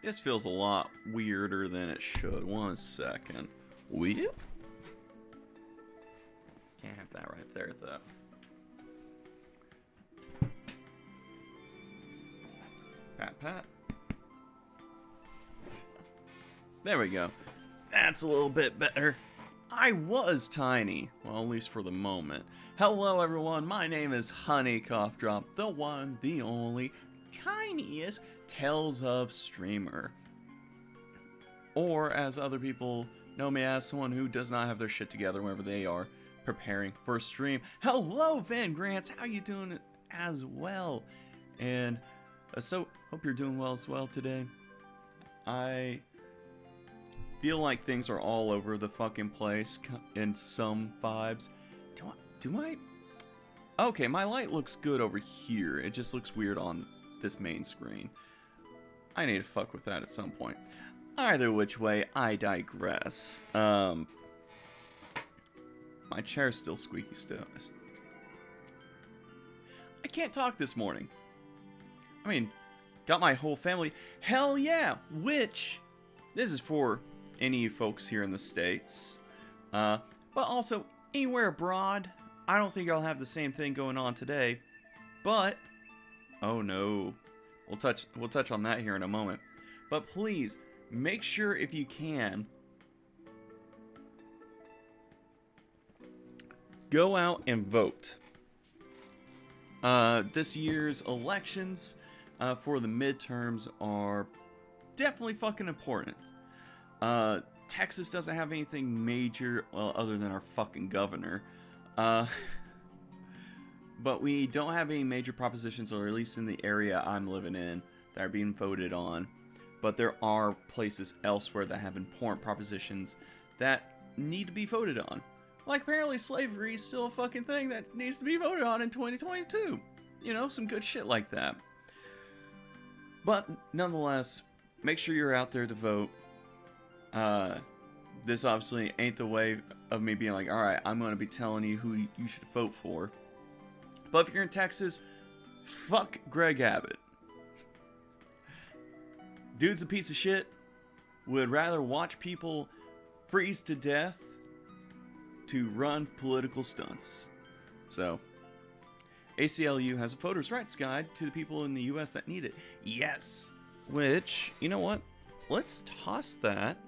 This feels a lot weirder than it should. 1 second. Whip? Can't have that right there, though. Pat, pat. There we go. That's a little bit better. I was tiny. Well, at least for the moment. Hello, everyone. My name is Honey Cough Drop, the one, the only, tiniest Tales of streamer. Or, as other people know me as, someone who does not have their shit together whenever they are preparing for a stream. Hello, Van Grants. How you doing as well? And so, hope you're doing well as well today. I feel like things are all over the fucking place in some vibes. Do I? Okay, my light looks good over here. It just looks weird on this main screen. I need to fuck with that at some point. Either which way, I digress. My chair's still squeaky still. I can't talk this morning. I mean, got my whole family. Hell yeah! Which, this is for any of you folks here in the States. But also, anywhere abroad. I don't think I'll have the same thing going on today. But, oh no. We'll touch on that here in a moment. But please, make sure if you can, go out and vote. This year's elections for the midterms are definitely fucking important. Texas doesn't have anything major, well, other than our fucking governor. But we don't have any major propositions, or at least in the area I'm living in, that are being voted on. But there are places elsewhere that have important propositions that need to be voted on. Like, apparently slavery is still a fucking thing that needs to be voted on in 2022. You know, some good shit like that. But, nonetheless, make sure you're out there to vote. This obviously ain't the way of me being like, alright, I'm going to be telling you who you should vote for. But if you're in Texas, fuck Greg Abbott. Dude's a piece of shit. Would rather watch people freeze to death to run political stunts. So, ACLU has a voter's rights guide to the people in the US that need it. Yes! Which, you know what? Let's toss that.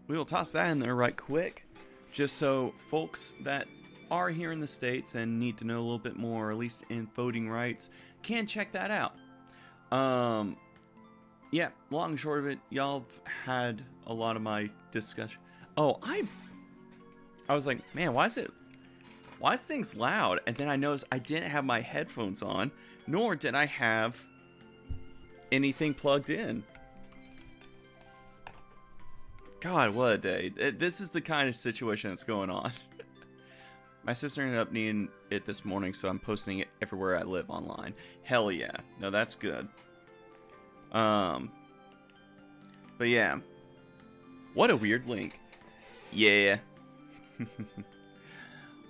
We will toss that in there right quick, just so folks that are here in the States and need to know a little bit more, at least in voting rights, can check that out. Yeah, long and short of it, y'all had a lot of my discussion. Oh, I was like, man, why is things loud? And then I noticed I didn't have my headphones on, nor did I have anything plugged in. God, what a day. This is the kind of situation that's going on. My sister ended up needing it this morning, so I'm posting it everywhere I live online. Hell yeah. No, that's good. But yeah. What a weird link. Yeah.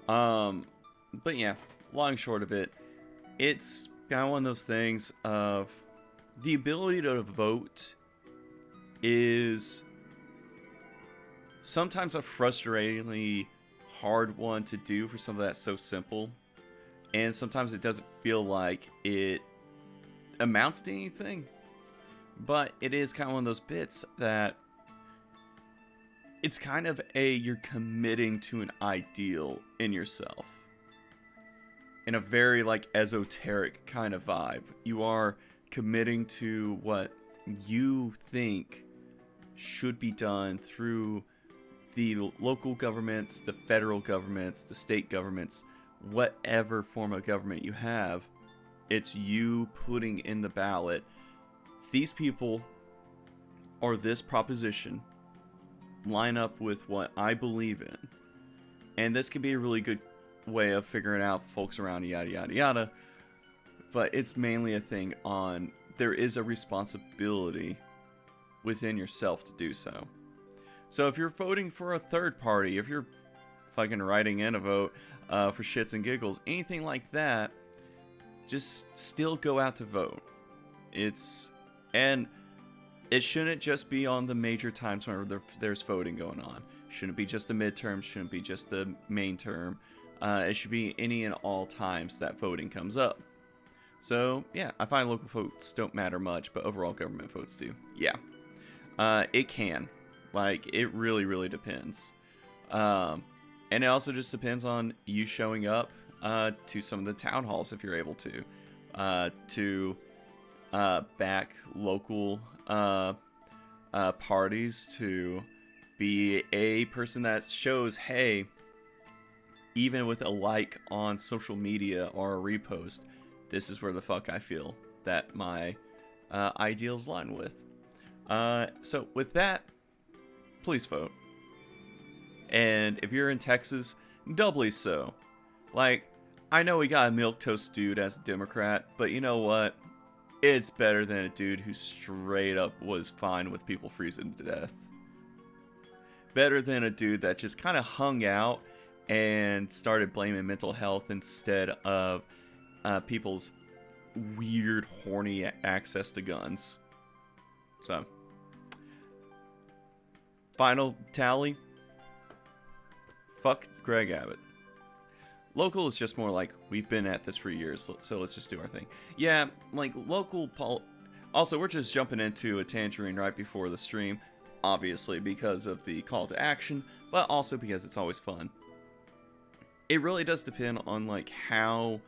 But yeah, long and short of it, it's kind of one of those things of the ability to vote is sometimes a frustratingly hard one to do for something that's so simple. And sometimes it doesn't feel like it amounts to anything. But it is kind of one of those bits that it's kind of you're committing to an ideal in yourself. In a very like esoteric kind of vibe. You are committing to what you think should be done through the local governments, the federal governments, the state governments, whatever form of government you have, it's you putting in the ballot, these people or this proposition line up with what I believe in. And this can be a really good way of figuring out folks around yada yada yada. but it's mainly a thing on there is a responsibility within yourself to do so. So if you're voting for a third party, if you're fucking writing in a vote for shits and giggles, anything like that, just still go out to vote. And it shouldn't just be on the major times whenever there's voting going on. Shouldn't be just the midterms, shouldn't be just the main term. It should be any and all times that voting comes up. So, yeah, I find local votes don't matter much, but overall government votes do. Yeah. It can. Like, it really, really depends. And it also just depends on you showing up to some of the town halls if you're able to back local parties, to be a person that shows, hey, even with a like on social media or a repost, this is where the fuck I feel that my ideals line with. So with that, please vote. And if you're in Texas, doubly so. Like, I know we got a milquetoast dude as a Democrat, but you know what? It's better than a dude who straight up was fine with people freezing to death. Better than a dude that just kind of hung out and started blaming mental health instead of people's weird, horny access to guns. So, final tally. Fuck Greg Abbott. Local is just more like, we've been at this for years, so let's just do our thing. Yeah, like, local also, we're just jumping into a tangerine right before the stream, obviously because of the call to action, but also because it's always fun. It really does depend on, like, how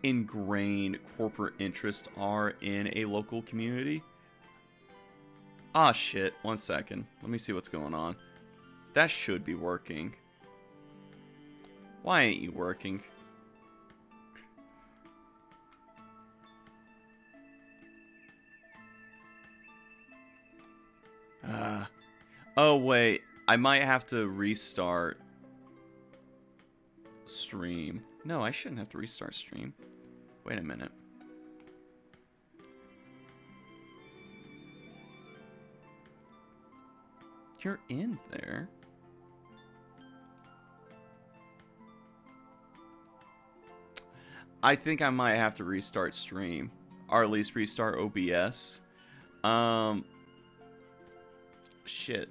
ingrained corporate interests are in a local community. Ah, shit. 1 second. Let me see what's going on. That should be working. Why ain't you working? Oh, wait. I might have to restart stream. No, I shouldn't have to restart stream. Wait a minute. You're in there. I think I might have to restart stream, or at least restart OBS. Shit.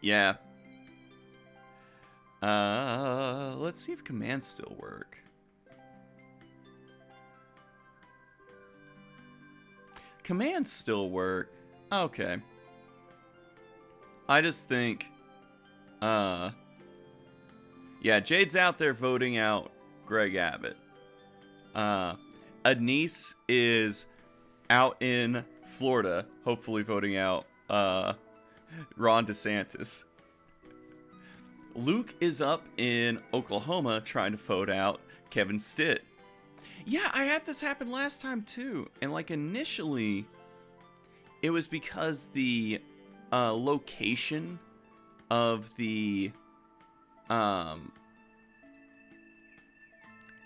Yeah. Let's see if commands still work. Commands still work. Okay. I just think, yeah, Jade's out there voting out Greg Abbott. Anise is out in Florida, hopefully voting out Ron DeSantis. Luke is up in Oklahoma trying to vote out Kevin Stitt. Yeah, I had this happen last time too. And like initially, it was because the location of the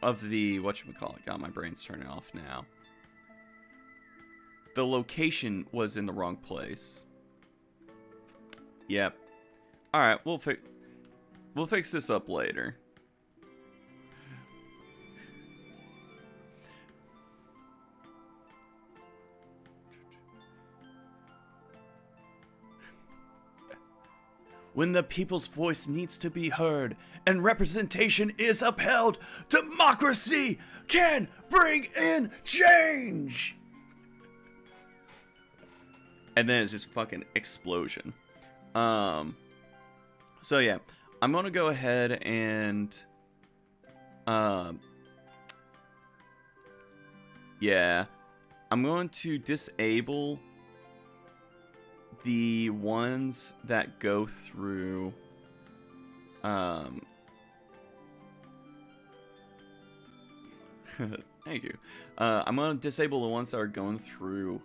whatchamacallit. God, my brain's turning off now. The location was in the wrong place. Yep. Alright, we'll fix this up later. When the people's voice needs to be heard and representation is upheld, democracy can bring in change! And then it's just fucking explosion. So yeah, I'm gonna go ahead and yeah, I'm going to disable the ones that go through thank you. I'm gonna disable the ones that are going through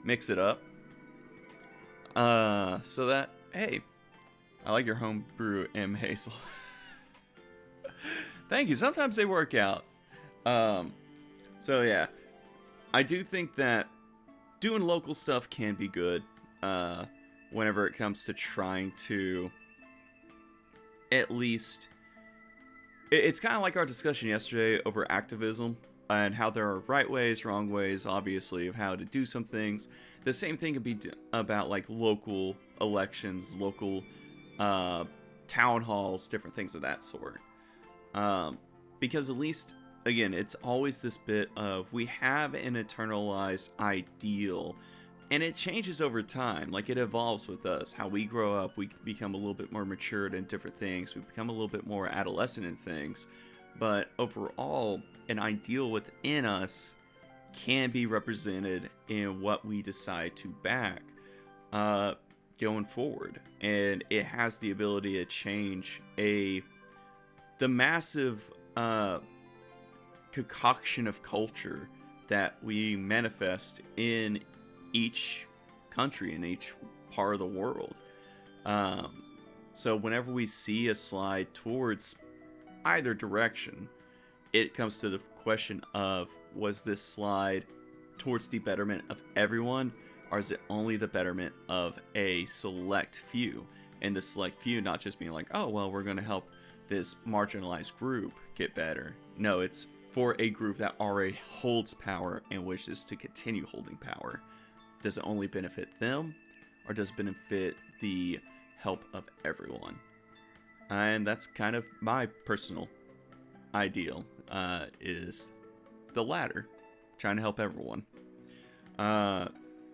mix it up. So that, hey, I like your homebrew M Hazel. Thank you. Sometimes they work out. So yeah, I do think that doing local stuff can be good. Whenever it comes to trying to at least, it's kind of like our discussion yesterday over activism and how there are right ways, wrong ways, obviously, of how to do some things. The same thing could be about like local elections, local town halls, different things of that sort. Because at least, again, it's always this bit of we have an internalized ideal, and it changes over time. Like, it evolves with us. How we grow up, we become a little bit more matured in different things. We become a little bit more adolescent in things. But overall, an ideal within us can be represented in what we decide to back going forward. And it has the ability to change the massive concoction of culture that we manifest in each country, in each part of the world. So whenever we see a slide towards either direction, it comes to the question of, was this slide towards the betterment of everyone, or is it only the betterment of a select few? And the select few not just being like, oh, well, we're going to help this marginalized group get better. No, it's for a group that already holds power and wishes to continue holding power. Does it only benefit them, or does it benefit the help of everyone? And that's kind of my personal ideal, is the latter, trying to help everyone.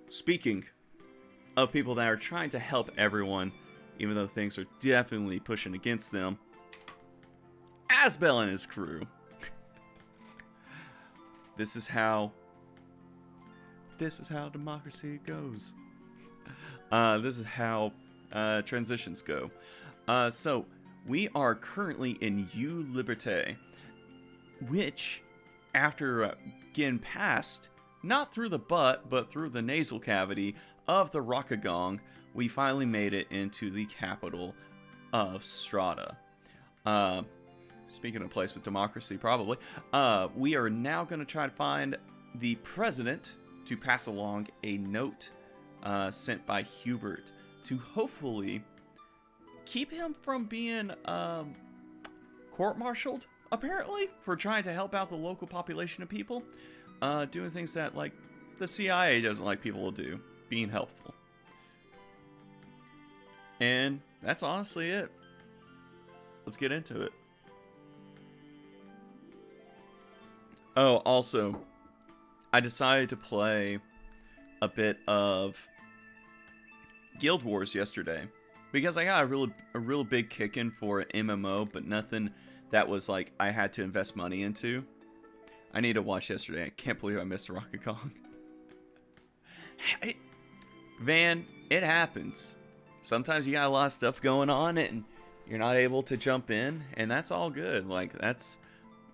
Speaking of people that are trying to help everyone, even though things are definitely pushing against them, Asbel and his crew. This is how democracy goes. This is how transitions go. So we are currently in U Liberté, which, after getting past, not through the butt, but through the nasal cavity of the Rockagong, we finally made it into the capital of Strata. Speaking of a place with democracy, probably. We are now going to try to find the president to pass along a note sent by Hubert to hopefully keep him from being court-martialed, apparently, for trying to help out the local population of people. Doing things that, like, the CIA doesn't like people to do. Being helpful. And that's honestly it. Let's get into it. Oh, also, I decided to play a bit of Guild Wars yesterday because I got a real big kick in for an MMO, but nothing that was like I had to invest money into. I need to watch yesterday. I can't believe I missed Rocket Kong. Man, it happens. Sometimes you got a lot of stuff going on and you're not able to jump in, and that's all good. Like, that's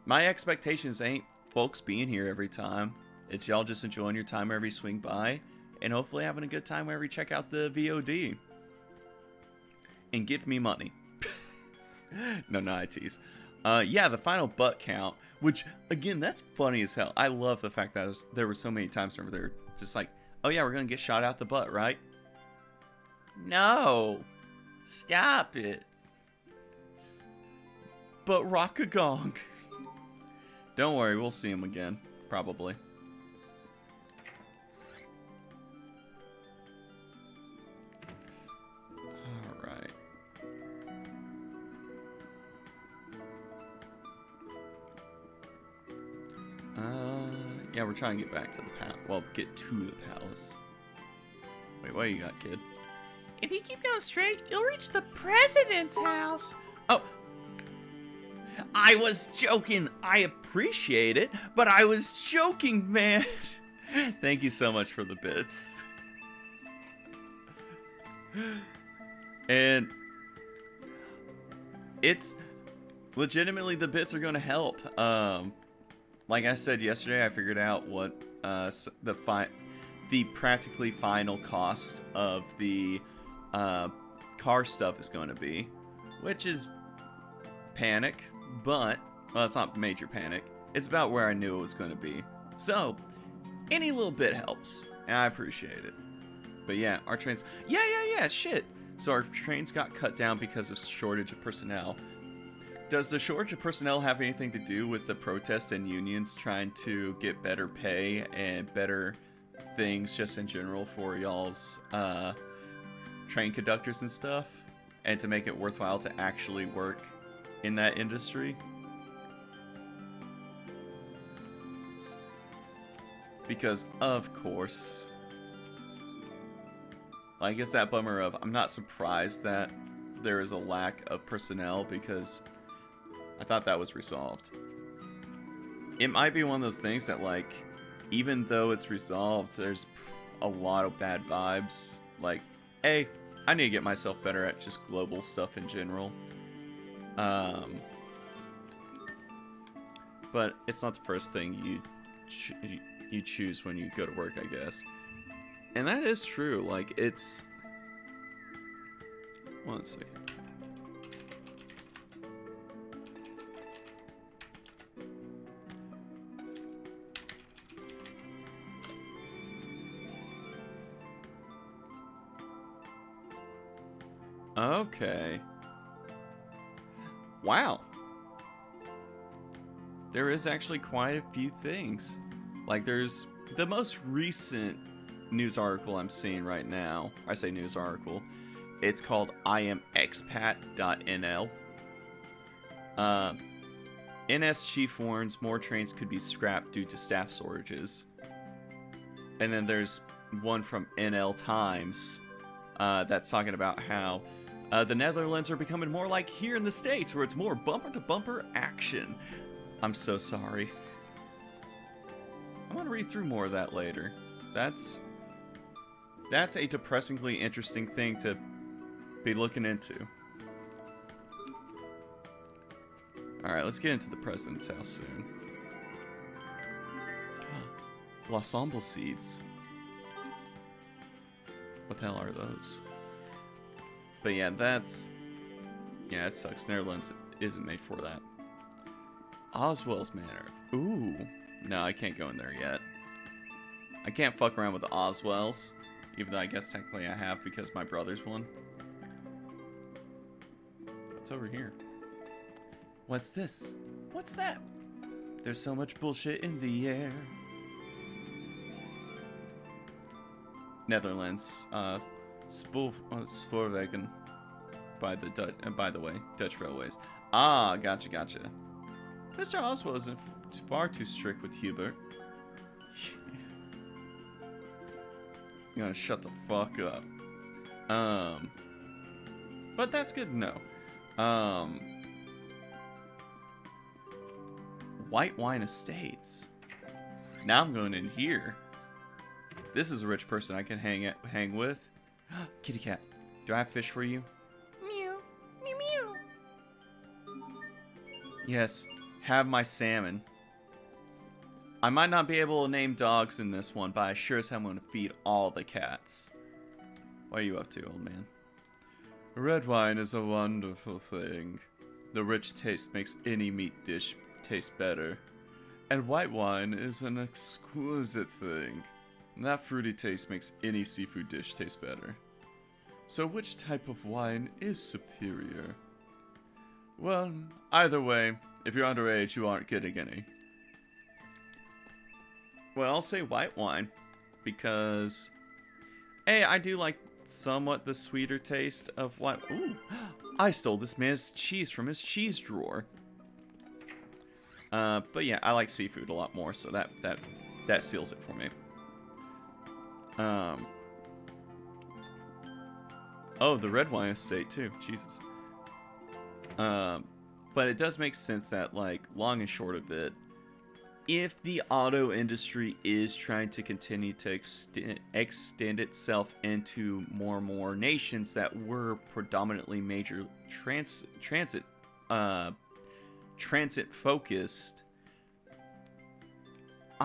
my expectations ain't folks being here every time. It's y'all just enjoying your time wherever you swing by, and hopefully having a good time wherever you check out the VOD. And give me money. No, I tease. Yeah, the final butt count, which, again, that's funny as hell. I love the fact that there were so many times where they're just like, oh yeah, we're gonna get shot out the butt, right? No! Stop it! But Rockagong. Don't worry, we'll see him again. Probably. Alright. Yeah, we're trying to get back to the palace. Well, get to the palace. Wait, what do you got, kid? If you keep going straight, you'll reach the president's house. Oh! I was joking. I appreciate it, but I was joking, man. Thank you so much for the bits. And it's legitimately, the bits are going to help. Like I said yesterday, I figured out what the the practically final cost of the car stuff is going to be, which is panic, but, well, it's not major panic. It's about where I knew it was going to be. So, any little bit helps, and I appreciate it. But yeah, our trains, yeah, shit. So our trains got cut down because of shortage of personnel. Does the shortage of personnel have anything to do with the protest and unions trying to get better pay and better things just in general for y'all's train conductors and stuff? And to make it worthwhile to actually work in that industry? Because, of course, like, it's that bummer of, I'm not surprised that there is a lack of personnel because I thought that was resolved. It might be one of those things that, like, even though it's resolved, there's a lot of bad vibes. Like, hey, I need to get myself better at just global stuff in general. But it's not the first thing you choose when you go to work, I guess. And that is true. Like, it's... One second. Okay. Wow. There is actually quite a few things. Like, there's the most recent news article I'm seeing right now. I say news article. It's called IamExpat.nl. NS chief warns more trains could be scrapped due to staff shortages. And then there's one from NL Times that's talking about how the Netherlands are becoming more like here in the States, where it's more bumper-to-bumper action. I'm so sorry. I'm gonna read through more of that later. That's a depressingly interesting thing to be looking into. Alright, let's get into the president's house soon. L'Ensemble seeds. What the hell are those? But yeah, yeah, it sucks. Netherlands isn't made for that. Oswell's Manor. Ooh. No, I can't go in there yet. I can't fuck around with the Oswells. Even though I guess technically I have because my brother's one. What's over here? What's this? What's that? There's so much bullshit in the air. Netherlands. Spoorwegen. By the way, Dutch Railways. Ah, gotcha. Mr. Oswald isn't far too strict with Hubert. You're gonna shut the fuck up. But that's good to know. White Wine Estates. Now I'm going in here. This is a rich person I can hang with. Kitty cat, do I have fish for you? Mew. Mew mew. Yes, have my salmon. I might not be able to name dogs in this one, but I sure as hell am going to feed all the cats. What are you up to, old man? Red wine is a wonderful thing. The rich taste makes any meat dish taste better. And white wine is an exquisite thing. That fruity taste makes any seafood dish taste better. So which type of wine is superior? Well, either way, if you're underage, you aren't getting any. Well, I'll say white wine, because, hey, I do like somewhat the sweeter taste of white. Ooh, I stole this man's cheese from his cheese drawer. But yeah, I like seafood a lot more, so that seals it for me. Oh, the red wine estate too. Jesus. But it does make sense that, like, long and short of it, if the auto industry is trying to continue to extend itself into more and more nations that were predominantly major transit focused,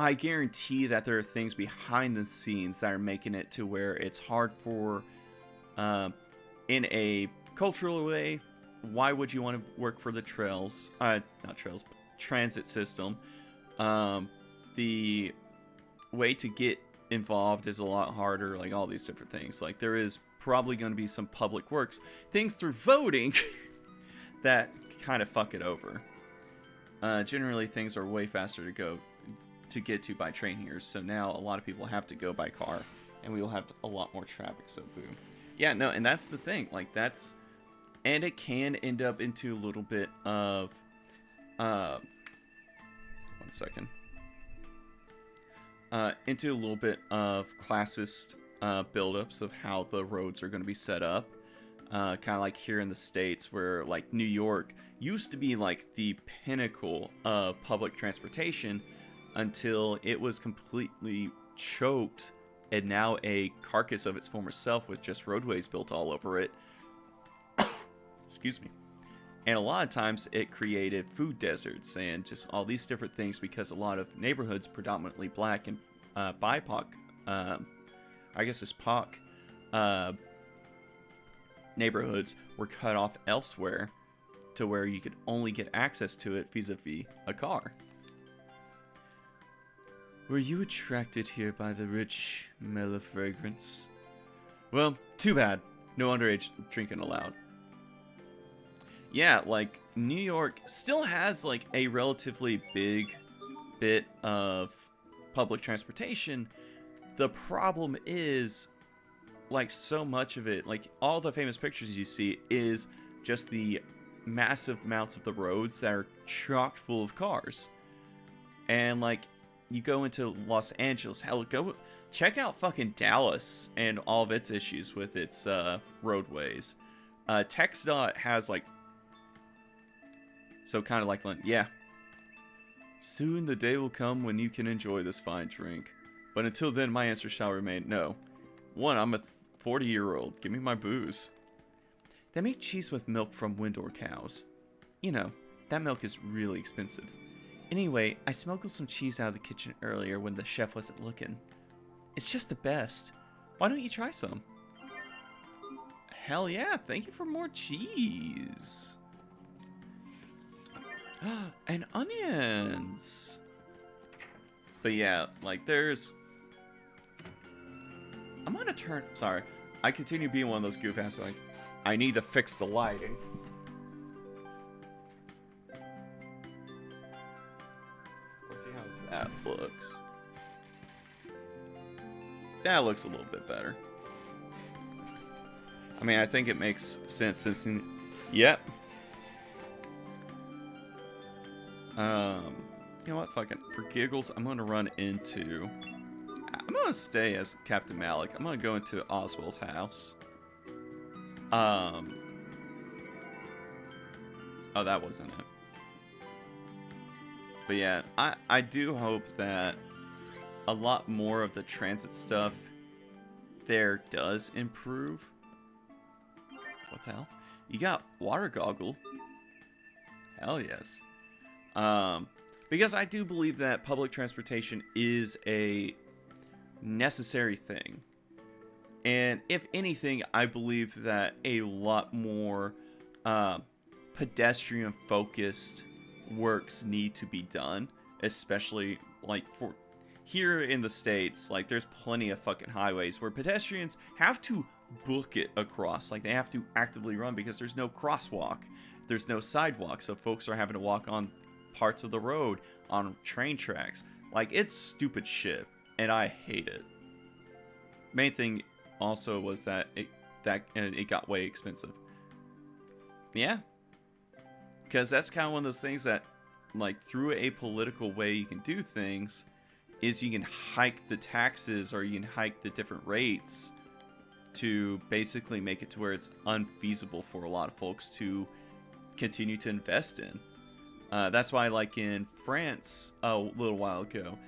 I guarantee that there are things behind the scenes that are making it to where it's hard for, in a cultural way, why would you want to work for the transit system? The way to get involved is a lot harder, like all these different things. Like there is probably going to be some public works, things through voting that kind of fuck it over. Generally things are way faster to get to by train here, so now a lot of people have to go by car, and we will have a lot more traffic, so boom. Yeah, no, and that's the thing, like and it can end up into a little bit of, 1 second. Into a little bit of classist buildups of how the roads are going to be set up. Kind of like here in the States, where like New York used to be like the pinnacle of public transportation until it was completely choked and now a carcass of its former self with just roadways built all over it. Excuse me. And a lot of times it created food deserts and just all these different things because a lot of neighborhoods, predominantly black and BIPOC, I guess it's POC, neighborhoods were cut off elsewhere to where you could only get access to it vis-a-vis a car. Were you attracted here by the rich, mellow fragrance? Well, too bad. No underage drinking allowed. Yeah, like, New York still has, like, a relatively big bit of public transportation. The problem is, like, so much of it, like, all the famous pictures you see is just the massive amounts of the roads that are chock full of cars. And, like, you go into Los Angeles, hell, go check out fucking Dallas and all of its issues with its roadways. TxDOT has, like, so kind of like, yeah. Soon the day will come when you can enjoy this fine drink. But until then, my answer shall remain no. 1, I'm a 40-year-old. Give me my booze. They make cheese with milk from Windor cows. You know, that milk is really expensive. Anyway, I smuggled some cheese out of the kitchen earlier when the chef wasn't looking. It's just the best. Why don't you try some? Hell yeah, thank you for more cheese. And onions. But yeah, like there's... I'm gonna turn... Sorry. I continue being one of those goof asses, like, I need to fix the lighting. Let's see how that looks. That looks a little bit better. I mean, I think it makes sense since... Yep. You know what? Fucking for giggles, I'm gonna run into... I'm gonna stay as Captain Malik. I'm gonna go into Oswald's house. Oh, that wasn't it. But yeah, I do hope that a lot more of the transit stuff there does improve. What the hell? You got water goggle. Hell yes. Because I do believe that public transportation is a necessary thing. And if anything, I believe that a lot more pedestrian-focused works need to be done. Especially, like, for here in the States, like, there's plenty of fucking highways where pedestrians have to book it across. Like, they have to actively run because there's no crosswalk. There's no sidewalk, so folks are having to walk on parts of the road, on train tracks. Like, it's stupid shit, and I hate it. Main thing also was that it got way expensive. Yeah. Because that's kind of one of those things that, like, through a political way you can do things, is you can hike the taxes or you can hike the different rates to basically make it to where it's unfeasible for a lot of folks to continue to invest in. That's why, like, in France a little while ago,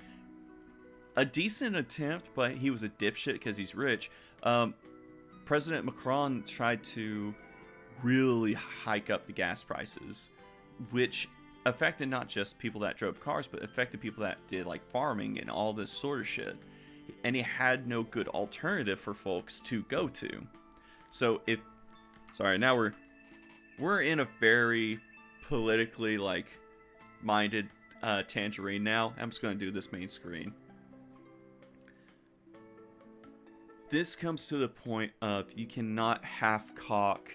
a decent attempt, but he was a dipshit because he's rich. President Macron tried to really hike up the gas prices, which affected not just people that drove cars, but affected people that did like farming and all this sort of shit. And he had no good alternative for folks to go to. So if, sorry, now we're in a very politically like minded tangerine now. I'm just going to do this main screen. This comes to the point of you cannot half-cock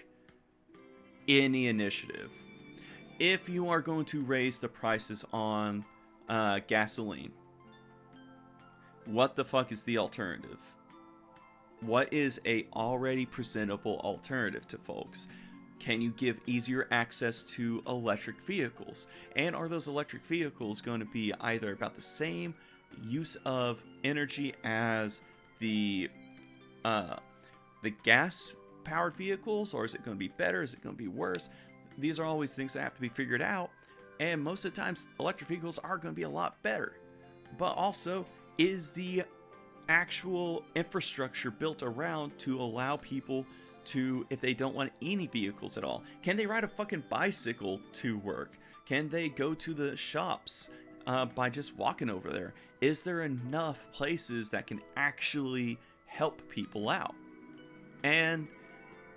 any initiative. If you are going to raise the prices on gasoline, what the fuck is the alternative? What is a already presentable alternative to folks? Can you give easier access to electric vehicles? And are those electric vehicles going to be either about the same use of energy as the gas-powered vehicles, or is it going to be better? Is it going to be worse? These are always things that have to be figured out, and most of the times electric vehicles are going to be a lot better. But also, is the actual infrastructure built around to allow people to, if they don't want any vehicles at all, can they ride a fucking bicycle to work? Can they go to the shops by just walking over there? Is there enough places that can actually help people out? And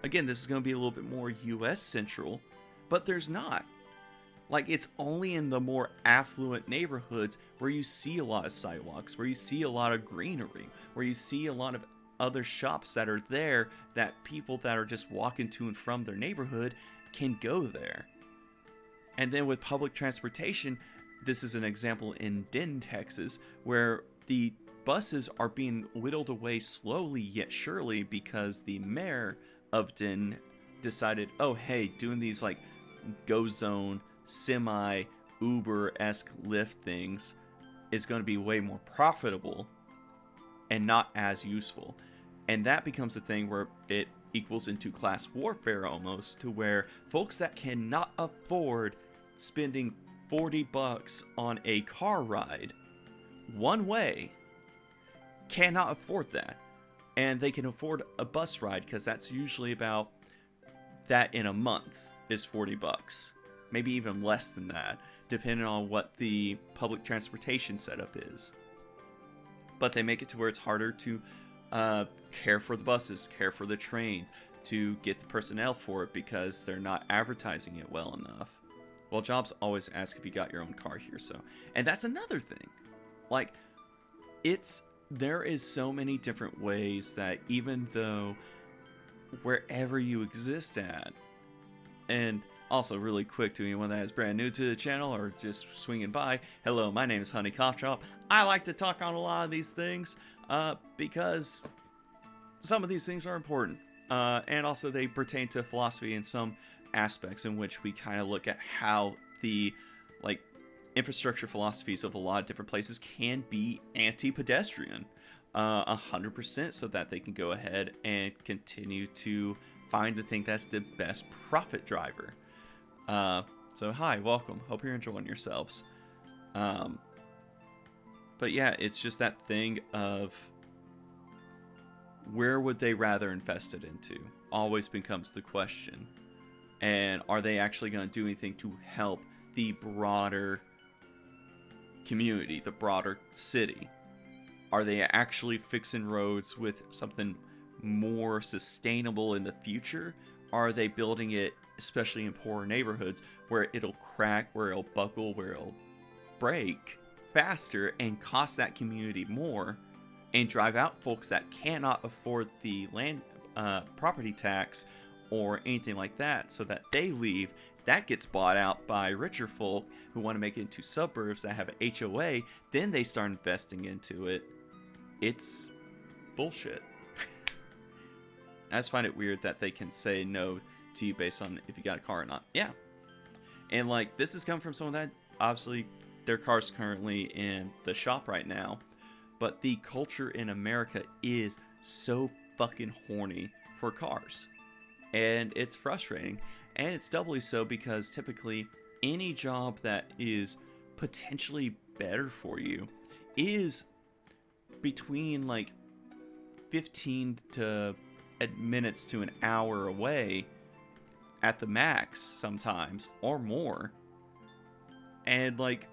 again, this is going to be a little bit more US central, but there's not. Like, it's only in the more affluent neighborhoods where you see a lot of sidewalks, where you see a lot of greenery, where you see a lot of other shops that are there that people that are just walking to and from their neighborhood can go there. And then with public transportation, this is an example in Denton, Texas, where the buses are being whittled away slowly yet surely because the mayor of Denton decided, oh hey, doing these like go zone, semi Uber-esque Lyft things is going to be way more profitable and not as useful. And that becomes a thing where it equals into class warfare almost, to where folks that cannot afford spending $40 on a car ride one way cannot afford that, and they can afford a bus ride because that's usually about that in a month is $40, maybe even less than that, depending on what the public transportation setup is. But they make it to where it's harder to care for the buses, care for the trains, to get the personnel for it because they're not advertising it well enough. Well, Jobs always ask if you got your own car here, so. And that's another thing. Like, there is so many different ways that even though wherever you exist at, and also really quick to anyone that is brand new to the channel or just swinging by, hello, my name is Honey Cough Drop. I like to talk on a lot of these things because some of these things are important. And also they pertain to philosophy in some aspects in which we kind of look at how the like infrastructure philosophies of a lot of different places can be anti-pedestrian 100%, so that they can go ahead and continue to find the thing that's the best profit driver. So hi, welcome, hope you're enjoying yourselves. But yeah, it's just that thing of where would they rather invest it into always becomes the question. And are they actually going to do anything to help the broader community, the broader city? Are they actually fixing roads with something more sustainable in the future? Are they building it, especially in poorer neighborhoods, where it'll crack, where it'll buckle, where it'll break faster and cost that community more, and drive out folks that cannot afford the land property tax or anything like that, so that they leave? That gets bought out by richer folk who want to make it into suburbs that have an HOA. Then they start investing into it. It's bullshit. I just find it weird that they can say no to you based on if you got a car or not. Yeah. And like, this is coming from someone that obviously their car's currently in the shop right now. But the culture in America is so fucking horny for cars. And it's frustrating. And it's doubly so because typically any job that is potentially better for you is between like 15 to minutes to an hour away at the max sometimes, or more. And like,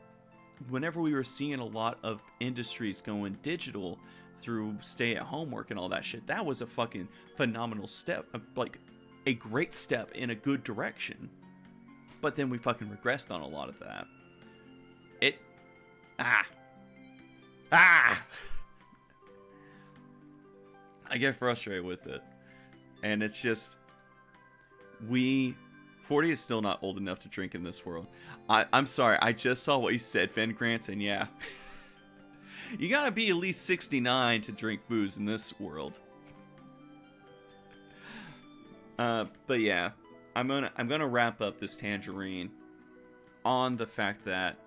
whenever we were seeing a lot of industries going digital through stay-at-home work and all that shit, that was a fucking phenomenal step, like a great step in a good direction. But then we fucking regressed on a lot of that. I get frustrated with it. And it's just, 40 is still not old enough to drink in this world. I'm sorry, I just saw what you said, Van Grants, and yeah. You gotta be at least 69 to drink booze in this world. But yeah, I'm gonna wrap up this tangerine on the fact that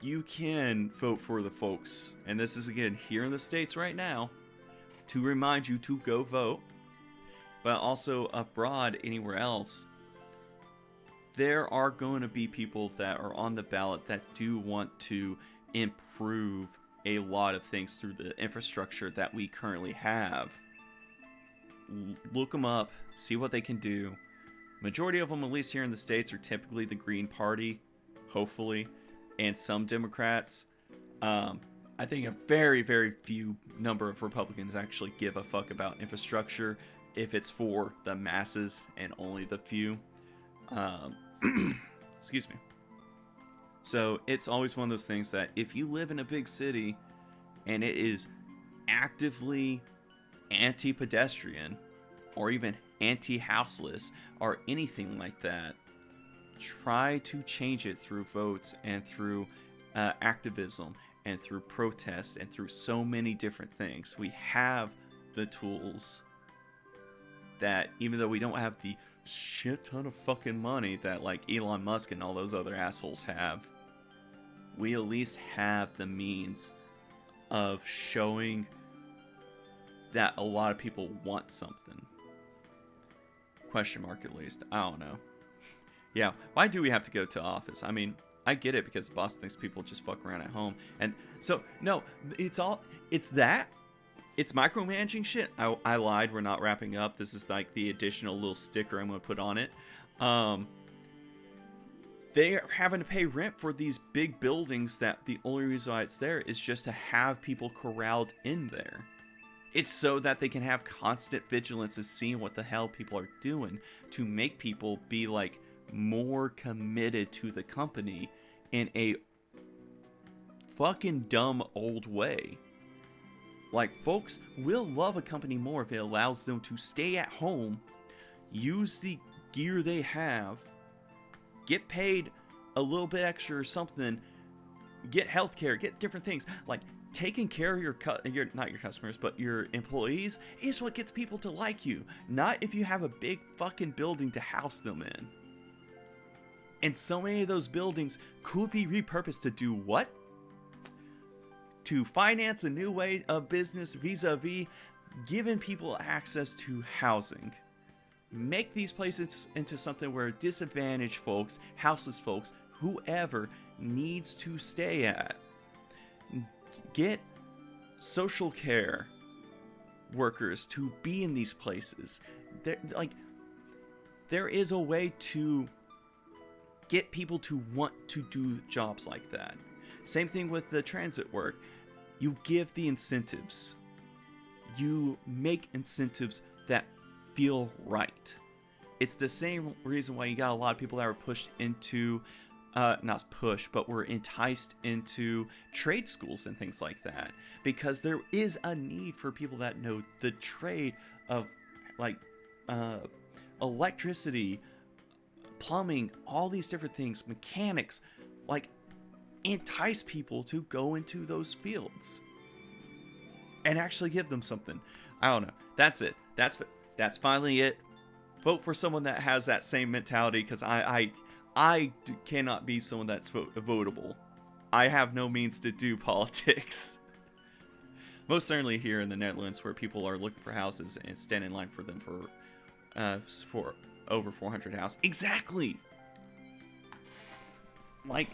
you can vote for the folks, and this is again here in the States right now, to remind you to go vote, but also abroad anywhere else. There are going to be people that are on the ballot that do want to improve a lot of things through the infrastructure that we currently have. Look them up, see what they can do. Majority of them, at least here in the States, are typically the Green Party, hopefully, and some Democrats. I think a very, very few number of Republicans actually give a fuck about infrastructure if it's for the masses and only the few. Excuse me. So it's always one of those things that if you live in a big city and it is actively anti-pedestrian or even anti-houseless or anything like that, try to change it through votes and through activism and through protest and through so many different things. We have the tools that, even though we don't have the shit ton of fucking money that like Elon Musk and all those other assholes have, we at least have the means of showing that a lot of people want something. Question mark, at least. I don't know. Yeah, why do we have to go to office? I mean, I get it because the boss thinks people just fuck around at home. And so, no, it's micromanaging shit. I lied, we're not wrapping up. This is like the additional little sticker I'm going to put on it. They're having to pay rent for these big buildings that the only reason why it's there is just to have people corralled in there. It's so that they can have constant vigilance and seeing what the hell people are doing to make people be like more committed to the company in a fucking dumb old way. Like, folks will love a company more if it allows them to stay at home, use the gear they have, get paid a little bit extra or something, get healthcare, get different things. Like, taking care of your not your customers, but your employees is what gets people to like you. Not if you have a big fucking building to house them in. And so many of those buildings could be repurposed to do what? To finance a new way of business vis-a-vis giving people access to housing. Make these places into something where disadvantaged folks, houseless folks, whoever needs to stay at. Get social care workers to be in these places. There is a way to get people to want to do jobs like that. Same thing with the transit work. You give the incentives. You make incentives that feel right. It's the same reason why you got a lot of people that were pushed into, not pushed, but were enticed into trade schools and things like that. Because there is a need for people that know the trade of like electricity, plumbing, all these different things, mechanics, like entice people to go into those fields and actually give them something. I don't know. That's it. That's finally it. Vote for someone that has that same mentality, because I cannot be someone that's votable. I have no means to do politics. Most certainly here in the Netherlands, where people are looking for houses and stand in line for them for over 400 houses. Exactly. Like,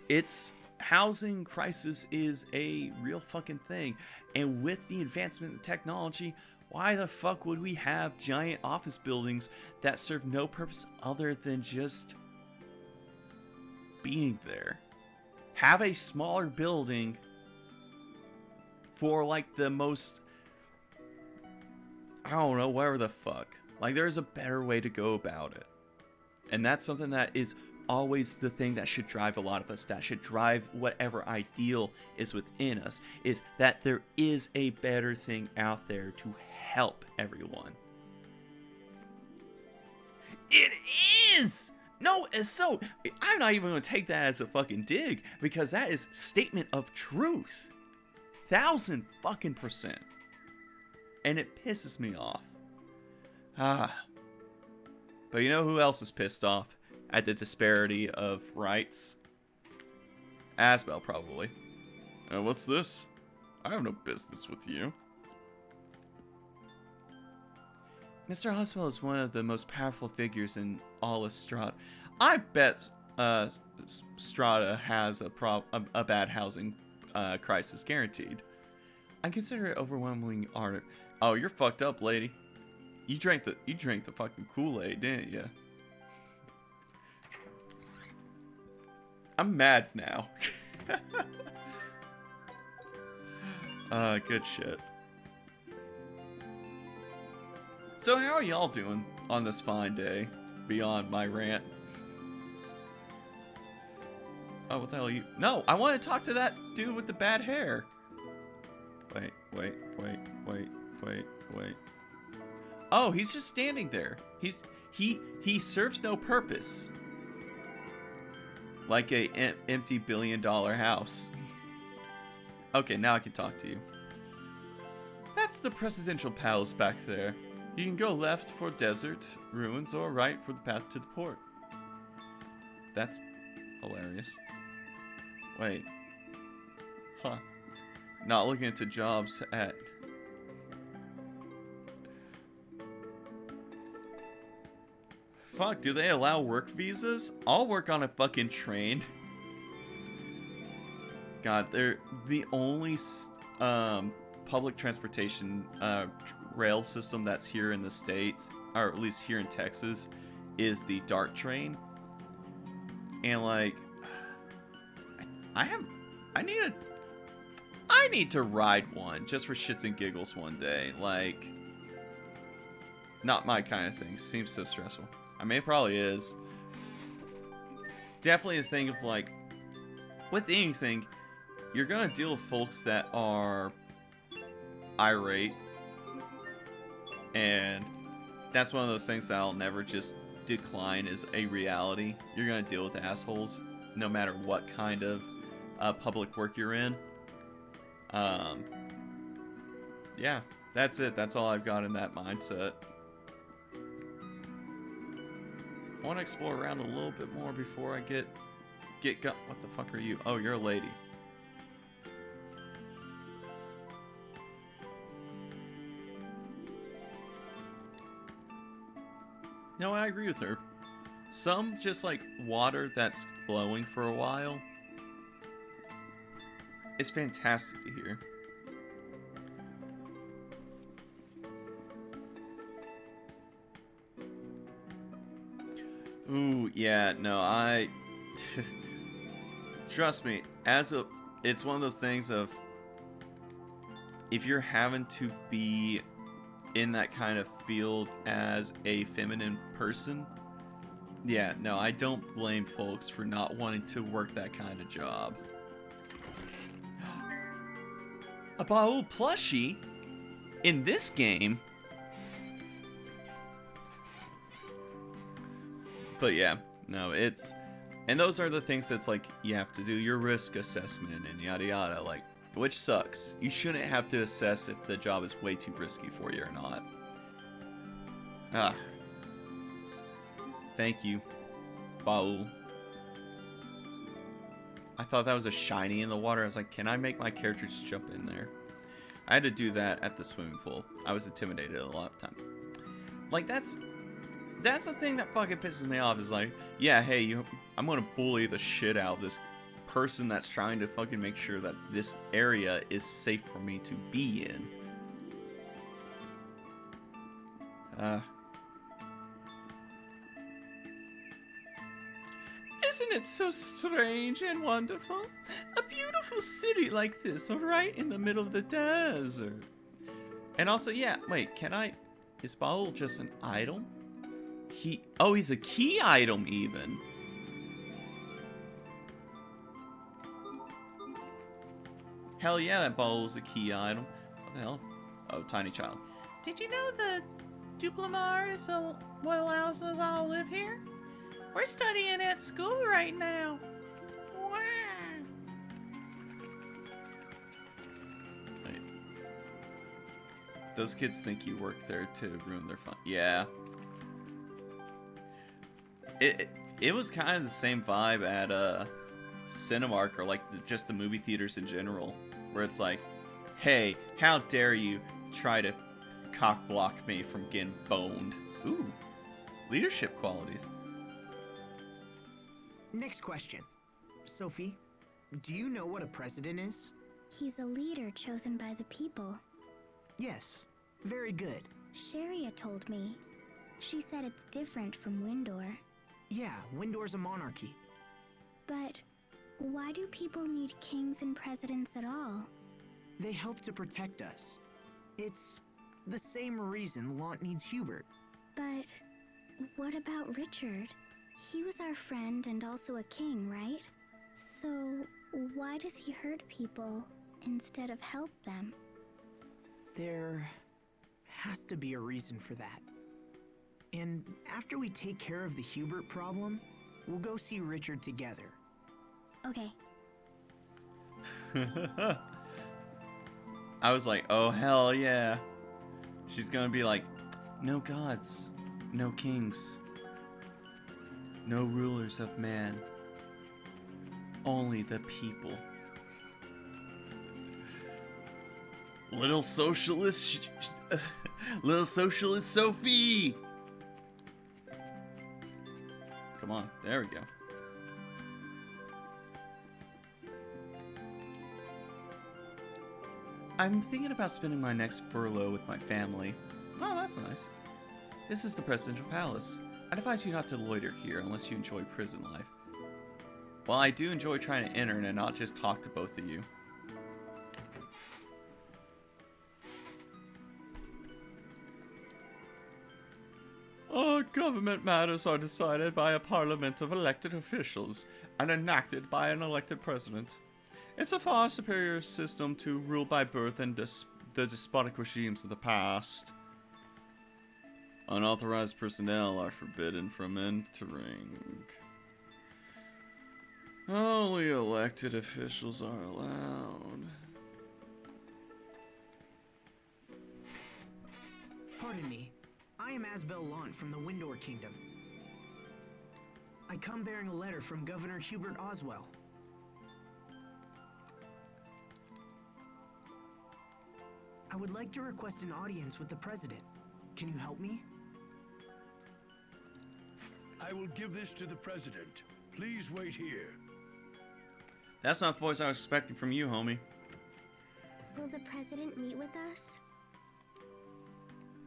it's housing crisis is a real fucking thing, and with the advancement in technology, why the fuck would we have giant office buildings that serve no purpose other than just being there. Have a smaller building for like the most, I don't know, whatever the fuck. Like, there's a better way to go about it. And that's something that is always the thing that should drive a lot of us, that should drive whatever ideal is within us, is that there is a better thing out there to help everyone. It is! No, so I'm not even going to take that as a fucking dig, because that is statement of truth. 1000%. And it pisses me off. But you know who else is pissed off at the disparity of rights? Asbel, probably. What's this? I have no business with you. Mr. Asbel is one of the most powerful figures in all of Strata. I bet Strata has a bad housing crisis, guaranteed. I consider it overwhelming art. Oh, you're fucked up, lady. You drank the fucking Kool-Aid, didn't you? I'm mad now. Good shit. So how are y'all doing on this fine day, beyond my rant? Oh, what the hell are you? No, I want to talk to that dude with the bad hair. Wait. Oh, he's just standing there. He serves no purpose. Like a empty $1 billion house. Okay, now I can talk to you. That's the presidential palace back there. You can go left for desert ruins or right for the path to the port. That's hilarious. Wait. Huh. Not looking into jobs at... Fuck, do they allow work visas? I'll work on a fucking train. God, they're the only public transportation rail system that's here in the States, or at least here in Texas, is the DART train. And like, I need to ride one just for shits and giggles one day. Like, not my kind of thing. Seems so stressful. I mean, it probably is. Definitely a thing of like, with anything, you're gonna deal with folks that are irate, and that's one of those things that I'll never just decline as a reality. You're gonna deal with assholes no matter what kind of public work you're in. Yeah, that's it. That's all I've got in that mindset. I want to explore around a little bit more before I get what the fuck are you? Oh, you're a lady. No, I agree with her. Some just like water that's flowing for a while. It's fantastic to hear. Ooh, yeah, no, trust me, it's one of those things of, if you're having to be in that kind of field as a feminine person, yeah, no, I don't blame folks for not wanting to work that kind of job. A Baul plushie in this game. But yeah, no, and those are the things that's like, you have to do your risk assessment and yada yada, like, which sucks. You shouldn't have to assess if the job is way too risky for you or not. Thank you, Baul. I thought that was a shiny in the water. I was like, can I make my character just jump in there? I had to do that at the swimming pool. I was intimidated a lot of time. Like, that's the thing that fucking pisses me off, is like, yeah, hey, I'm gonna bully the shit out of this person that's trying to fucking make sure that this area is safe for me to be in. Isn't it so strange and wonderful? A beautiful city like this, right in the middle of the desert. And also, yeah, wait, is Baul just an item? He's a key item even. Hell yeah, that Baul's a key item. What the hell? Oh, tiny child. Did you know the Duplamar is what allows us all to live here? We're studying at school right now. Wow. Wait. Those kids think you work there to ruin their fun. Yeah. It was kind of the same vibe at Cinemark, or like just the movie theaters in general, where it's like, hey, how dare you try to cock block me from getting boned. Ooh, leadership qualities. Next question. Sophie, do you know what a president is? He's a leader chosen by the people. Yes, very good. Sharia told me. She said it's different from Windor. Yeah, Windor's a monarchy. But why do people need kings and presidents at all? They help to protect us. It's the same reason Lant needs Hubert. But what about Richard? He was our friend and also a king, right? So why does he hurt people instead of help them? There has to be a reason for that. And after we take care of the Hubert problem, we'll go see Richard together. Okay. I was like, oh hell yeah. She's gonna be like, no gods, no kings, no rulers of man, only the people. Little socialist Sophie! Come on, there we go. I'm thinking about spending my next furlough with my family. Oh, that's nice. This is the Presidential Palace. I'd advise you not to loiter here unless you enjoy prison life. Well, I do enjoy trying to enter and not just talk to both of you. Government matters are decided by a parliament of elected officials and enacted by an elected president. It's a far superior system to rule by birth and the despotic regimes of the past. Unauthorized personnel are forbidden from entering. Only elected officials are allowed. Pardon me. I am Asbel Lant from the Windor Kingdom. I come bearing a letter from Governor Hubert Oswell. I would like to request an audience with the President. Can you help me? I will give this to the President. Please wait here. That's not the voice I was expecting from you, homie. Will the President meet with us?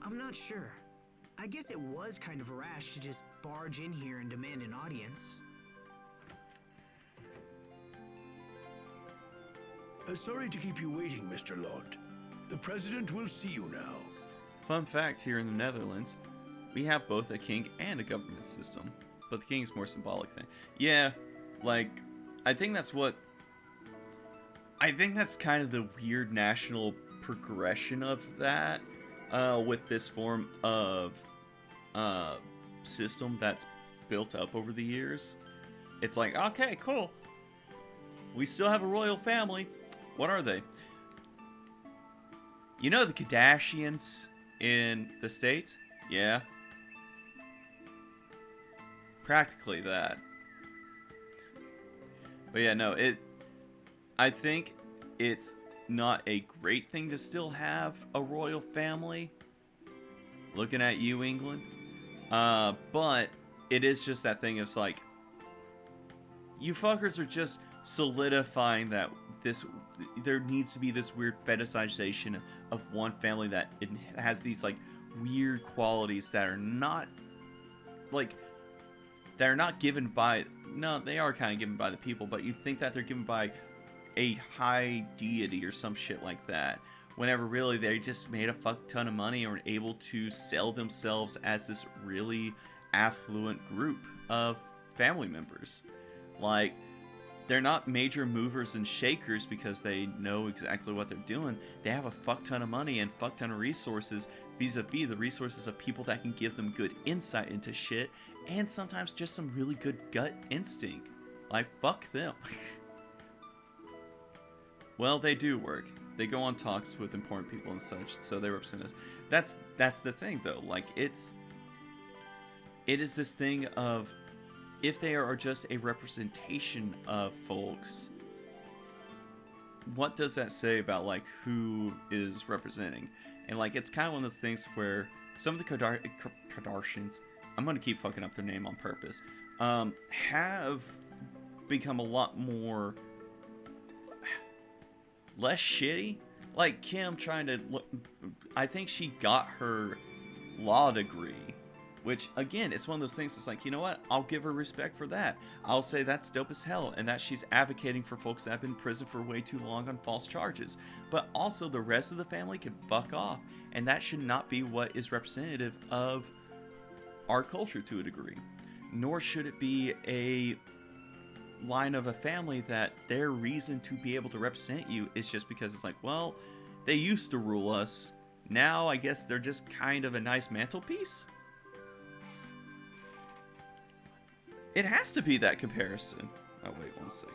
I'm not sure. I guess it was kind of rash to just barge in here and demand an audience. Sorry to keep you waiting, Mr. Lant. The President will see you now. Fun fact, here in the Netherlands, we have both a king and a government system. But the king is more symbolic thing. Yeah, like, I think that's kind of the weird national progression of that, with this form of system that's built up over the years. It's like, okay, cool. We still have a royal family. What are they? You know the Kardashians in the States? Yeah. Practically that. But yeah, no, I think it's not a great thing to still have a royal family. Looking at you, England. But it is just that thing. It's like, you fuckers are just solidifying that there needs to be this weird fetishization of one family that it has these like weird qualities that are not like they're not given by, no, they are kind of given by the people, but you think that they're given by a high deity or some shit like that, whenever really they just made a fuck ton of money and were able to sell themselves as this really affluent group of family members. Like, they're not major movers and shakers because they know exactly what they're doing. They have a fuck ton of money and fuck ton of resources vis-a-vis the resources of people that can give them good insight into shit, and sometimes just some really good gut instinct. Like, fuck them. Well, they do work. They go on talks with important people and such, so they represent us. That's the thing, though. Like, it is this thing of, if they are just a representation of folks, what does that say about, like, who is representing? And, like, it's kind of one of those things where some of the Kardashians, I'm going to keep fucking up their name on purpose, have become a lot more, less shitty. Like, Kim trying to look, I think she got her law degree, which, again, it's one of those things that's like, you know what? I'll give her respect for that. I'll say that's dope as hell, and that she's advocating for folks that have been in prison for way too long on false charges. But also, the rest of the family can fuck off, and that should not be what is representative of our culture to a degree. Nor should it be a line of a family that their reason to be able to represent you is just because it's like, well, they used to rule us. Now, I guess they're just kind of a nice mantelpiece? It has to be that comparison. Oh, wait, one sec.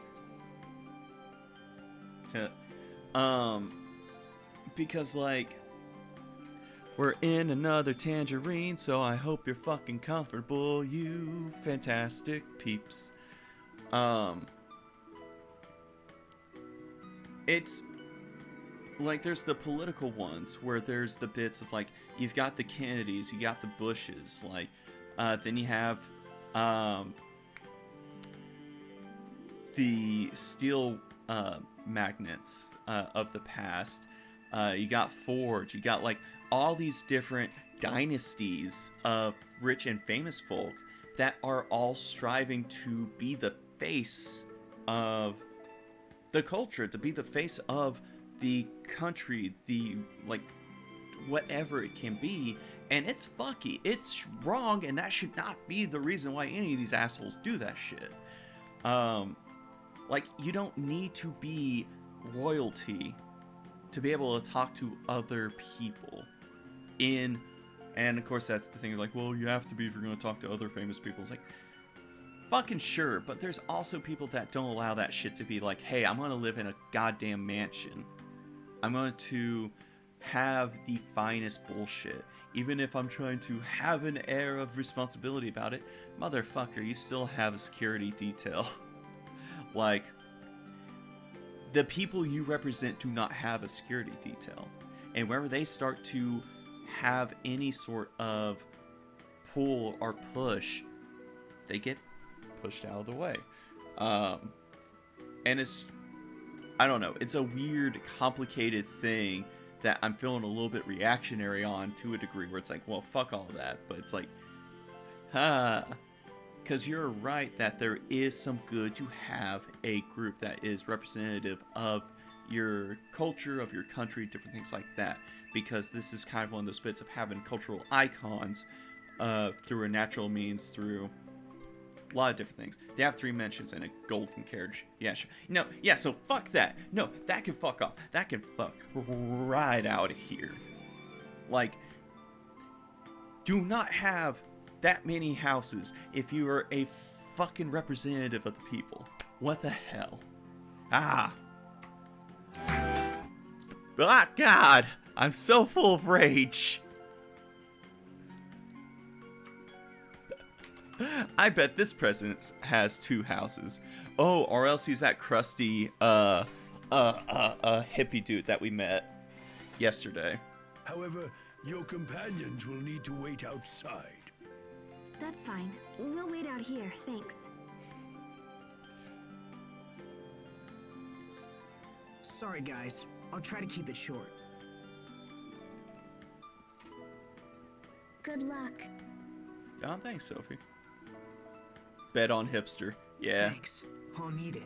Because, like, we're in another tangerine, so I hope you're fucking comfortable, you fantastic peeps. It's, like, there's the political ones, where there's the bits of, like, you've got the Kennedys, you got the Bushes, like, then you have, the steel magnates of the past. You got Ford. You got, like, all these different dynasties of rich and famous folk that are all striving to be the face of the culture, to be the face of the country, the, like, whatever it can be. And it's fucky. It's wrong, and that should not be the reason why any of these assholes do that shit. Like, you don't need to be royalty to be able to talk to other people and of course that's the thing, like, well, you have to be if you're going to talk to other famous people. It's like, fucking sure, but there's also people that don't allow that shit to be like, hey, I'm going to live in a goddamn mansion. I'm going to have the finest bullshit. Even if I'm trying to have an air of responsibility about it, motherfucker, you still have a security detail. Like, the people you represent do not have a security detail. And wherever they start to have any sort of pull or push, they get pushed out of the way. And it's, I don't know, it's a weird, complicated thing that I'm feeling a little bit reactionary on to a degree, where it's like, well, fuck all of that. But it's like, because you're right that there is some good to have a group that is representative of your culture, of your country, different things like that. Because this is kind of one of those bits of having cultural icons through a natural means, through a lot of different things. They have 3 mentions and a golden carriage. Yeah, sure. No, yeah, so fuck that. No, that can fuck off. That can fuck right out of here. Like, do not have that many houses if you are a fucking representative of the people. What the hell? Ah, God, I'm so full of rage. I bet this president has 2 houses. Oh, or else he's that crusty, hippie dude that we met yesterday. However, your companions will need to wait outside. That's fine. We'll wait out here, thanks. Sorry, guys. I'll try to keep it short. Good luck. Oh, thanks, Sophie. Bet on hipster. Yeah. Thanks. I'll need it.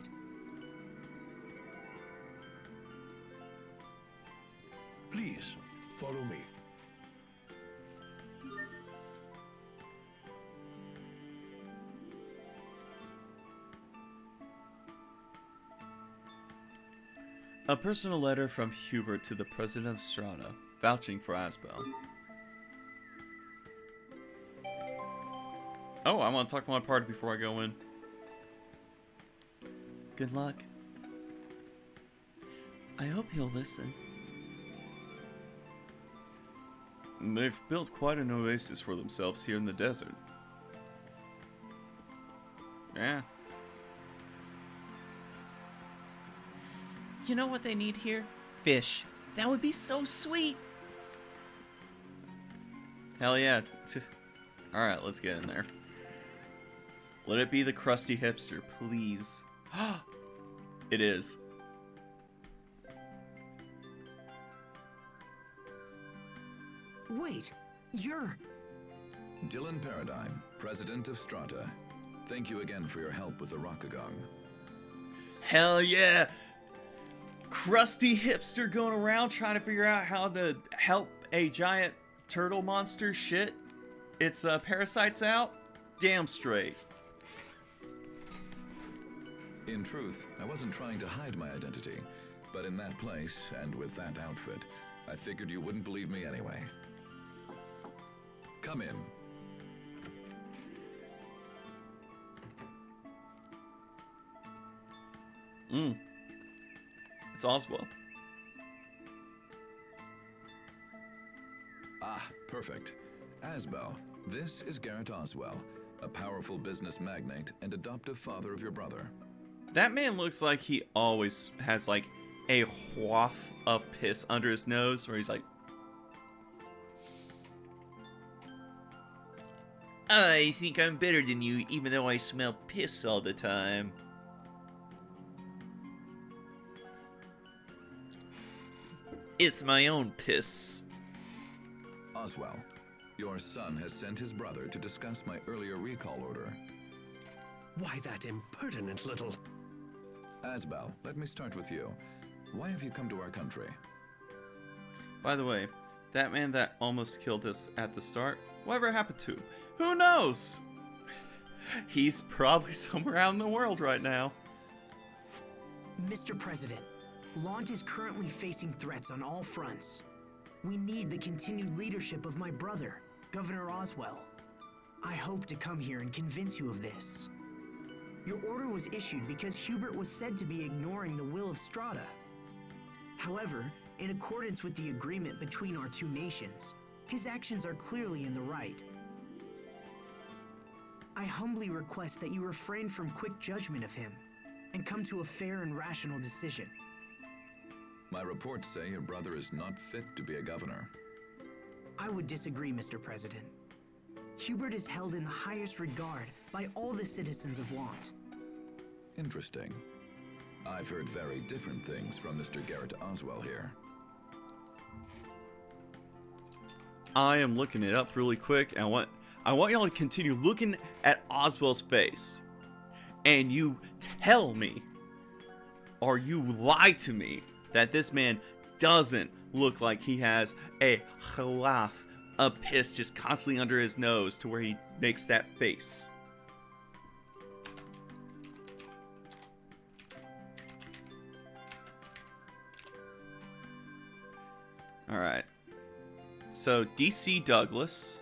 Please, follow me. A personal letter from Hubert to the president of Strata, vouching for Asbel. Oh, I want to talk to my party before I go in. Good luck. I hope he'll listen. They've built quite an oasis for themselves here in the desert. Yeah. You know what they need here? Fish. That would be so sweet. Hell yeah. Alright, let's get in there. Let it be the crusty hipster, please. It is. Wait, you're... Dylan Paradigm, President of Strata. Thank you again for your help with the Rockagong. Hell yeah! Crusty hipster going around trying to figure out how to help a giant turtle monster shit its parasites out? Damn straight. In truth, I wasn't trying to hide my identity, but in that place and with that outfit, I figured you wouldn't believe me anyway. Come in. It's Oswald. Ah, perfect. Asbel, this is Garrett Oswell, a powerful business magnate and adoptive father of your brother. That man looks like he always has like a waft of piss under his nose where he's like, I think I'm better than you, even though I smell piss all the time. It's my own piss. Oswell, your son has sent his brother to discuss my earlier recall order. Why that impertinent little... Asbel, let me start with you. Why have you come to our country? by the way, that man that almost killed us at the start, whatever happened to him? Who knows? He's probably somewhere out in the world right now. Mr. President, Lant is currently facing threats on all fronts. We need the continued leadership of my brother, Governor Oswell. I hope to come here and convince you of this. Your order was issued because Hubert was said to be ignoring the will of Strata. However, in accordance with the agreement between our two nations, his actions are clearly in the right. I humbly request that you refrain from quick judgment of him and come to a fair and rational decision. My reports say your brother is not fit to be a governor. I would disagree, Mr. President. Hubert is held in the highest regard by all the citizens of Lant. Interesting. I've heard very different things from Mr. Garrett Oswell here. I am looking it up really quick, and I want y'all to continue looking at Oswell's face. And you tell me, or you lie to me, that this man doesn't look like he has a khalaf of piss just constantly under his nose to where he makes that face. Alright. So, DC Douglas.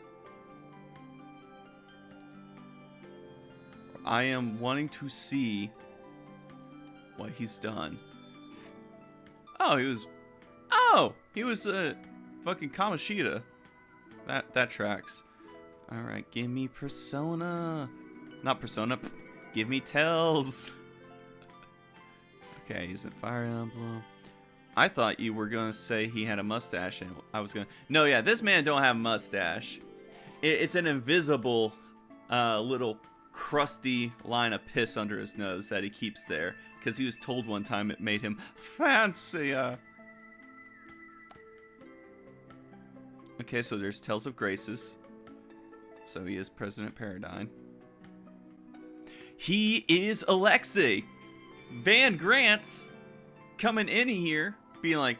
I am wanting to see what he's done. Oh, he was fucking Kamoshida. That tracks. All right, give me Persona. Not Persona. Give me Tells. Okay, he's in Fire Emblem. I thought you were gonna say he had a mustache, and I was gonna. No, yeah, this man don't have a mustache. It's an invisible, little crusty line of piss under his nose that he keeps there because he was told one time it made him fancier. Okay, so there's Tales of Graces. So he is President Paradigm. He is Alexei. Van Grant's coming in here being like,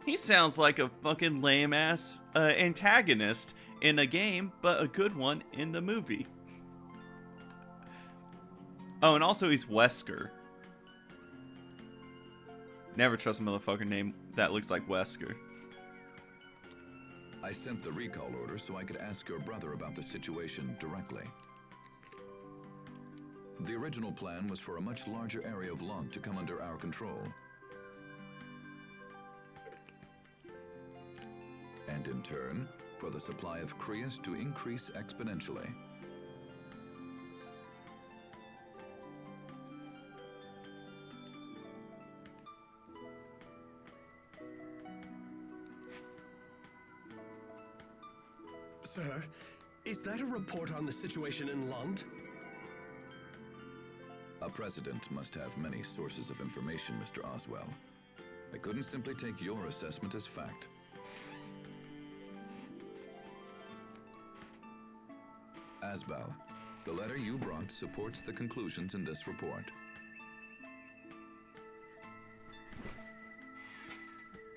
he sounds like a fucking lame-ass antagonist in a game, but a good one in the movie. Oh, and also he's Wesker. Never trust a motherfucker name that looks like Wesker. I sent the recall order so I could ask your brother about the situation directly. The original plan was for a much larger area of Lont to come under our control. And in turn, for the supply of Crius to increase exponentially. Sir, is that a report on the situation in Lund? A president must have many sources of information, Mr. Oswell. I couldn't simply take your assessment as fact. Asbel, the letter you brought supports the conclusions in this report.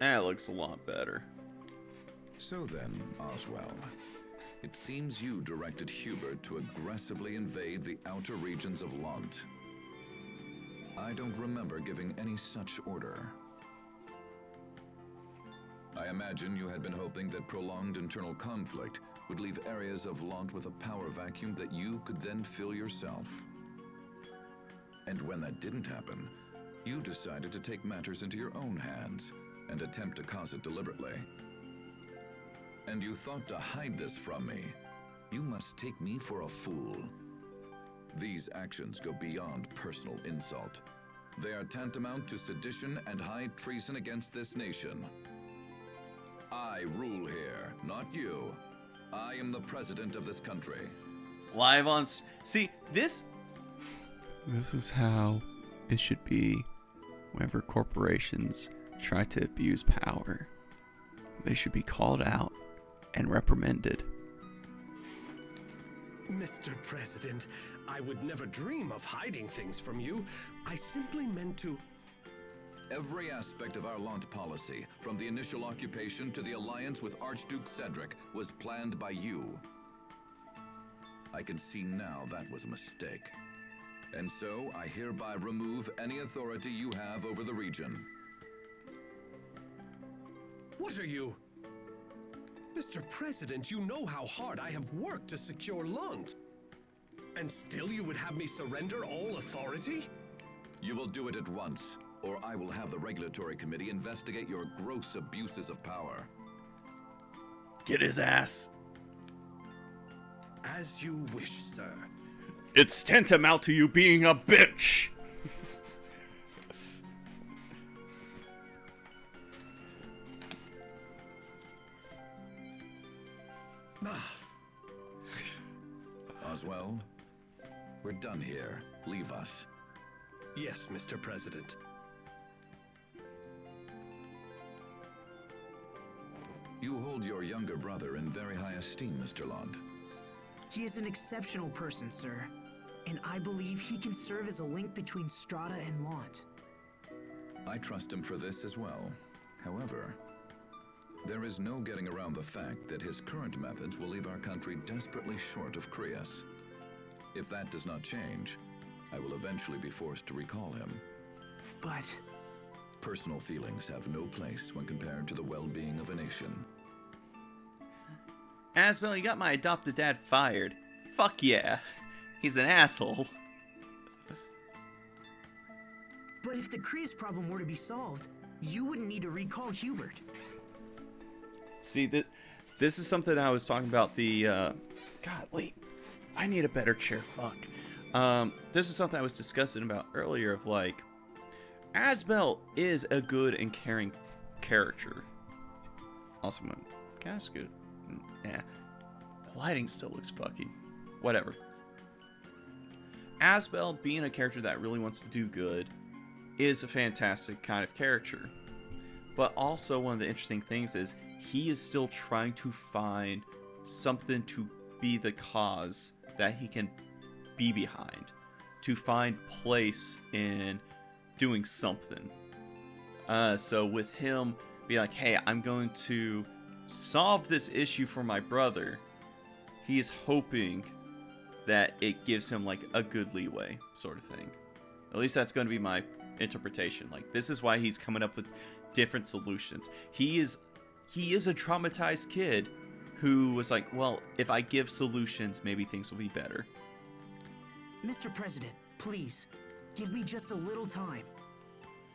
That looks a lot better. So then, Oswell, it seems you directed Hubert to aggressively invade the outer regions of Lont. I don't remember giving any such order. I imagine you had been hoping that prolonged internal conflict would leave areas of Lont with a power vacuum that you could then fill yourself. And when that didn't happen, you decided to take matters into your own hands and attempt to cause it deliberately. And you thought to hide this from me. You must take me for a fool. These actions go beyond personal insult. They are tantamount to sedition and high treason against this nation. I rule here, not you. I am the president of this country. Live on... See, this is how it should be whenever corporations try to abuse power. They should be called out and reprimanded. Mr. President, I would never dream of hiding things from you. I simply meant to... Every aspect of our Lont policy, from the initial occupation to the alliance with Archduke Cedric, was planned by you. I can see now that was a mistake. And so, I hereby remove any authority you have over the region. What are you... Mr. President, you know how hard I have worked to secure Lund. And still you would have me surrender all authority? You will do it at once, or I will have the Regulatory Committee investigate your gross abuses of power. Get his ass. As you wish, sir. It's tantamount to you being a bitch. Oswell, we're done here. Leave us. Yes, Mr. President. You hold your younger brother in very high esteem, Mr. Lund. He is an exceptional person, sir. And I believe he can serve as a link between Strata and Lont. I trust him for this as well. However, there is no getting around the fact that his current methods will leave our country desperately short of Crius. If that does not change, I will eventually be forced to recall him. But... Personal feelings have no place when compared to the well-being of a nation. Asbel, you got my adopted dad fired. Fuck yeah. He's an asshole. But if the Crius problem were to be solved, you wouldn't need to recall Hubert. See, this is something I was talking about God, wait. I need a better chair, fuck. This is something I was discussing about earlier of, like, Asbel is a good and caring character. Also, my gas good. Yeah. The lighting still looks fucky. Whatever. Asbel, being a character that really wants to do good, is a fantastic kind of character. But also, one of the interesting things is, he is still trying to find something to be the cause that he can be behind. to find place in doing something. So with him be like, hey, I'm going to solve this issue for my brother, he is hoping that it gives him like a good leeway sort of thing. At least that's going to be my interpretation. Like, this is why he's coming up with different solutions. He is a traumatized kid who was like, well, if I give solutions, maybe things will be better. Mr. President, please, give me just a little time.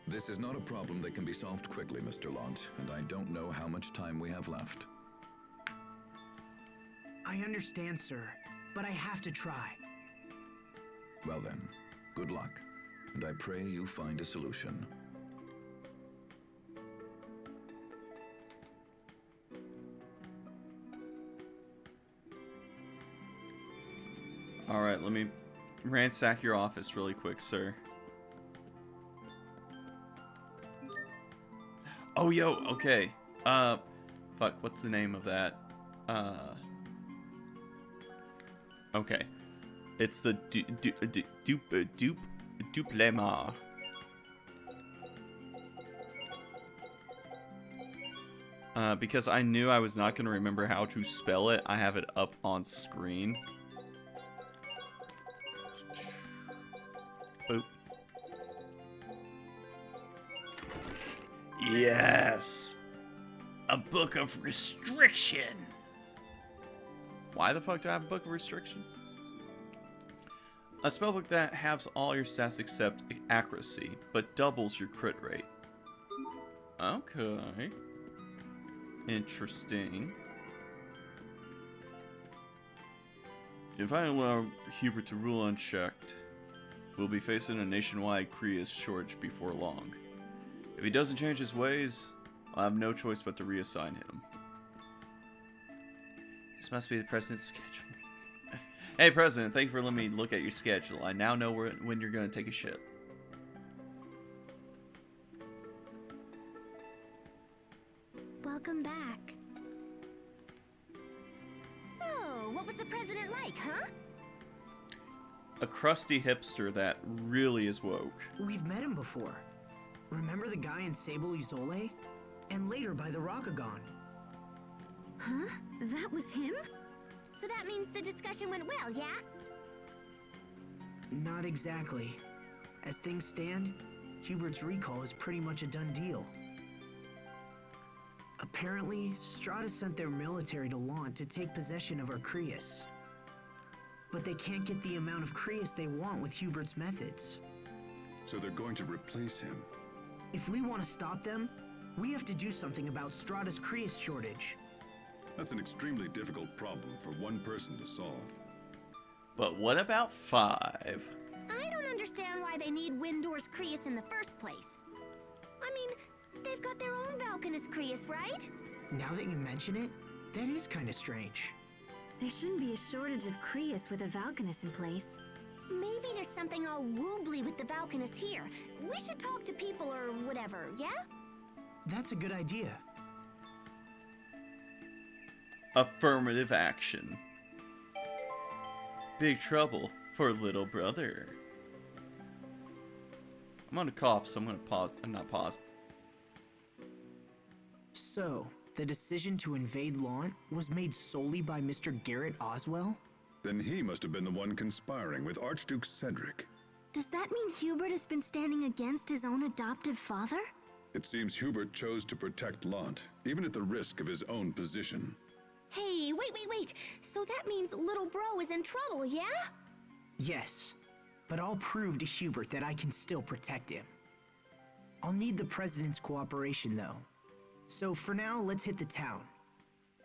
This is not a problem that can be solved quickly, Mr. Lant, and I don't know how much time we have left. I understand, sir, but I have to try. Well then, good luck, and I pray you find a solution. Alright, let me ransack your office really quick, sir. Oh, yo, okay. Fuck, what's the name of that? Okay. It's the Duplema. Because I knew I was not going to remember how to spell it, I have it up on screen. Boop. Yes! A book of restriction! Why the fuck do I have a book of restriction? A spellbook that halves all your stats except accuracy, but doubles your crit rate. Okay. Interesting. If I allow Hubert to rule unchecked, we'll be facing a nationwide Krias shortage before long. If he doesn't change his ways, I'll have no choice but to reassign him. This must be the President's schedule. Hey, President, thank you for letting me look at your schedule. I now know when you're going to take a shit. Welcome back. So, what was the president like, huh? A crusty hipster that really is woke. We've met him before. Remember the guy in Sable Isole? And later by the Rockagon. Huh? That was him? So that means the discussion went well, yeah? Not exactly. As things stand, Hubert's recall is pretty much a done deal. Apparently, Strata sent their military to Lant to take possession of Arcreus. But they can't get the amount of Creus they want with Hubert's methods. So they're going to replace him. If we want to stop them, we have to do something about Strata's Creus shortage. That's an extremely difficult problem for one person to solve. But what about 5? I don't understand why they need Windor's Creus in the first place. I mean, they've got their own Valkanus Creus, right? Now that you mention it, that is kind of strange. There shouldn't be a shortage of Creus with a Valkanus in place. Maybe there's something all woobly with the Valkanus here. We should talk to people or whatever, yeah? That's a good idea. Affirmative action. Big trouble for little brother. I'm gonna cough, so I'm gonna pause. Not pause. So, the decision to invade Lant was made solely by Mr. Garrett Oswell? Then he must have been the one conspiring with Archduke Cedric. Does that mean Hubert has been standing against his own adoptive father? It seems Hubert chose to protect Lant, even at the risk of his own position. Hey, wait. So that means little bro is in trouble, yeah? Yes, but I'll prove to Hubert that I can still protect him. I'll need the President's cooperation, though. So for now, let's hit the town.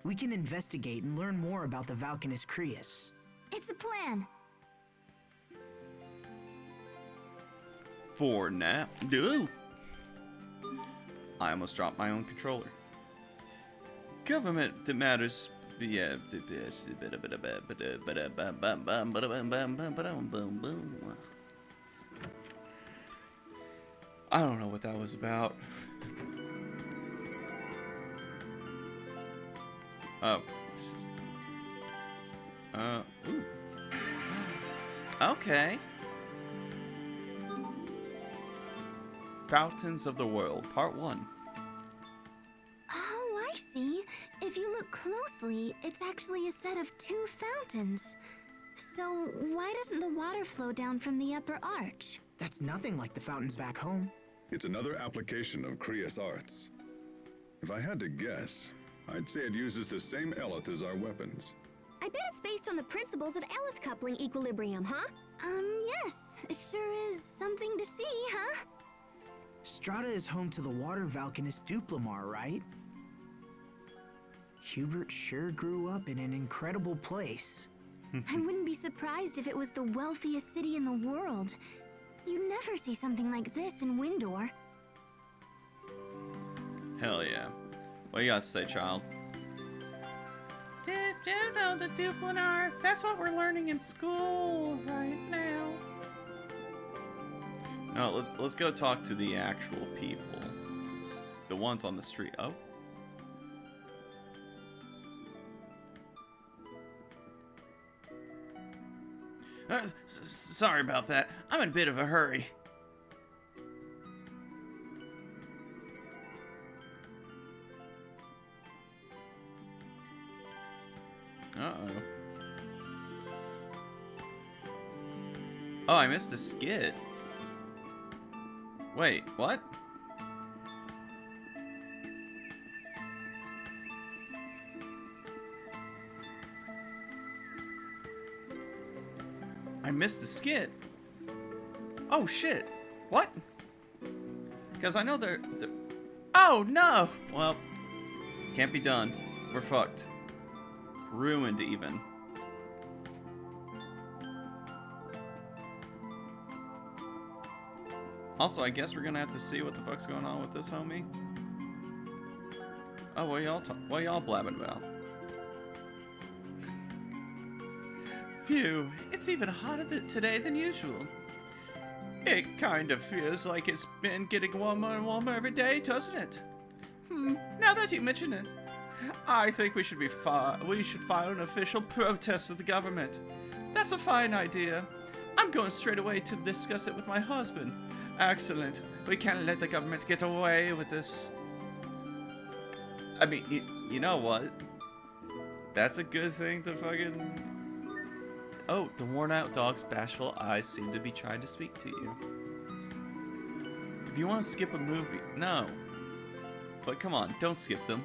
We can investigate and learn more about the Valkanus Creus. It's a plan. For now. Dude. I almost dropped my own controller. Government that matters. Yeah. I don't know what that was about. Oh. Ooh. Okay. Fountains of the World, Part 1. Oh, I see. If you look closely, it's actually a set of 2 fountains. So, why doesn't the water flow down from the upper arch? That's nothing like the fountains back home. It's another application of Krios arts. If I had to guess, I'd say it uses the same eleth as our weapons. I bet it's based on the principles of eleth coupling equilibrium, huh? Yes. It sure is something to see, huh? Strata is home to the water Valkanist Duplamar, right? Hubert sure grew up in an incredible place. I wouldn't be surprised if it was the wealthiest city in the world. You never see something like this in Windor. Hell yeah. What you got to say, child? Do you know the Duplanar? That's what we're learning in school right now. No, let's go talk to the actual people. The ones on the street. Oh. Sorry about that. I'm in a bit of a hurry. Uh-oh. Oh, I missed a skit. Wait, what? I missed the skit. Oh shit. What? Because I know they're... Oh no! Well, can't be done. We're fucked. Ruined even. Also, I guess we're gonna have to see what the fuck's going on with this homie. Oh, what y'all blabbing about? Phew, it's even hotter today than usual. It kind of feels like it's been getting warmer and warmer every day, doesn't it? Now that you mention it, I think we should file an official protest with the government. That's a fine idea. I'm going straight away to discuss it with my husband. Excellent. We can't let the government get away with this. I mean, you know what? That's a good thing to fucking... Oh, the worn-out dog's bashful eyes seem to be trying to speak to you. If you want to skip a movie... No. But come on, don't skip them.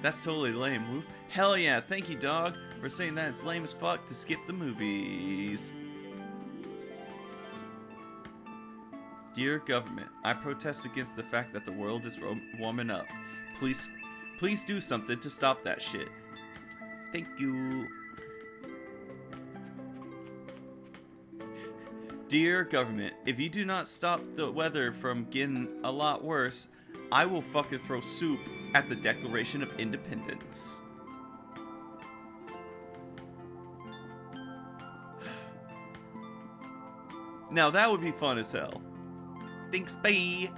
That's totally lame, Woof. Hell yeah, thank you, dog, for saying that it's lame as fuck to skip the movies. Dear government, I protest against the fact that the world is warming up. Please do something to stop that shit. Thank you. Dear government, if you do not stop the weather from getting a lot worse, I will fucking throw soup at the Declaration of Independence. Now that would be fun as hell. Thanks, bye.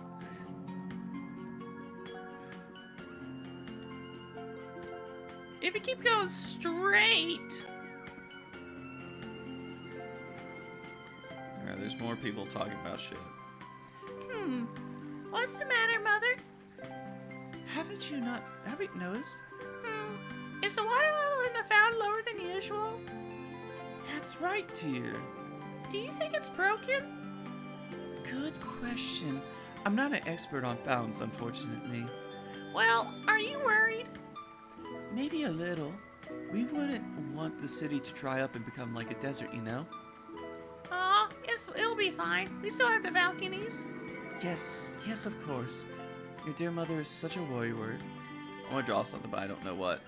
If you keep going straight... Alright, there's more people talking about shit. What's the matter, Mother? Haven't you noticed? Is the water level in the fountain lower than usual? That's right, dear. Do you think it's broken? Good question. I'm not an expert on fountains, unfortunately. Well, are you worried? Maybe a little. We wouldn't want the city to dry up and become like a desert, you know? Aw, it'll be fine. We still have the balconies. Yes, of course. Your dear mother is such a worrywart. I want to draw something, but I don't know what.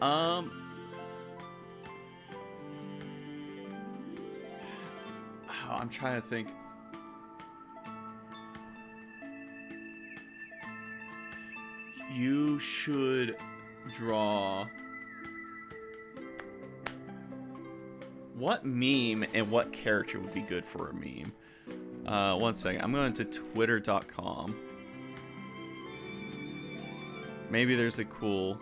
Oh, I'm trying to think. You should draw... What meme and what character would be good for a meme? One second. I'm going to twitter.com. Maybe there's a cool...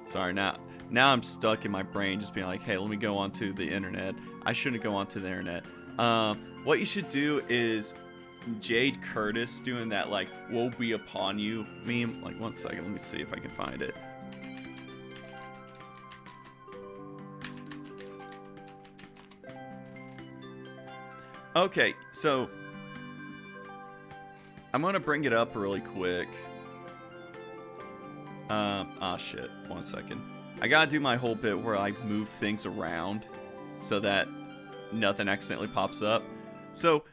Sorry, now now I'm stuck in my brain just being like, hey, let me go onto the internet. I shouldn't go onto the internet. What you should do is Jade Curtis doing that, like, woe be upon you meme. Like, one second, let me see if I can find it. Okay, so I'm gonna bring it up really quick. Shit, one second. I gotta do my whole bit where I move things around so that nothing accidentally pops up. So,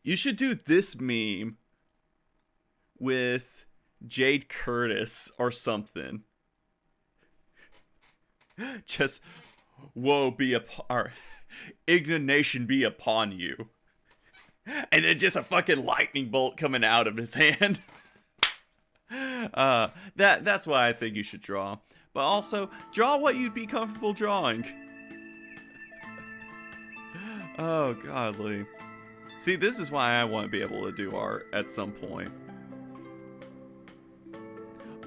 you should do this meme with Jade Curtis or something. Just, woe be upon, indignation be upon you. And then just a fucking lightning bolt coming out of his hand. That's what I think you should draw. But also, draw what you'd be comfortable drawing. Oh, godly. See, this is why I want to be able to do art at some point.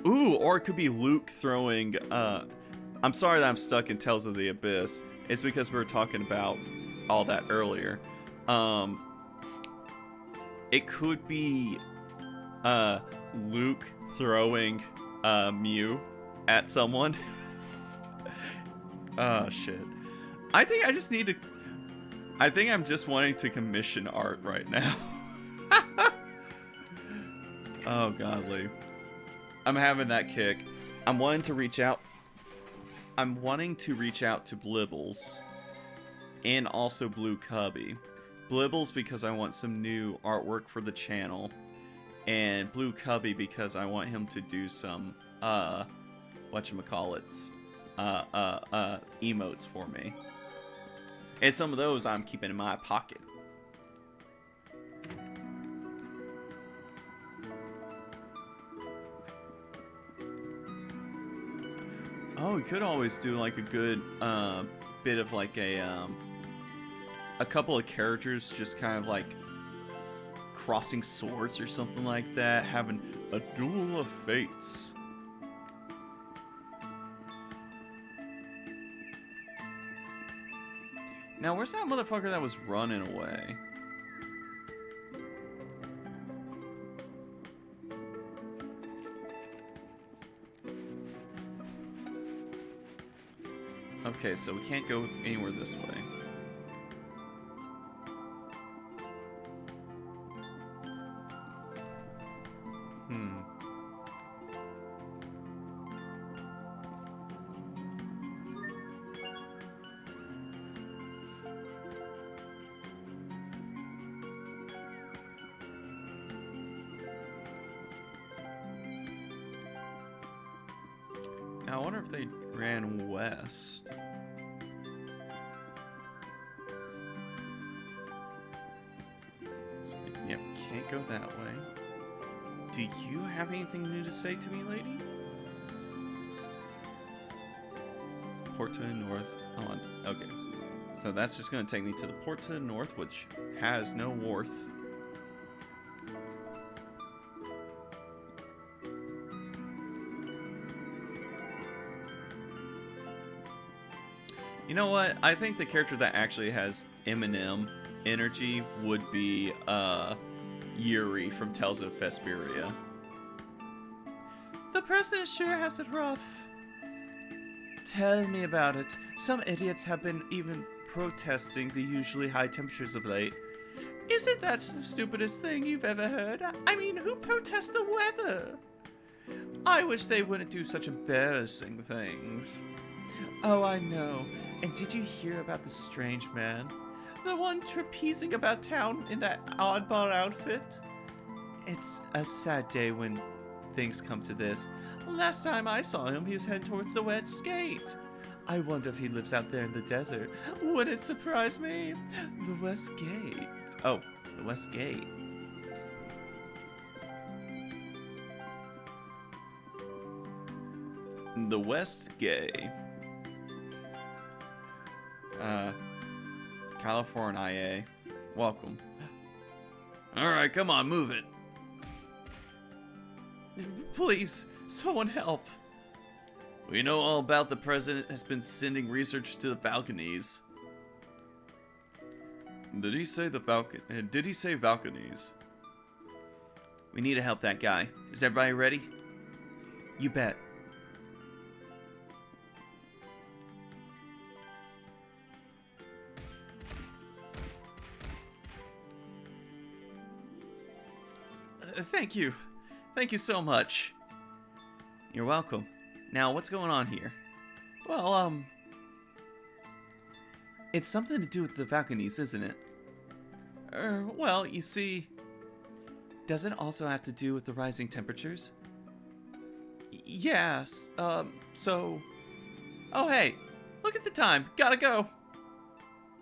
Ooh, or it could be Luke throwing, I'm sorry that I'm stuck in Tales of the Abyss. It's because we were talking about all that earlier. It could be, Luke throwing, Mew at someone. Oh, shit. I think I just need to... I think I'm just wanting to commission art right now. Oh, godly. I'm having that kick. I'm wanting to reach out to Blibbles and also Blue Cubby. Blibbles because I want some new artwork for the channel, and Blue Cubby because I want him to do some whatchamacallits, emotes for me. And some of those I'm keeping in my pocket. Oh, we could always do like a good bit of like a couple of characters just kind of like crossing swords or something like that, having a duel of fates. Now, where's that motherfucker that was running away? Okay, so we can't go anywhere this way. Now, I wonder if they ran west. So, yep, can't go that way. Do you have anything new to say to me, lady? Port to the north. Hold on. Okay. So that's just going to take me to the port to the north, which has no wharf. You know what? I think the character that actually has Eminem energy would be Yuri from Tales of Vesperia. The president sure has it rough. Tell me about it. Some idiots have been even protesting the usually high temperatures of late. Isn't that the stupidest thing you've ever heard? I mean, who protests the weather? I wish they wouldn't do such embarrassing things. Oh, I know. And did you hear about the strange man? The one trapezing about town in that oddball outfit? It's a sad day when things come to this. Last time I saw him, he was heading towards the West Gate. I wonder if he lives out there in the desert. Wouldn't surprise me. The West Gate. Oh, the West Gate. The West Gate. California. Welcome. Alright, come on, move it. Please, someone help. We know all about the president has been sending research to the balconies. Did he say balconies? We need to help that guy. Is everybody ready? You bet. Thank you. Thank you so much. You're welcome. Now, what's going on here? Well, it's something to do with the balconies, isn't it? Well, you see, doesn't it also have to do with the rising temperatures? Yes, so... Oh, hey, look at the time. Gotta go.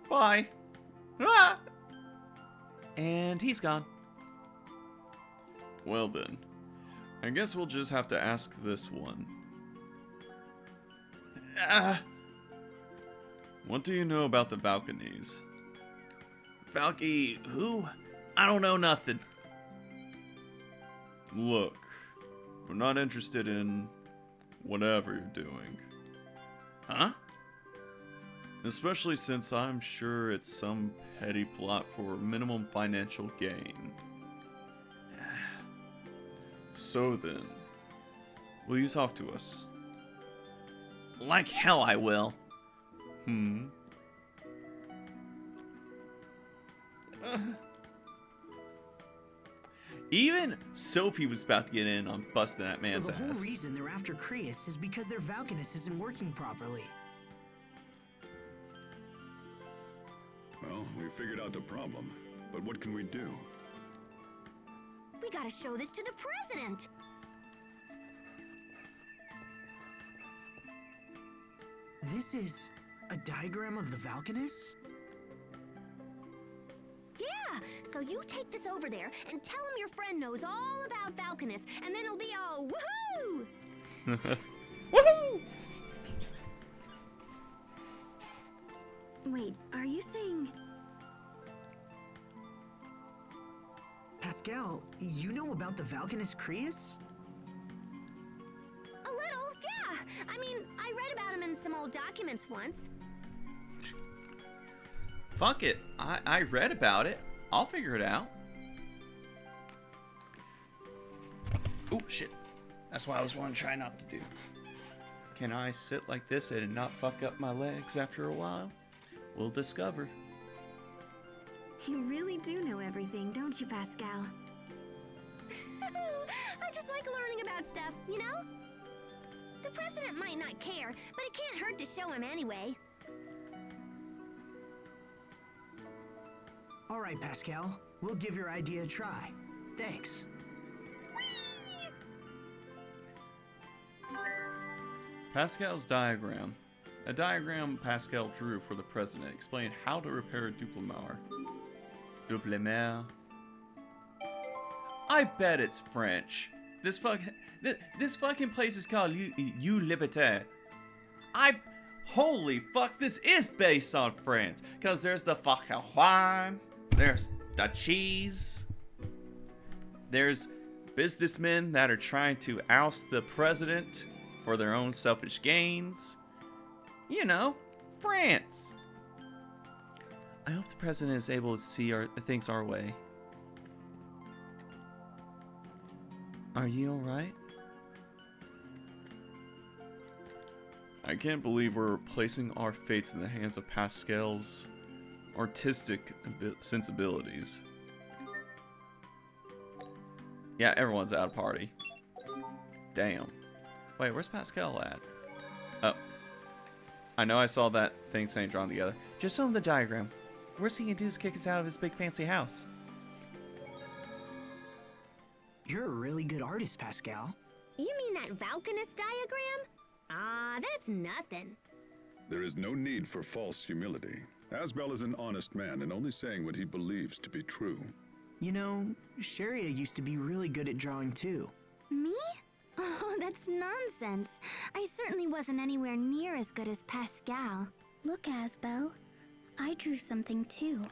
Bye. Ah! And he's gone. Well then, I guess we'll just have to ask this one. What do you know about the balconies? Valky, who? I don't know nothing. Look, we're not interested in whatever you're doing. Huh? Especially since I'm sure it's some petty plot for minimum financial gain. So then, will you talk to us? Like hell I will. Even Sophie was about to get in on busting that man's So the ass. whole reason they're after Creus is because their Valkanus isn't working properly. Well, we figured out the problem, but what can we do? We gotta show this to the president. This is a diagram of the Valkanus? Yeah, so you take this over there and tell him your friend knows all about Falconus, and then it'll be all woohoo! Woohoo! Wait, are you saying... Pascal, you know about the Valkanus Creus? A little, yeah. I mean, I read about him in some old documents once. Fuck it. I read about it. I'll figure it out. Oh, shit. That's what I was wanting to try not to do. Can I sit like this and not fuck up my legs after a while? We'll discover. You really do know everything, don't you, Pascal? I just like learning about stuff, you know? The president might not care, but it can't hurt to show him anyway. All right, Pascal. We'll give your idea a try. Thanks. Pascal's diagram. A diagram Pascal drew for the president explained how to repair a Duplimar. Duplimar. I bet it's French. This fucking place is called U Liberté. Holy fuck, this is based on France. Cause there's the fucking wine, there's the cheese, there's businessmen that are trying to oust the president for their own selfish gains. You know, France. I hope the president is able to see things our way. Are you alright? I can't believe we're placing our fates in the hands of Pascal's artistic sensibilities. Yeah, everyone's out of party. Damn. Wait, where's Pascal at? Oh. I know I saw that thing saying drawn together. Just show him the diagram. Worst he can do is kick us out of his big fancy house. You're a really good artist, Pascal. You mean that Valkanus diagram? Ah, that's nothing. There is no need for false humility. Asbel is an honest man and only saying what he believes to be true. You know, Sharia used to be really good at drawing too. Me? Oh, that's nonsense. I certainly wasn't anywhere near as good as Pascal. Look, Asbel. I drew something too.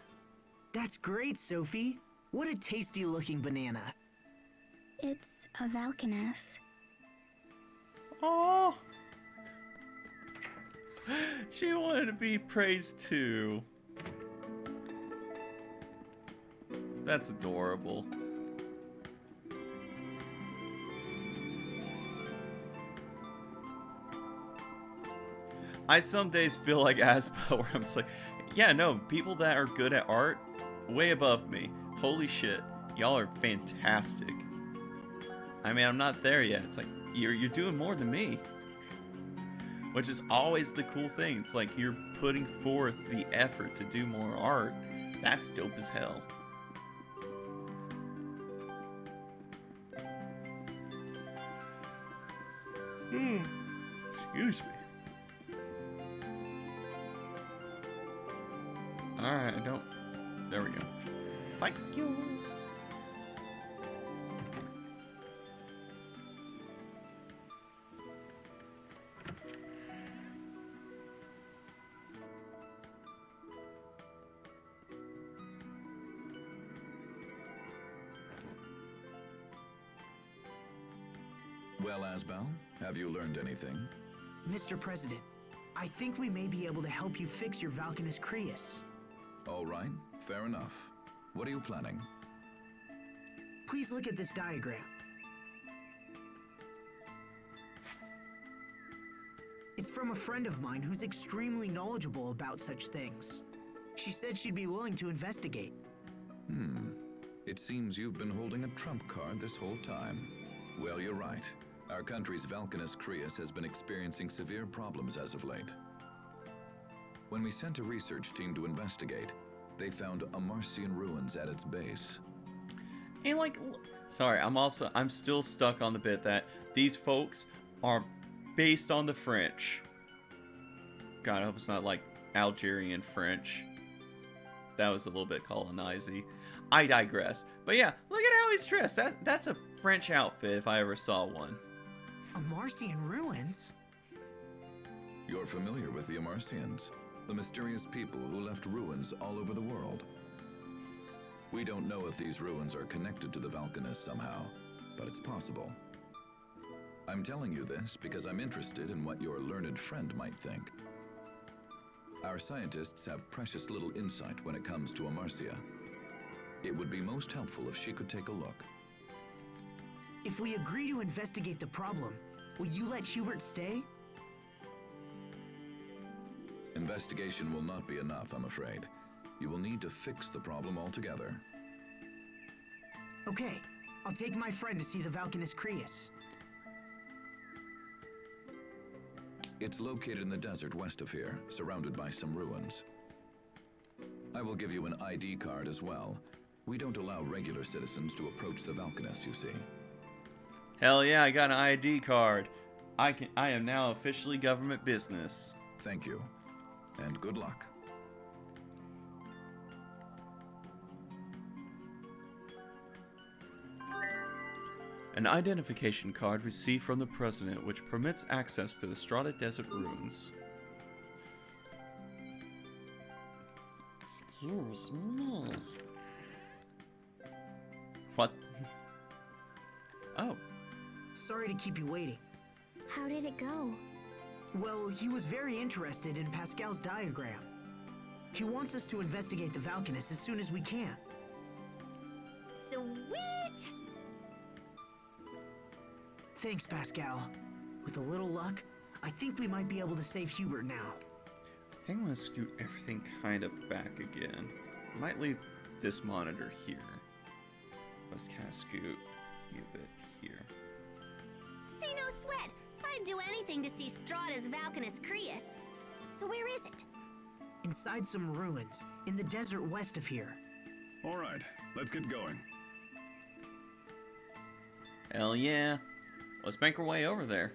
That's great, Sophie. What a tasty looking banana. It's a Valkanus. Oh, She wanted to be praised too. That's adorable. I some days feel like Aspa where I'm just like, yeah, no, people that are good at art, way above me. Holy shit, y'all are fantastic. I mean, I'm not there yet. It's like, you're doing more than me. Which is always the cool thing. It's like you're putting forth the effort to do more art. That's dope as hell. Excuse me. Alright, I don't... There we go. Thank you. Well, Asbel, have you learned anything? Mr. President, I think we may be able to help you fix your Valkanus Creus. All right, fair enough. What are you planning? Please look at this diagram. It's from a friend of mine who's extremely knowledgeable about such things. She said she'd be willing to investigate. It seems you've been holding a trump card this whole time. Well, you're right. Our country's Valkanus Creus has been experiencing severe problems as of late. When we sent a research team to investigate, they found Amarcian ruins at its base. And like, sorry, I'm still stuck on the bit that these folks are based on the French. God, I hope it's not like Algerian French. That was a little bit colonizing. I digress. But yeah, look at how he's dressed. That's a French outfit if I ever saw one. Amarcian ruins? You're familiar with the Amarcians, the mysterious people who left ruins all over the world. We don't know if these ruins are connected to the Valkanus somehow, but it's possible. I'm telling you this because I'm interested in what your learned friend might think. Our scientists have precious little insight when it comes to Amarcia. It would be most helpful if she could take a look. If we agree to investigate the problem, will you let Hubert stay? Investigation will not be enough, I'm afraid. You will need to fix the problem altogether. Okay, I'll take my friend to see the Valkanus Creus. It's located in the desert west of here, surrounded by some ruins. I will give you an ID card as well. We don't allow regular citizens to approach the Valkanus, you see. Hell yeah, I got an ID card. I am now officially government business. Thank you, and good luck. An identification card received from the President which permits access to the Strata Desert ruins. Excuse me. What? Oh. Sorry to keep you waiting. How did it go? Well, he was very interested in Pascal's diagram. He wants us to investigate the Valkanus as soon as we can. Sweet! Thanks, Pascal. With a little luck, I think we might be able to save Hubert now. I think I'm gonna scoot everything kind of back again. I might leave this monitor here. Let's kind of scoot you a bit here. Hey, no sweat! I'd do anything to see Strata's Valkanus Creus. So where is it? Inside some ruins, in the desert west of here. All right, let's get going. Hell yeah. Let's make our way over there.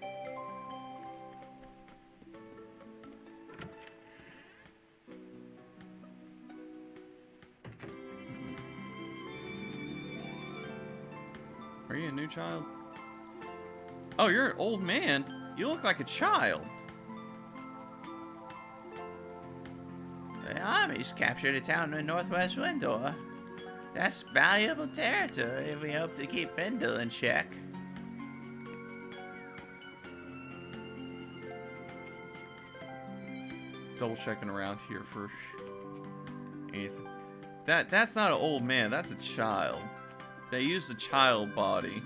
Are you a new child? Oh, you're an old man. You look like a child. The army's captured a town in northwest Windor. That's valuable territory if we hope to keep Findle in check. double checking around here for anything. That's not an old man. That's a child. They used a child body.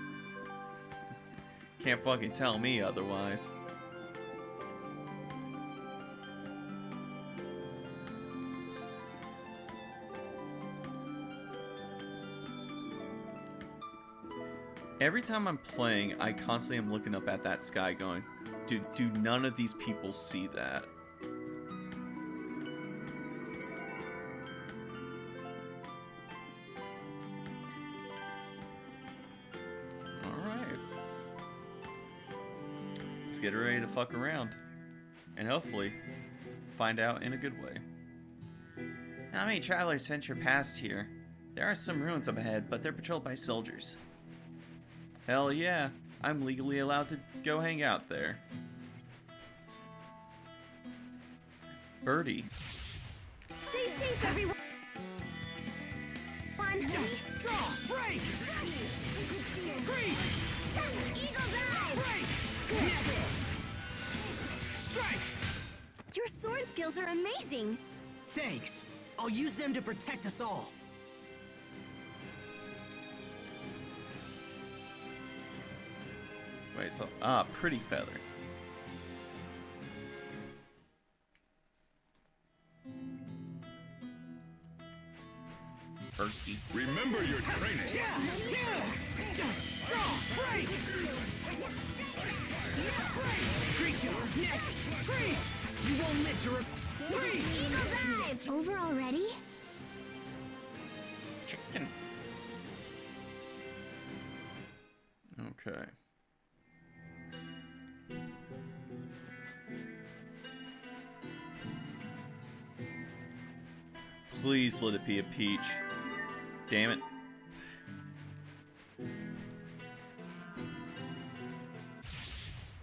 Can't fucking tell me otherwise. Every time I'm playing, I constantly am looking up at that sky going, do none of these people see that? Alright. Let's get ready to fuck around. And hopefully, find out in a good way. Not many travelers venture past here. There are some ruins up ahead, but they're patrolled by soldiers. Hell yeah, I'm legally allowed to go hang out there. Birdie. Stay safe, everyone! Draw! Break! Freeze! Eagle dive! Break! Strike! Your sword skills are amazing! Thanks. I'll use them to protect us all. Wait, so, pretty feather. Perky. Remember your training. Draw! Break! Creature! Next! Freeze! You won't live to freeze! Eagle dive! Over already? Chicken. Okay. Please let it be a peach. Damn it.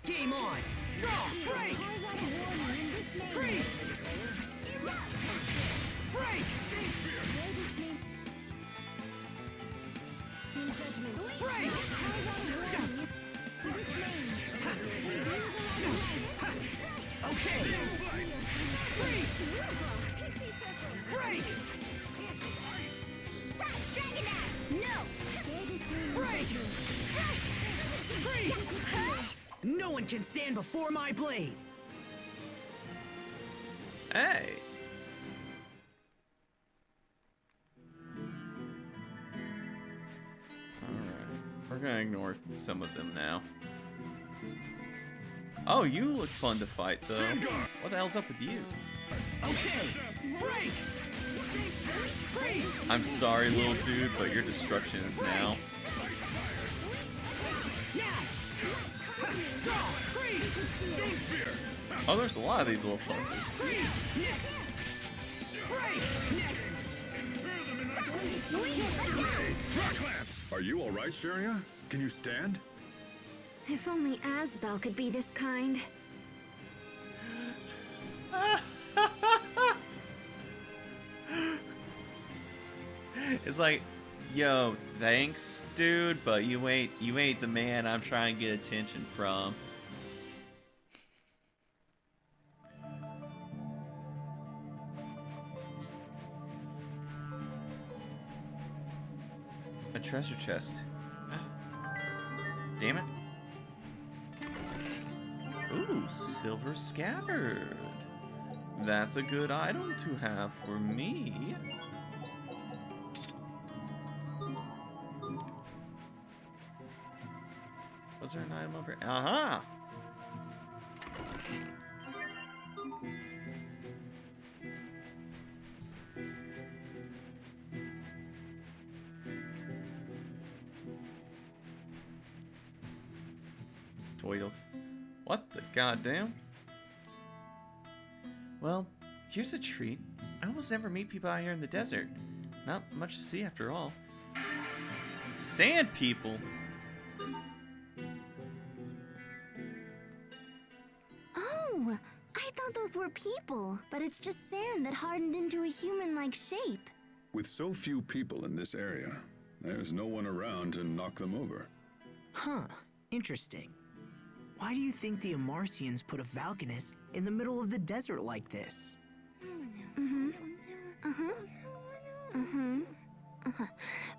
Game on! Draw! Break! Freeze! Break! Break! Okay! Freeze! Break! Break! Freeze! No one can stand before my blade! Hey! Alright. We're gonna ignore some of them now. Oh, you look fun to fight, though. What the hell's up with you? Okay! Break! Freeze! I'm sorry, little dude, but your destruction is now. Draw! Freeze! Oh, there's a lot of these little fuckers. Freeze! Next! Break! Next! Are you all right, Sheria? Can you stand? If only Asbel could be this kind. It's like, yo, thanks, dude, but you ain't the man I'm trying to get attention from. A treasure chest. Damn it. Ooh, silver scabbard. That's a good item to have for me. Was there an item over here? Aha! Toidles. What the goddamn? Well, here's a treat. I almost never meet people out here in the desert. Not much to see after all. Sand people? Oh, I thought those were people, but it's just sand that hardened into a human-like shape. With so few people in this area, there's no one around to knock them over. Huh. Interesting. Why do you think the Amarcians put a Valkanus in the middle of the desert like this?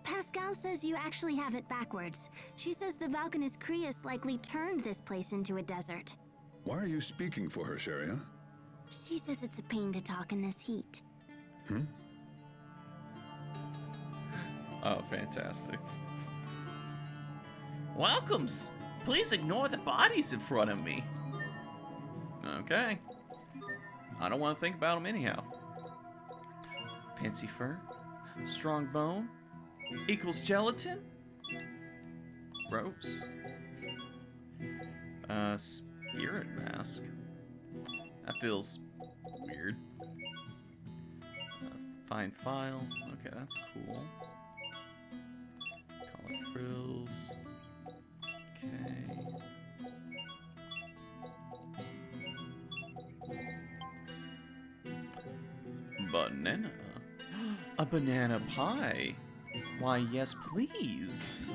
Pascal says you actually have it backwards. She says the Valkanus Creus likely turned this place into a desert. Why are you speaking for her, Sharia? She says it's a pain to talk in this heat. Oh, fantastic. Welcomes! Please ignore the bodies in front of me. Okay. I don't want to think about them anyhow. Fancy fur, strong bone, equals gelatin. Gross. Spirit mask. That feels weird. Fine file. Okay, that's cool. Collar frills. Okay. Banana. A banana pie. Why, yes, please.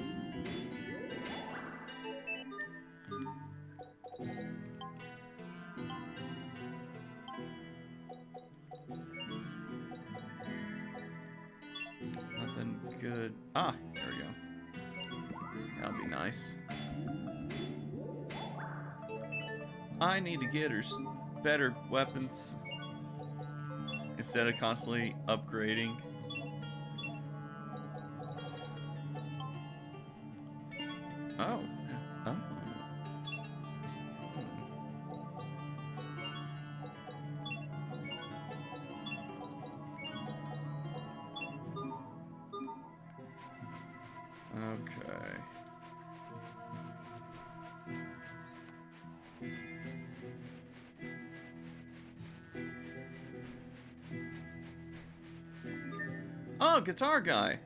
Nothing good. Ah, there we go. That'll be nice. I need to get her better weapons instead of constantly upgrading. Oh. Oh. Okay. Oh, guitar guy.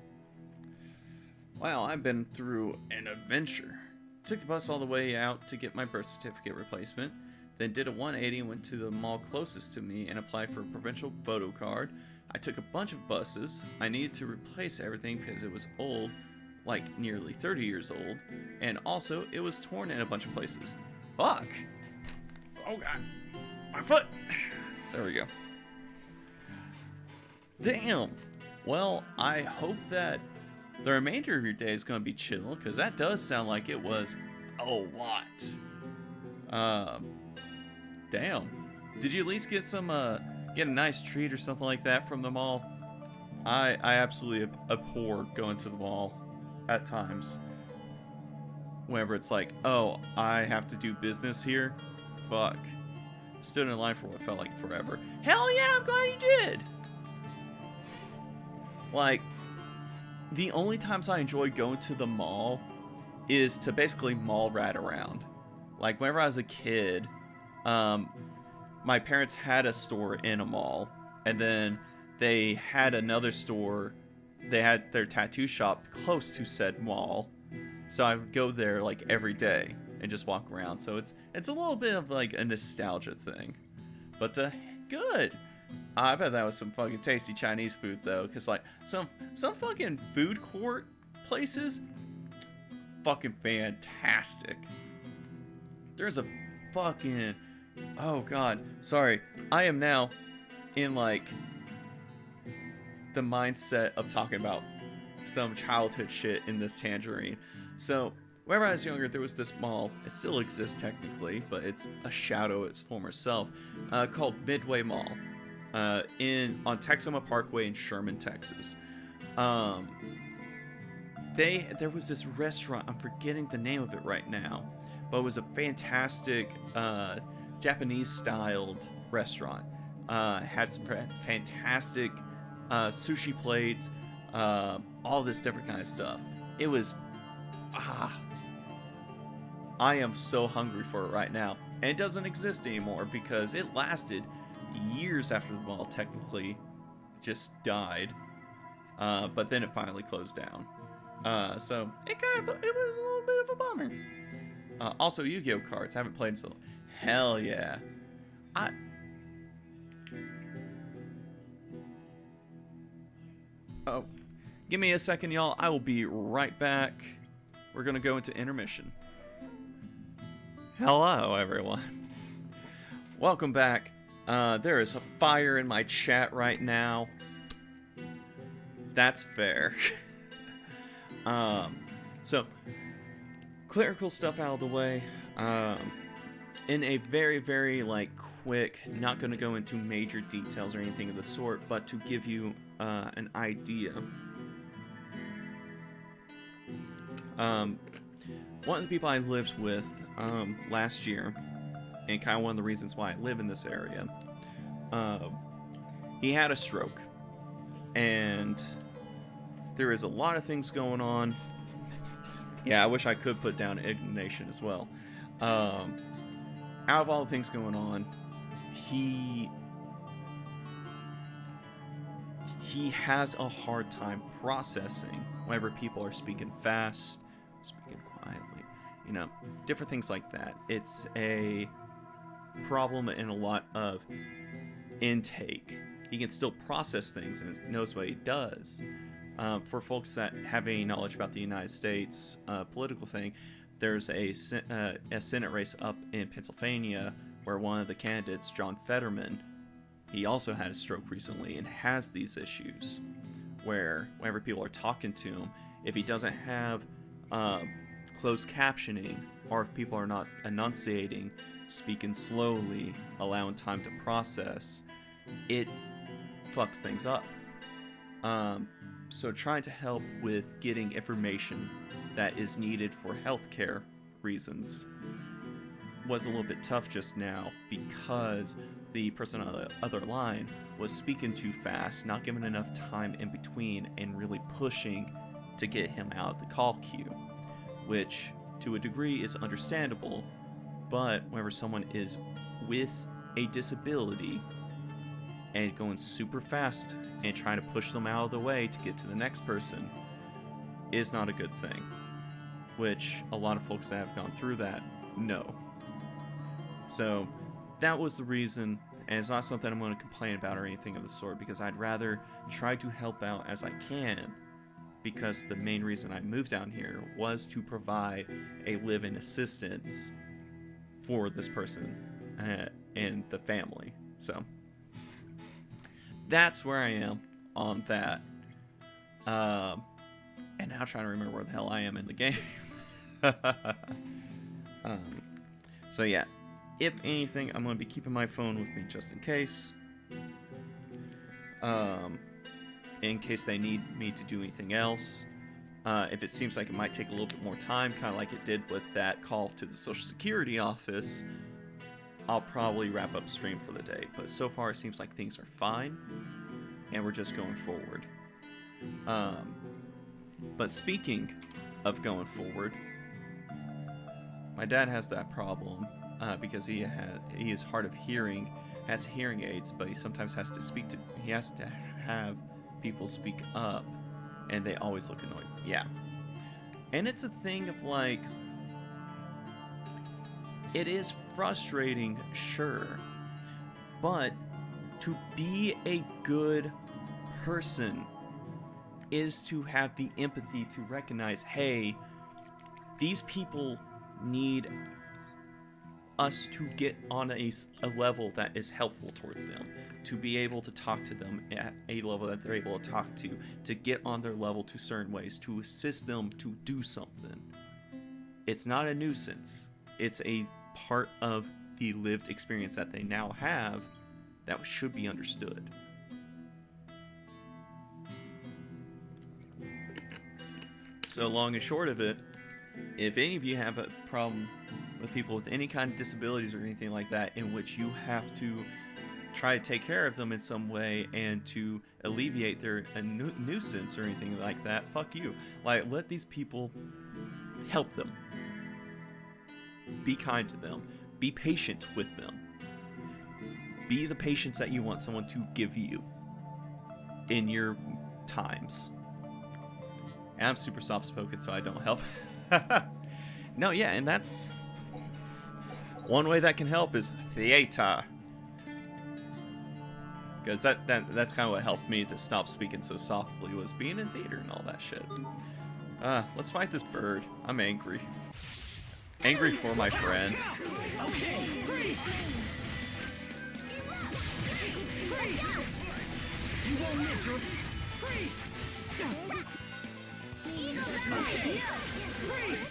Wow, I've been through an adventure. Took the bus all the way out to get my birth certificate replacement, then did a 180 and went to the mall closest to me and applied for a provincial photo card. I took a bunch of buses. I needed to replace everything because it was old, like nearly 30 years old, and also it was torn in a bunch of places. Fuck! Oh god, my foot! There we go. Damn! Well, I hope that the remainder of your day is going to be chill, because that does sound like it was a lot. Damn. Did you at least get some, get a nice treat or something like that from the mall? I absolutely abhor going to the mall at times. Whenever it's like, oh, I have to do business here? Fuck. Stood in line for what felt like forever. Hell yeah, I'm glad you did! Like, the only times I enjoy going to the mall is to basically mall rat around. Like, whenever I was a kid, my parents had a store in a mall, and then they had another store, they had their tattoo shop close to said mall, so I would go there, like, every day and just walk around. So it's a little bit of, like, a nostalgia thing. But, good! I bet that was some fucking tasty Chinese food, though, because, like, some fucking food court places, fucking fantastic. There's a fucking, oh god, sorry, I am now in, like, the mindset of talking about some childhood shit in this tangerine. So, whenever I was younger, there was this mall, it still exists technically, but it's a shadow of its former self, called Midway Mall. On Texoma Parkway in Sherman, Texas. There was this restaurant, I'm forgetting the name of it right now, but it was a fantastic Japanese-styled restaurant. Had some fantastic sushi plates, all this different kind of stuff. It was, I am so hungry for it right now. And it doesn't exist anymore because it lasted years after the mall technically just died, but then it finally closed down. So it was a little bit of a bummer. Also, Yu-Gi-Oh cards, I haven't played in so long. Hell yeah. Oh, give me a second, y'all. I will be right back. We're gonna go into intermission. Hello, everyone. Welcome back. There is a fire in my chat right now. That's fair. So, clerical stuff out of the way. In a very, very, like, quick, not going to go into major details or anything of the sort, but to give you an idea. One of the people I lived with last year, and kind of one of the reasons why I live in this area, he had a stroke. And there is a lot of things going on. Yeah, I wish I could put down indignation as well. Out of all the things going on, he has a hard time processing whenever people are speaking fast, speaking quietly, you know, different things like that. It's a problem in a lot of intake. He can still process things and knows what he does. For folks that have any knowledge about the United States political thing, there's a Senate race up in Pennsylvania where one of the candidates, John Fetterman, he also had a stroke recently and has these issues where whenever people are talking to him, if he doesn't have closed captioning, or if people are not enunciating, speaking slowly, allowing time to process, it fucks things up. So trying to help with getting information that is needed for healthcare reasons was a little bit tough just now because the person on the other line was speaking too fast, not giving enough time in between, and really pushing to get him out of the call queue, which to a degree is understandable, but whenever someone is with a disability and going super fast and trying to push them out of the way to get to the next person is not a good thing, which a lot of folks that have gone through that know. So that was the reason, and it's not something I'm going to complain about or anything of the sort, because I'd rather try to help out as I can, because the main reason I moved down here was to provide a live-in assistance for this person and the family. So that's where I am on that. And now I'm trying to remember where the hell I am in the game. So yeah, if anything, I'm going to be keeping my phone with me just in case. In case they need me to do anything else. If it seems like it might take a little bit more time, kind of like it did with that call to the Social Security office, I'll probably wrap up stream for the day. But so far it seems like things are fine, and we're just going forward. But speaking of going forward, my dad has that problem because he is hard of hearing, has hearing aids, but he sometimes has to have people speak up, and they always look annoyed. Yeah. And it's a thing of like, it is frustrating, sure, but to be a good person is to have the empathy to recognize, hey, these people need us to get on a level that is helpful towards them, to be able to talk to them at a level that they're able to talk to get on their level to certain ways, to assist them to do something. It's not a nuisance. It's a part of the lived experience that they now have that should be understood. So long and short of it, if any of you have a problem with people with any kind of disabilities or anything like that in which you have to try to take care of them in some way and to alleviate their nuisance or anything like that, fuck you. Like, let these people, help them. Be kind to them. Be patient with them. Be the patience that you want someone to give you in your times. And I'm super soft-spoken, so I don't help. No, yeah, and that's one way that can help is theater. Because that's kind of what helped me to stop speaking so softly, was being in theater and all that shit. Let's fight this bird. I'm angry. Angry for my friend. Okay, freeze! You won't live your... Freeze! Freeze!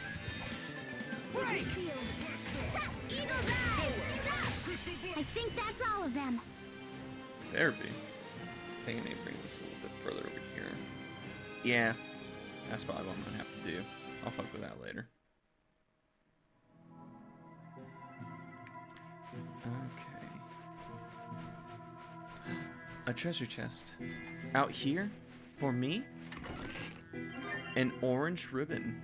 Break! I think that's all of them. There be. I think I need to bring this a little bit further over here. Yeah, that's probably what I'm gonna have to do. I'll fuck with that later. Okay. A treasure chest. Out here? For me? An orange ribbon.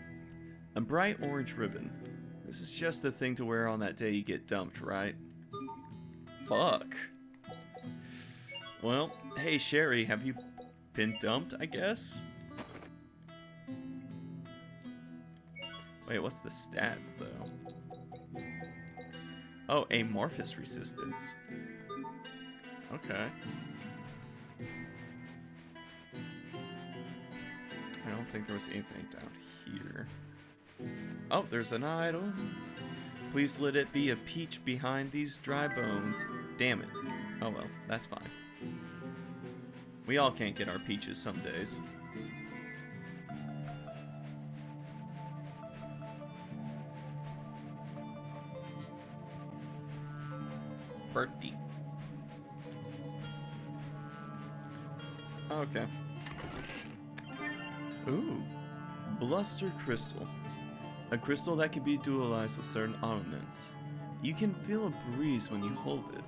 A bright orange ribbon. This is just the thing to wear on that day you get dumped, right? Fuck. Well, hey Sherry, have you been dumped, I guess? Wait, what's the stats, though? Oh, amorphous resistance. Okay. I don't think there was anything down here. Oh, there's an idol. Please let it be a peach behind these dry bones. Damn it. Oh well, that's fine. We all can't get our peaches some days. Birdie. Okay. Ooh. Bluster Crystal. A crystal that can be dualized with certain ornaments. You can feel a breeze when you hold it.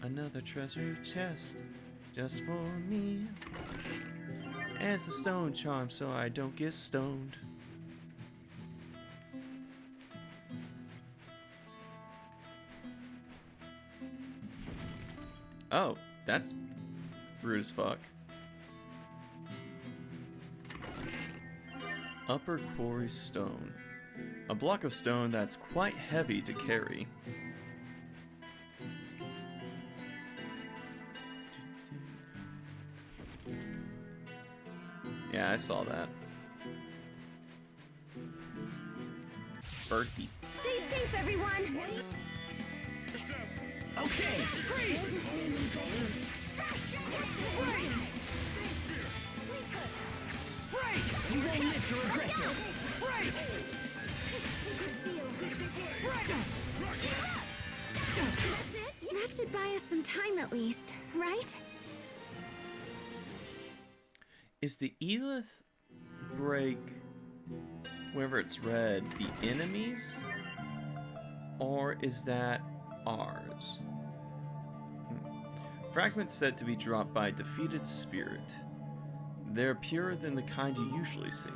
Another treasure chest, just for me. And it's a stone charm so I don't get stoned. Oh, that's rude as fuck. Upper Quarry Stone. A block of stone that's quite heavy to carry. Yeah, I saw that. Birdie. Stay safe, everyone. Okay, freeze! Break! You won't live to regret this! Break! That should buy us some time at least, right? Is the Elith break, whenever it's red, the enemies? Or is that ours? Fragments said to be dropped by a defeated spirit. They're purer than the kind you usually see.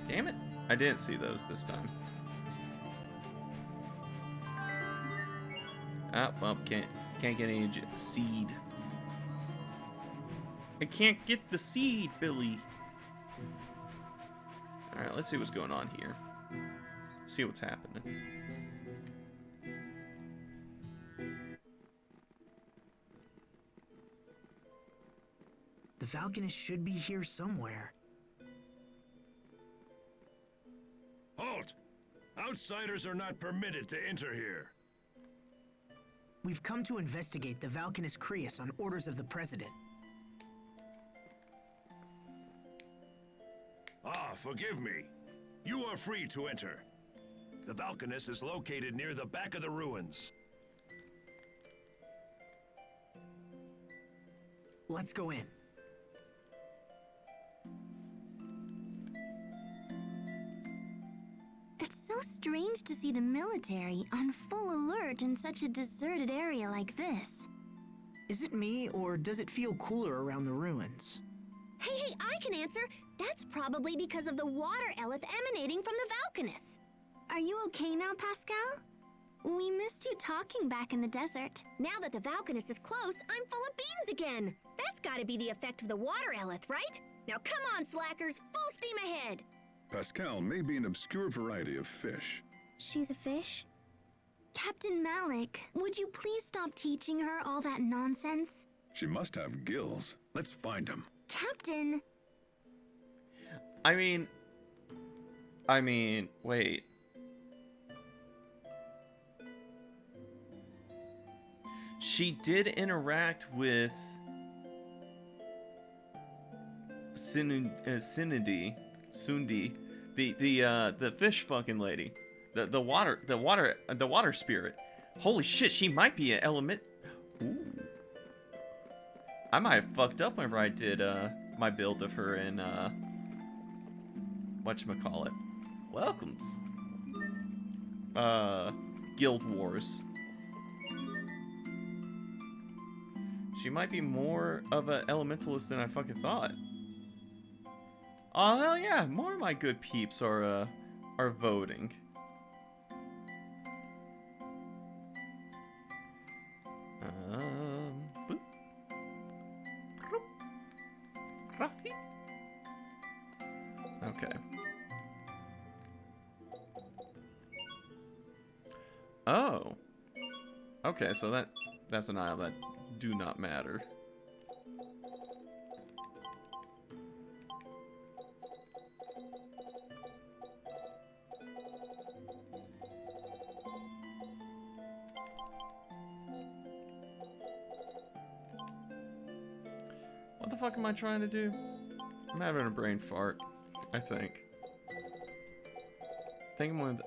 Damn it. I didn't see those this time. Ah, well, can't get any seed. I can't get the seed, Billy. Alright, let's see what's going on here. See what's happening. The Falconist should be here somewhere. Halt! Outsiders are not permitted to enter here. We've come to investigate the Falconist Creus on orders of the President. Ah, forgive me. You are free to enter. The Falconist is located near the back of the ruins. Let's go in. It's so strange to see the military on full alert in such a deserted area like this. Is it me, or does it feel cooler around the ruins? Hey, I can answer. That's probably because of the water eleth emanating from the Falconist. Are you okay now, Pascal? We missed you talking back in the desert. Now that the Falconist is close, I'm full of beans again. That's gotta be the effect of the water eleth, right? Now come on, slackers, full steam ahead. Pascal may be an obscure variety of fish, She's a fish? Captain Malik, would you please stop teaching her all that nonsense? She must have gills. Let's find them. Captain! I mean, wait. She did interact with Sundi, the fish fucking lady, the water spirit. Holy shit, she might be an element. Ooh. I might have fucked up whenever I did my build of her in whatchamacallit. Welcomes. Guild Wars. She might be more of an elementalist than I fucking thought. Oh hell yeah, more of my good peeps are voting. Boop. Okay. Oh. Okay, so that's an aisle that do not matter. What the fuck am I trying to do? I'm having a brain fart, I think.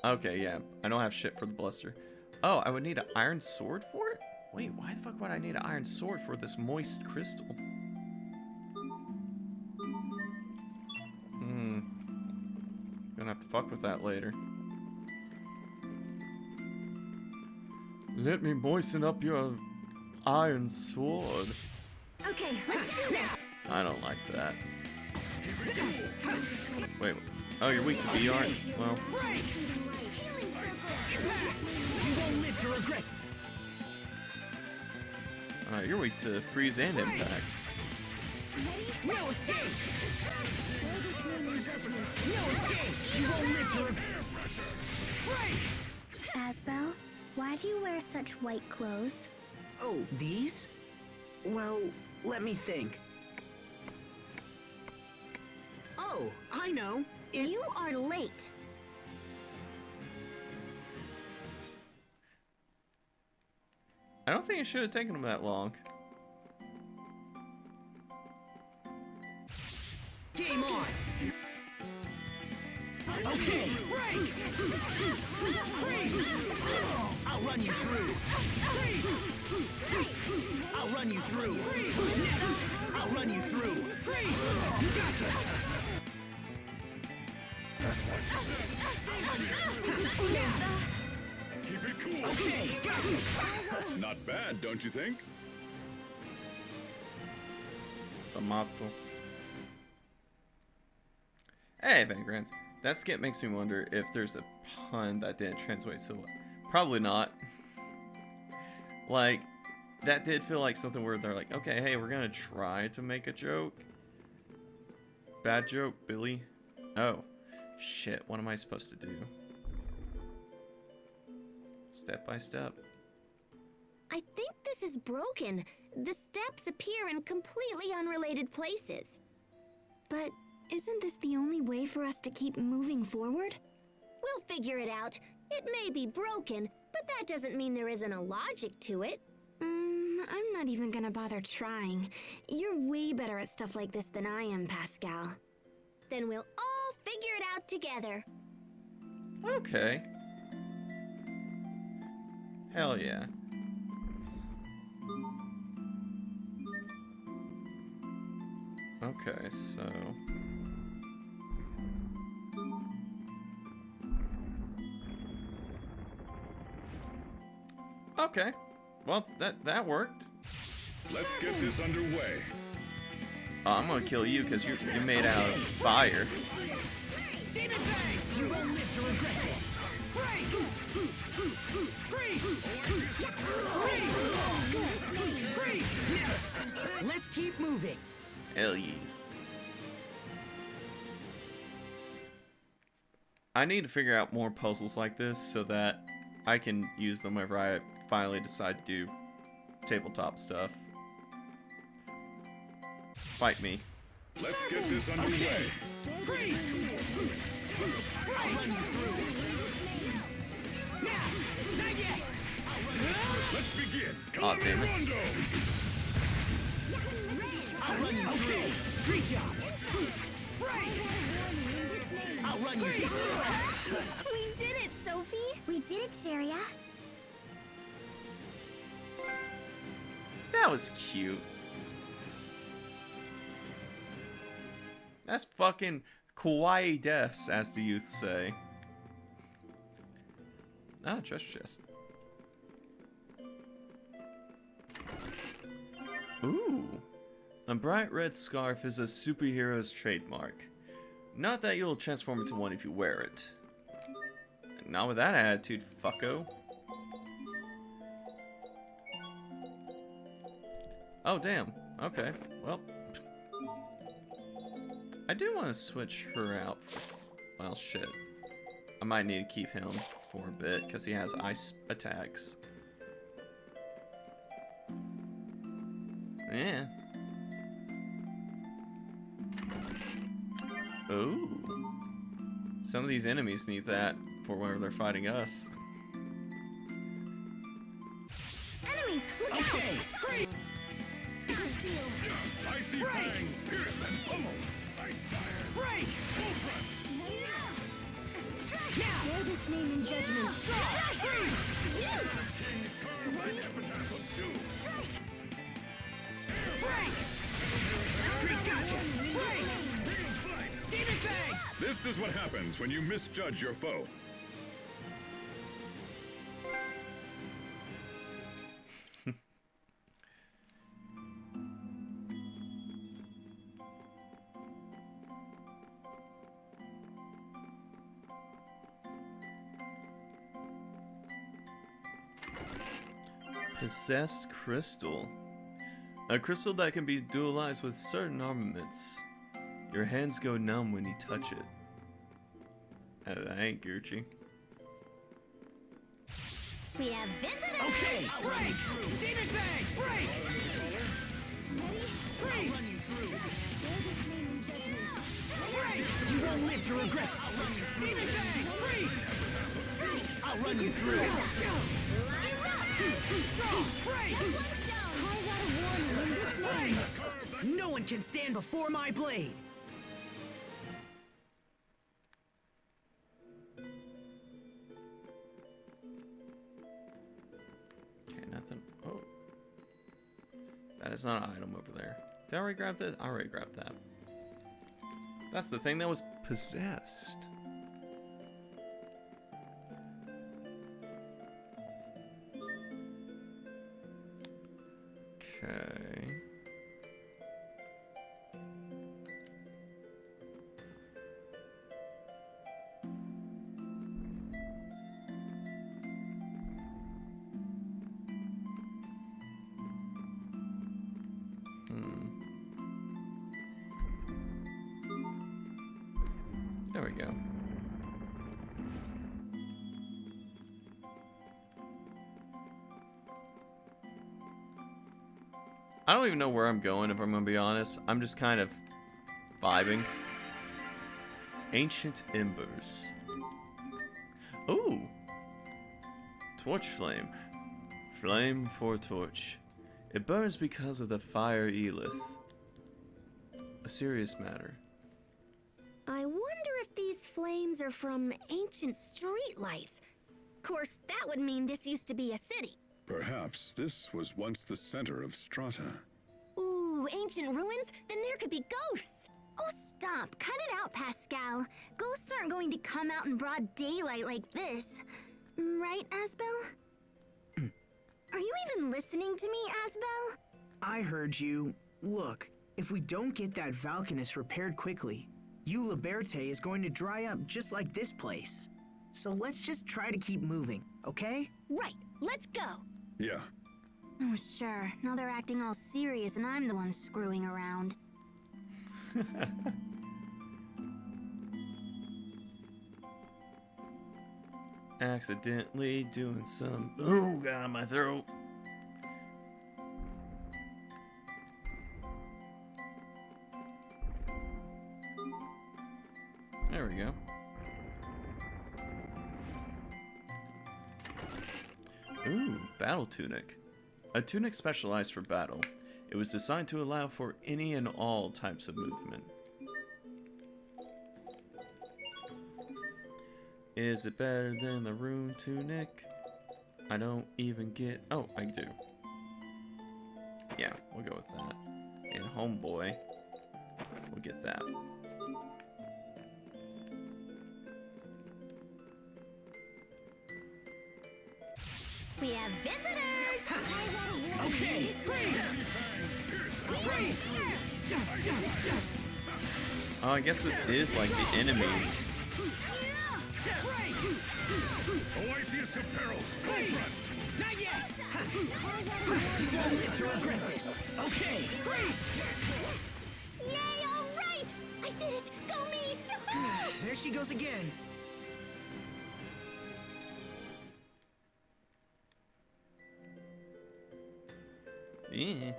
Okay, yeah. I don't have shit for the bluster. Oh, I would need an iron sword for it? Wait, why the fuck would I need an iron sword for this moist crystal? Gonna have to fuck with that later. Let me moisten up your iron sword. Okay, let's do this! I don't like that. Wait, oh, you're weak to bee arts? Well. You're weak to freeze and impact. No escape! No escape! You won't live to regret. Asbel, why do you wear such white clothes? Oh, these? Well, let me think. Oh, I know. You are late. I don't think it should have taken him that long. Game on! Okay! I'll run you through! I'll run you through! I'll run you through! You gotcha! Keep it cool. Okay, gotcha! Not bad, don't you think? Tomato. Hey, Vagrants. That skit makes me wonder if there's a pun that didn't translate so well. Probably not. Like, that did feel like something where they're like, okay, hey, we're gonna try to make a joke. Bad joke, Billy. Oh. Shit, what am I supposed to do? Step by step. I think this is broken. The steps appear in completely unrelated places. But isn't this the only way for us to keep moving forward? We'll figure it out. It may be broken, but that doesn't mean there isn't a logic to it. I'm not even gonna bother trying. You're way better at stuff like this than I am, Pascal. Then we'll all figure it out together. Okay. Hell yeah. Okay, so... Okay. Well, that worked. Let's get this underway. Oh, I'm gonna kill you because you're made out of fire. You won't live to regret this! Let's keep moving. Hell yes. I need to figure out more puzzles like this so that I can use them whenever I finally decide to do tabletop stuff. Fight me. Let's get this underway. I'll run you through. Not yet. Let's begin. Aw, damn it. Rondo. I'll run you through. Great job. I'll run you through. We did it, Sophie! We did it, Sharia. That was cute. That's fucking kawaii des, as the youth say. Ah, treasure chest. Ooh. A bright red scarf is a superhero's trademark. Not that you'll transform into one if you wear it. Not with that attitude, fucko. Oh, damn. Okay. Well. I do want to switch her out. Well, shit. I might need to keep him for a bit, because he has ice attacks. Yeah. Ooh. Some of these enemies need that for whenever they're fighting us. Enemies, look out! Icy bang. Pierce and pummel. Ice fire. Break! Bear this name in judgment. This is what happens when you misjudge your foe. Possessed crystal. A crystal that can be dualized with certain armaments. Your hands go numb when you touch it. That ain't Gucci. We have visitors! Okay, break! Demon bang! Break! Freeze! I'll run you through. Break! You won't live to regret. Demon bang! Freeze! I'll run you through. Break! No one can stand before my blade. Nothing. Oh. That is not an item over there. Did I already grab this? I already grabbed that. That's the thing that was possessed. Okay. There we go. I don't even know where I'm going, if I'm gonna be honest. I'm just kind of vibing. Ancient Embers. Ooh! Torch flame. Flame for torch. It burns because of the fire Elith. A serious matter. I wonder if these flames are from ancient streetlights. Of course, that would mean this used to be a city. Perhaps this was once the center of Strata. Ooh, ancient ruins? Then there could be ghosts. Oh, stop. Cut it out, Pascal. Ghosts aren't going to come out in broad daylight like this. Right, Asbel? Are you even listening to me, Asbel? I heard you. Look, if we don't get that Valkanus repaired quickly, Eula Berthe is going to dry up just like this place. So let's just try to keep moving, okay? Right. Let's go. Yeah. Oh, sure. Now they're acting all serious and I'm the one screwing around. Accidentally doing some. Oh, God, my throat. There we go. Ooh, battle tunic. A tunic specialized for battle. It was designed to allow for any and all types of movement. Is it better than the rune tunic? I don't even get... Oh, I do. Yeah, we'll go with that. And homeboy, we'll get that. We have visitors! Okay, freeze! Freeze! Oh, I guess this is like the enemies. Oasis of Peril! Not yet! Don't live to regret this. Okay, freeze! Yay, all right! I did it! Go me! Yahoo! There she goes again. Yeah.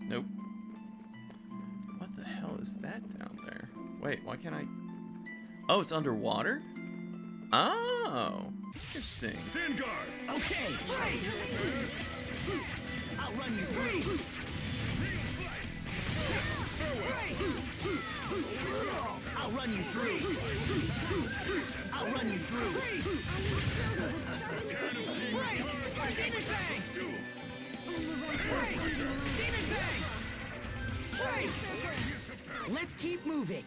Nope. What the hell is that down there? Wait, why can't I... Oh, it's underwater? Oh, interesting. Stand guard! Okay, freeze! I'll run you freeze! I'll run you through. I'll run you through. Demon Fang! Demon Fang! Let's keep moving.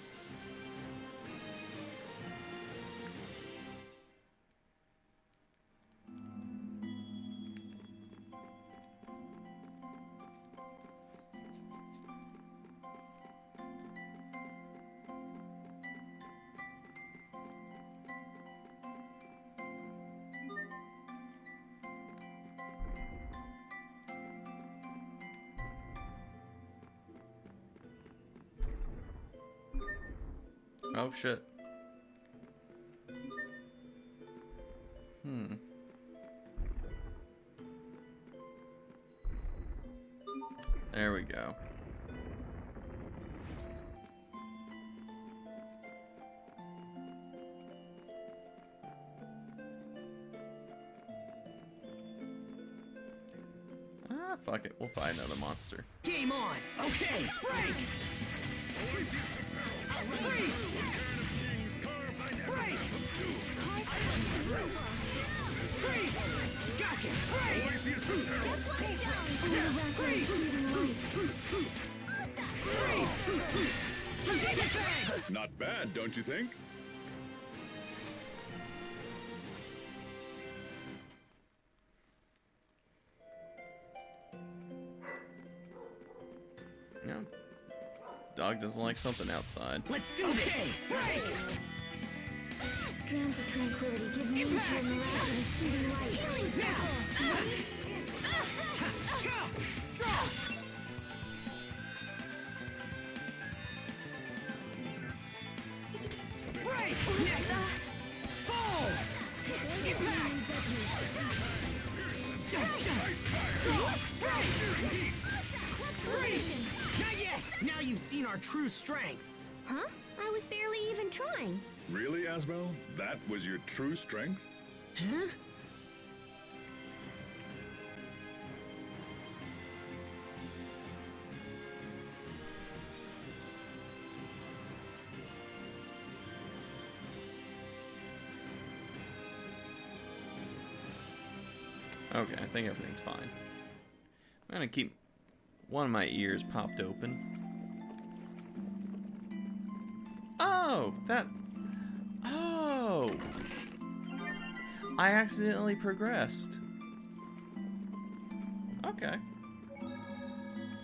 Oh, shit. There we go. Ah, fuck it. We'll find another monster. Game on. Okay, break! Freeze! Break! Freeze! Gotcha! Break! Freeze! Freeze! Demon Fang! Not bad, don't you think? No. Dog doesn't like something outside. Let's do this! Break! Strands of tranquility give me into a miraculous fleeting light. Now! Draw! Break! Next! Fall! Get back! Freeze! Not yet! Now you've seen our true strength. Huh? I was barely even trying. Really, Asbel? That was your true strength? Huh? Okay, I think everything's fine. I'm gonna keep one of my ears popped open. Oh, that... Oh! I accidentally progressed. Okay.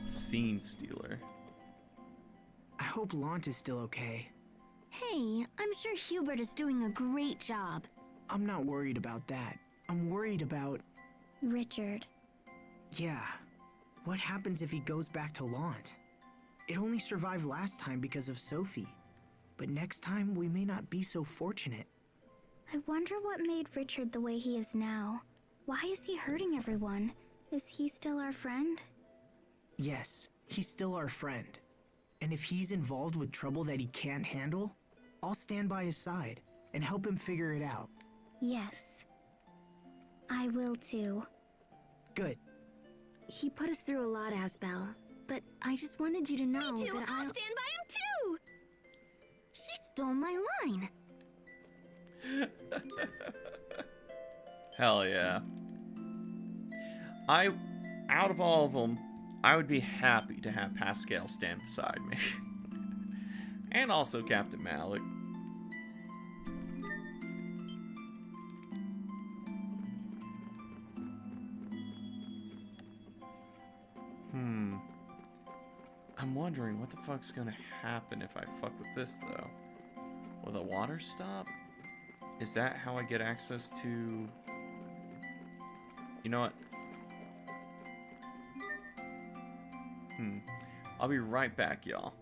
Scene stealer. I hope Lant is still okay. Hey, I'm sure Hubert is doing a great job. I'm not worried about that. I'm worried about... Richard. Yeah. What happens if he goes back to Lant? It only survived last time because of Sophie. But next time, we may not be so fortunate. I wonder what made Richard the way he is now. Why is he hurting everyone? Is he still our friend? Yes, he's still our friend. And if he's involved with trouble that he can't handle, I'll stand by his side and help him figure it out. Yes. I will too. Good. He put us through a lot, Asbel. But I just wanted you to know Me too. that I'll stand by him too. She stole my line. Hell yeah. Out of all of them, I would be happy to have Pascal stand beside me. And also Captain Malik. I'm wondering what the fuck's gonna happen if I fuck with this, though. Will the water stop? Is that how I get access to... You know what? I'll be right back, y'all.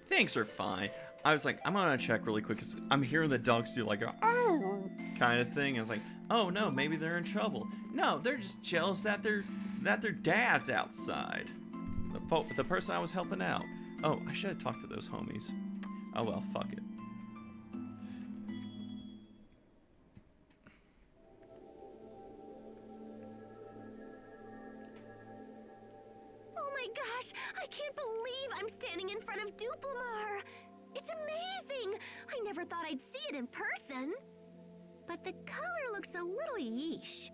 Things are fine. I was like, I'm gonna check really quick because I'm hearing the dogs do like a oh kind of thing. I was like, oh no, maybe they're in trouble. No, they're just jealous that their dad's outside. The person I was helping out. Oh, I should have talked to those homies. Oh well, fuck it. Oh my gosh, I can't believe I'm standing in front of Duplimar. It's amazing. I never thought I'd see it in person. But the color looks a little yeesh.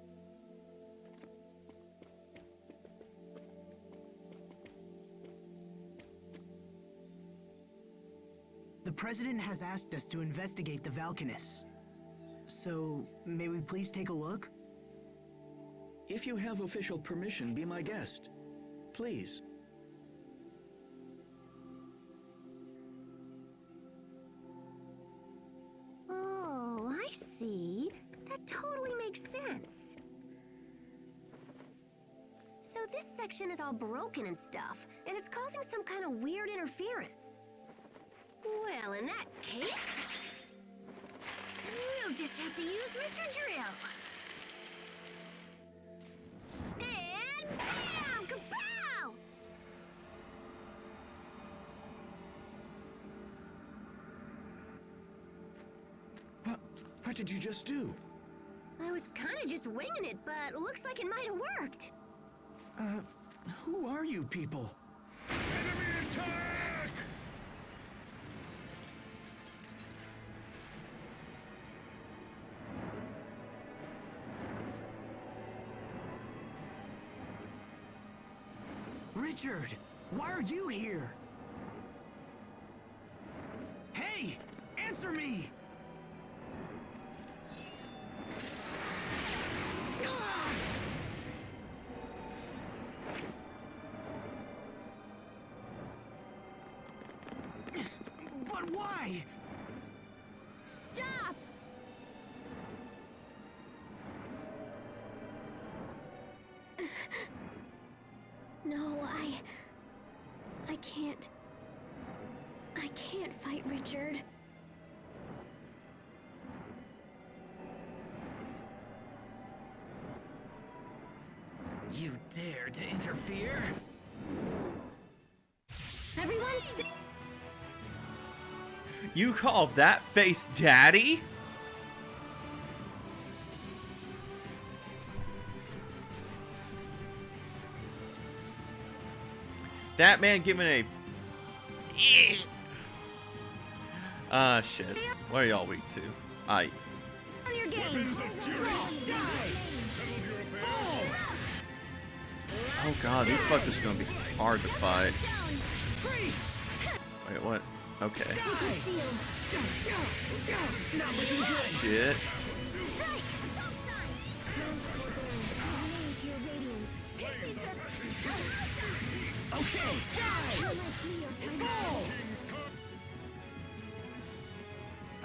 The President has asked us to investigate the Valkanists. So, may we please take a look? If you have official permission, be my guest. Please. Oh, I see. That totally makes sense. So this section is all broken and stuff, and it's causing some kind of weird interference. Well, in that case, we'll just have to use Mr. Drill. And bam! Kapow! What did you just do? I was kind of just winging it, but looks like it might have worked. Who are you people? Enemy attack! Richard, why are you here? Hey, answer me! But why? Stop! No, I can't. I can't fight Richard. You dare to interfere? Everyone You call that face daddy? That man giving a... shit. What are y'all weak to? on your game. Weapons of fury! Settle your affairs! Oh god, these fuckers are gonna be hard to fight. Wait, what? Okay. Shit.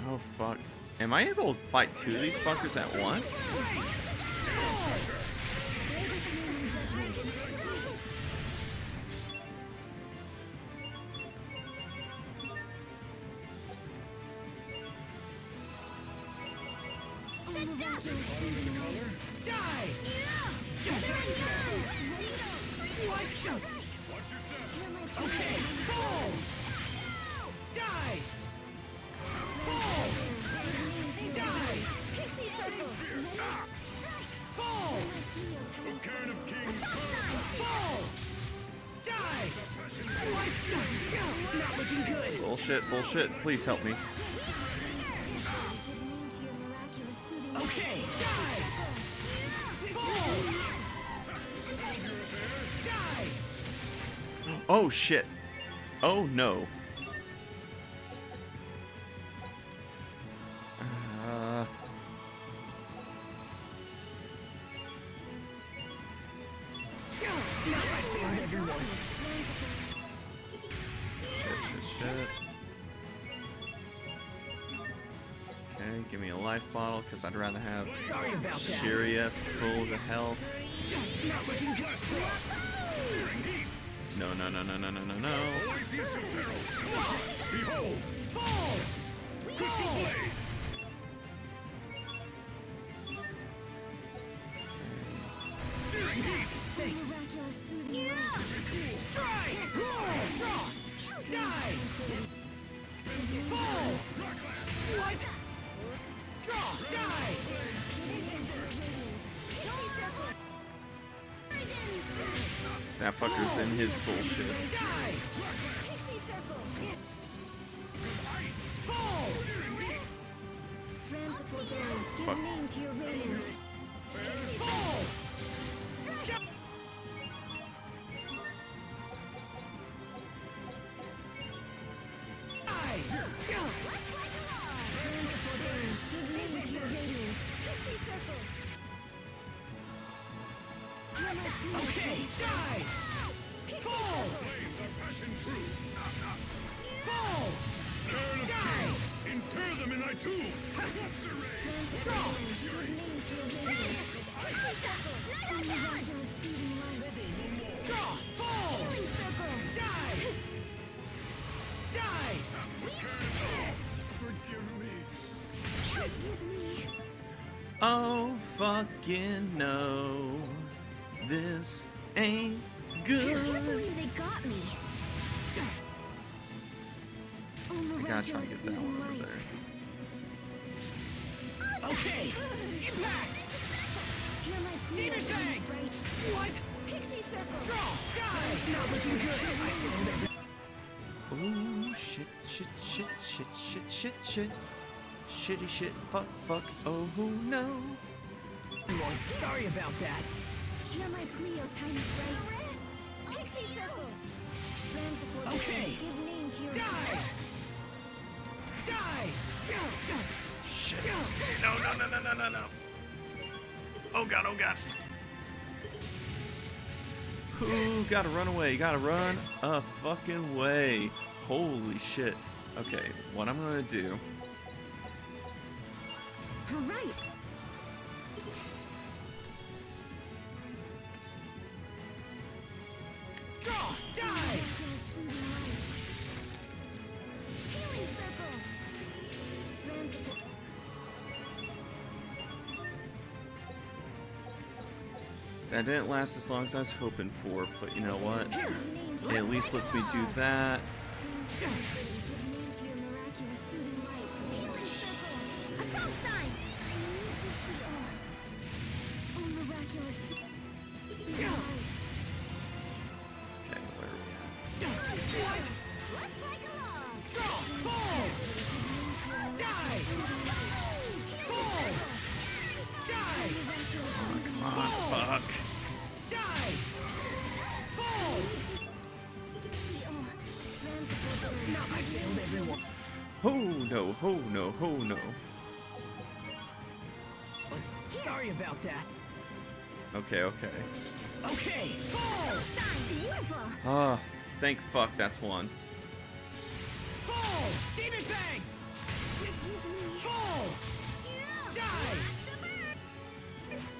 Oh fuck. Am I able to fight two of these fuckers at once? Bullshit, bullshit. Please help me. Oh shit. Oh no. Shit. Okay, give me a life bottle because I'd rather have Shiria full to health. No, no, no, no, no, no, no, no. That fucker's in his bullshit. Fuck. Okay, die! Fall! Fall! Die! Inter them in thy tomb! Draw! Draw! Fall! Die! Die! Forgive me. Oh fucking no. This ain't I can't good. believe they got me. I gotta try and get that one over there. Okay! Impact! Demon Fang! What? Draw! Die! Not looking good! Ooh, shit, shit, shit, shit, shit, shit, shit. Shitty shit, fuck, fuck, oh no. Sorry about that. Hear my plea, O tiny sprite. Pixie circle. Friends of fortune, Okay. give name to your Die! Die! Shit. No, no, no, no, no, no, no. Oh god, oh god. Ooh, gotta run away, gotta run a fucking way. Holy shit. Okay, what I'm gonna do. All right. Draw! Die! Healing circle. Friends of That didn't last as long as I was hoping for, but you know what? It at least lets me do that. give name to your miraculous soothing light. Healing circle. Assault sign. I need to heal. Oh, miraculous. Okay, where are we at? Let's play along. Draw! Fall! Die! Fall! Die! Come on, fuck. Die! Ho no, ho no, ho no. Sorry about that. Okay, okay. Okay, fall! Beautiful! Ah, thank fuck that's one. Fall! Demon Fang! Fall! Die!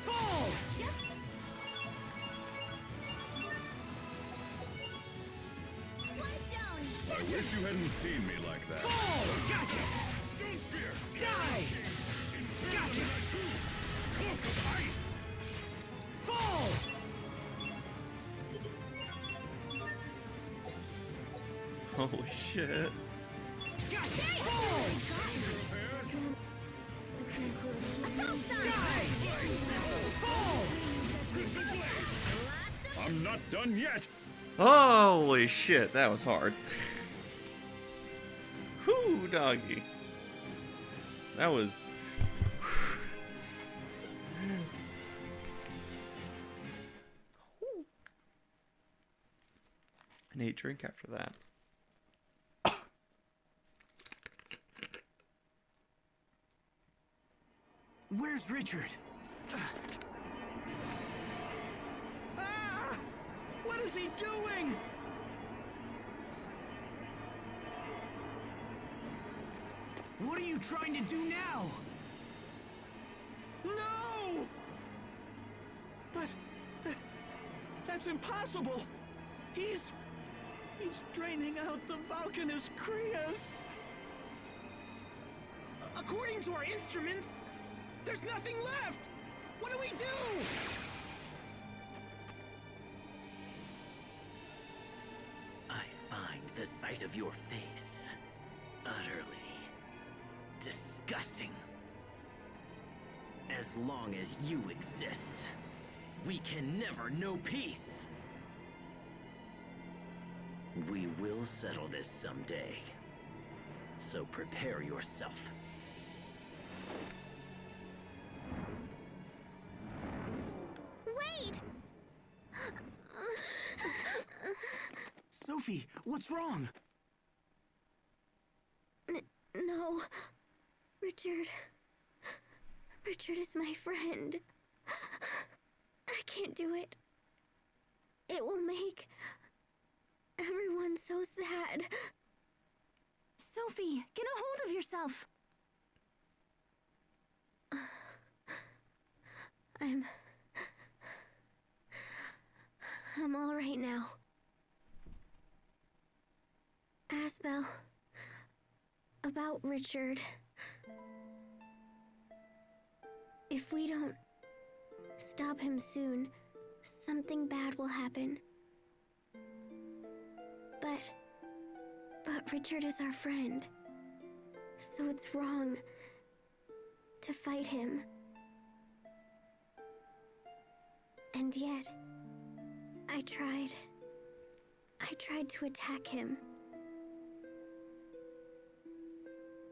Fall! I wish you hadn't seen me like that. Fall! Gotcha! Die! Gotcha! Fall! Holy shit. Gotcha! Fall! Die! Fall! I'm not done yet. Holy shit, that was hard. Whew, doggy. That was... I need a drink after that. Where's Richard? Ah! What is he doing? What are you trying to do now? No! But that's impossible. He's draining out the Vulcanus Crius. According to our instruments, there's nothing left. What do we do? I find the sight of your face utterly disgusting. As long as you exist, we can never know peace. We will settle this someday, so prepare yourself. Wait! Sophie, what's wrong? No. Richard. Richard is my friend. I can't do it. It will make everyone so sad. Sophie, get a hold of yourself. I'm all right now. Asbel, about Richard. If we don't stop him soon, something bad will happen. But Richard is our friend, so it's wrong to fight him. And yet, I tried to attack him.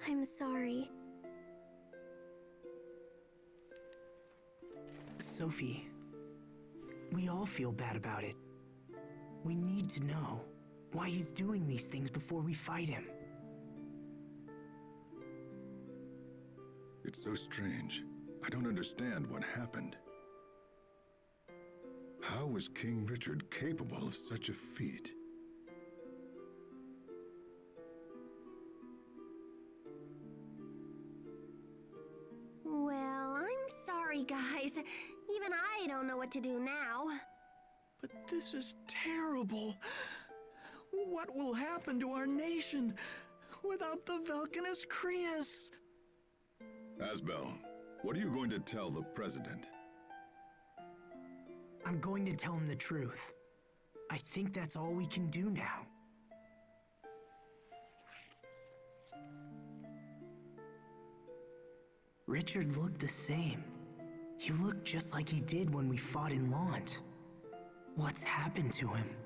I'm sorry. Sophie, we all feel bad about it. We need to know why he's doing these things before we fight him. It's so strange. I don't understand what happened. How was King Richard capable of such a feat? Well, I'm sorry, guys. Even I don't know what to do now. But this is terrible. What will happen to our nation without the Vulcanus Crius? Asbel, what are you going to tell the president? I'm going to tell him the truth. I think that's all we can do now. Richard looked the same. He looked just like he did when we fought in Lant. What's happened to him?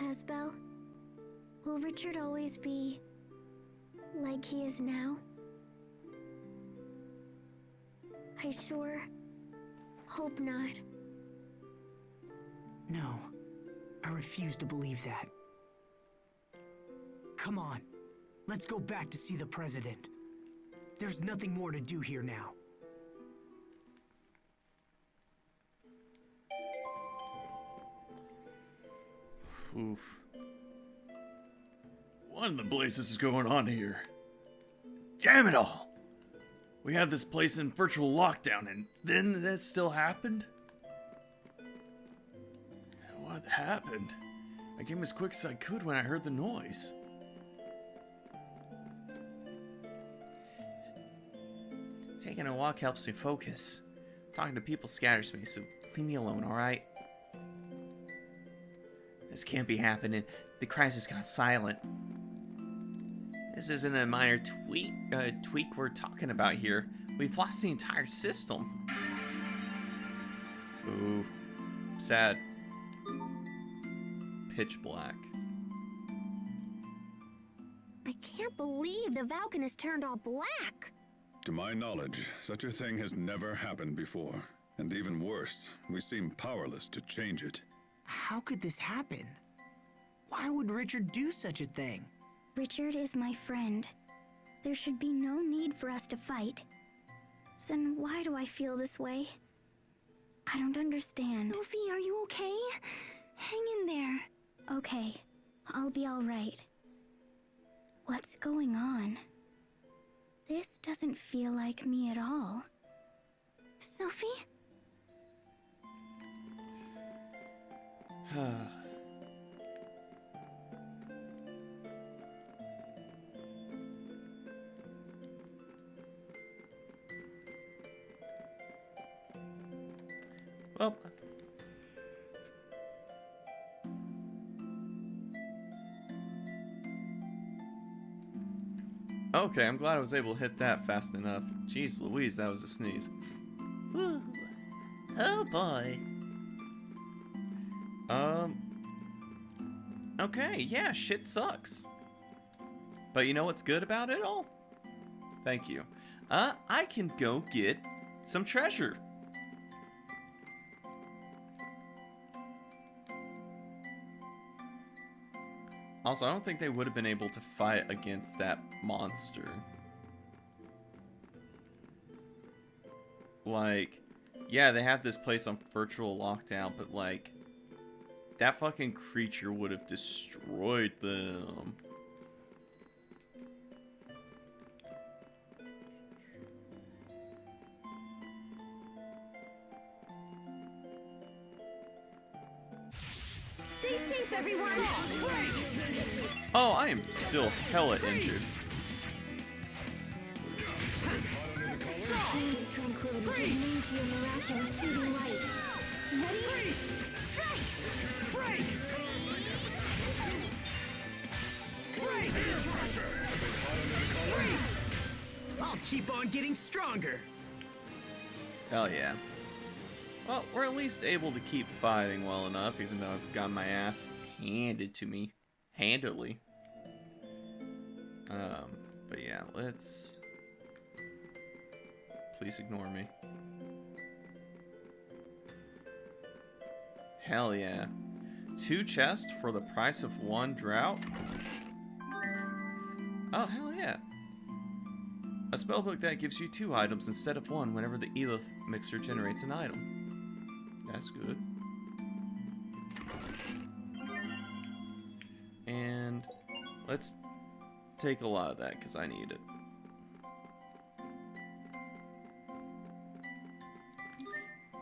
Asbel, will Richard always be like he is now? I sure hope not. No, I refuse to believe that. Come on. Let's go back to see the president. There's nothing more to do here now. Oof. What in the blazes is going on here? Damn it all! We had this place in virtual lockdown, and then this still happened? What happened? I came as quick as I could when I heard the noise. Taking a walk helps me focus. Talking to people scatters me, so leave me alone, alright? This can't be happening. The crisis got silent. This isn't a minor tweak we're talking about here. We've lost the entire system. Ooh. Sad. Pitch black. I can't believe the Valken has turned all black. To my knowledge, such a thing has never happened before. And even worse, we seem powerless to change it. How could this happen? Why would Richard do such a thing? Richard is my friend. There should be no need for us to fight. Then why do I feel this way? I don't understand. Sophie, are you okay? Hang in there. Okay, I'll be all right. What's going on? This doesn't feel like me at all. Sophie? Well. Okay, I'm glad I was able to hit that fast enough. Jeez Louise, that was a sneeze. Ooh. Oh boy. Okay, yeah, shit sucks. But you know what's good about it all? Thank you. I can go get some treasure. Also, I don't think they would have been able to fight against that monster. Like, yeah, they have this place on virtual lockdown, but like, that fucking creature would have destroyed them. Stay safe, everyone! Oh, I am still hella injured. Change of tranquility gives meaning to your miraculous feeding light. Ready? Break! I'll keep on getting stronger. Hell yeah. Well, we're at least able to keep fighting well enough, even though I've got my ass handed to me. Handily. But yeah, let's... Please ignore me. Hell yeah. 2 chests for the price of 1 drought? Oh, hell yeah. A spellbook that gives you 2 items instead of 1 whenever the Elith mixer generates an item. That's good. And let's take a lot of that because I need it.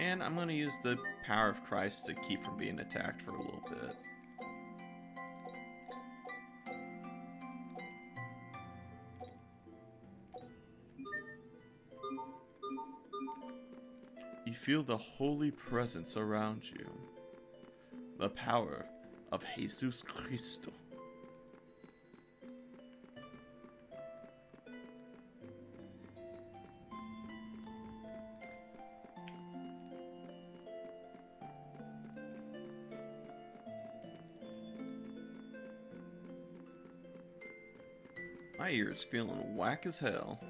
And I'm going to use the power of Christ to keep from being attacked for a little bit. You feel the holy presence around you. The power of Jesus Cristo. My ear's feeling whack as hell.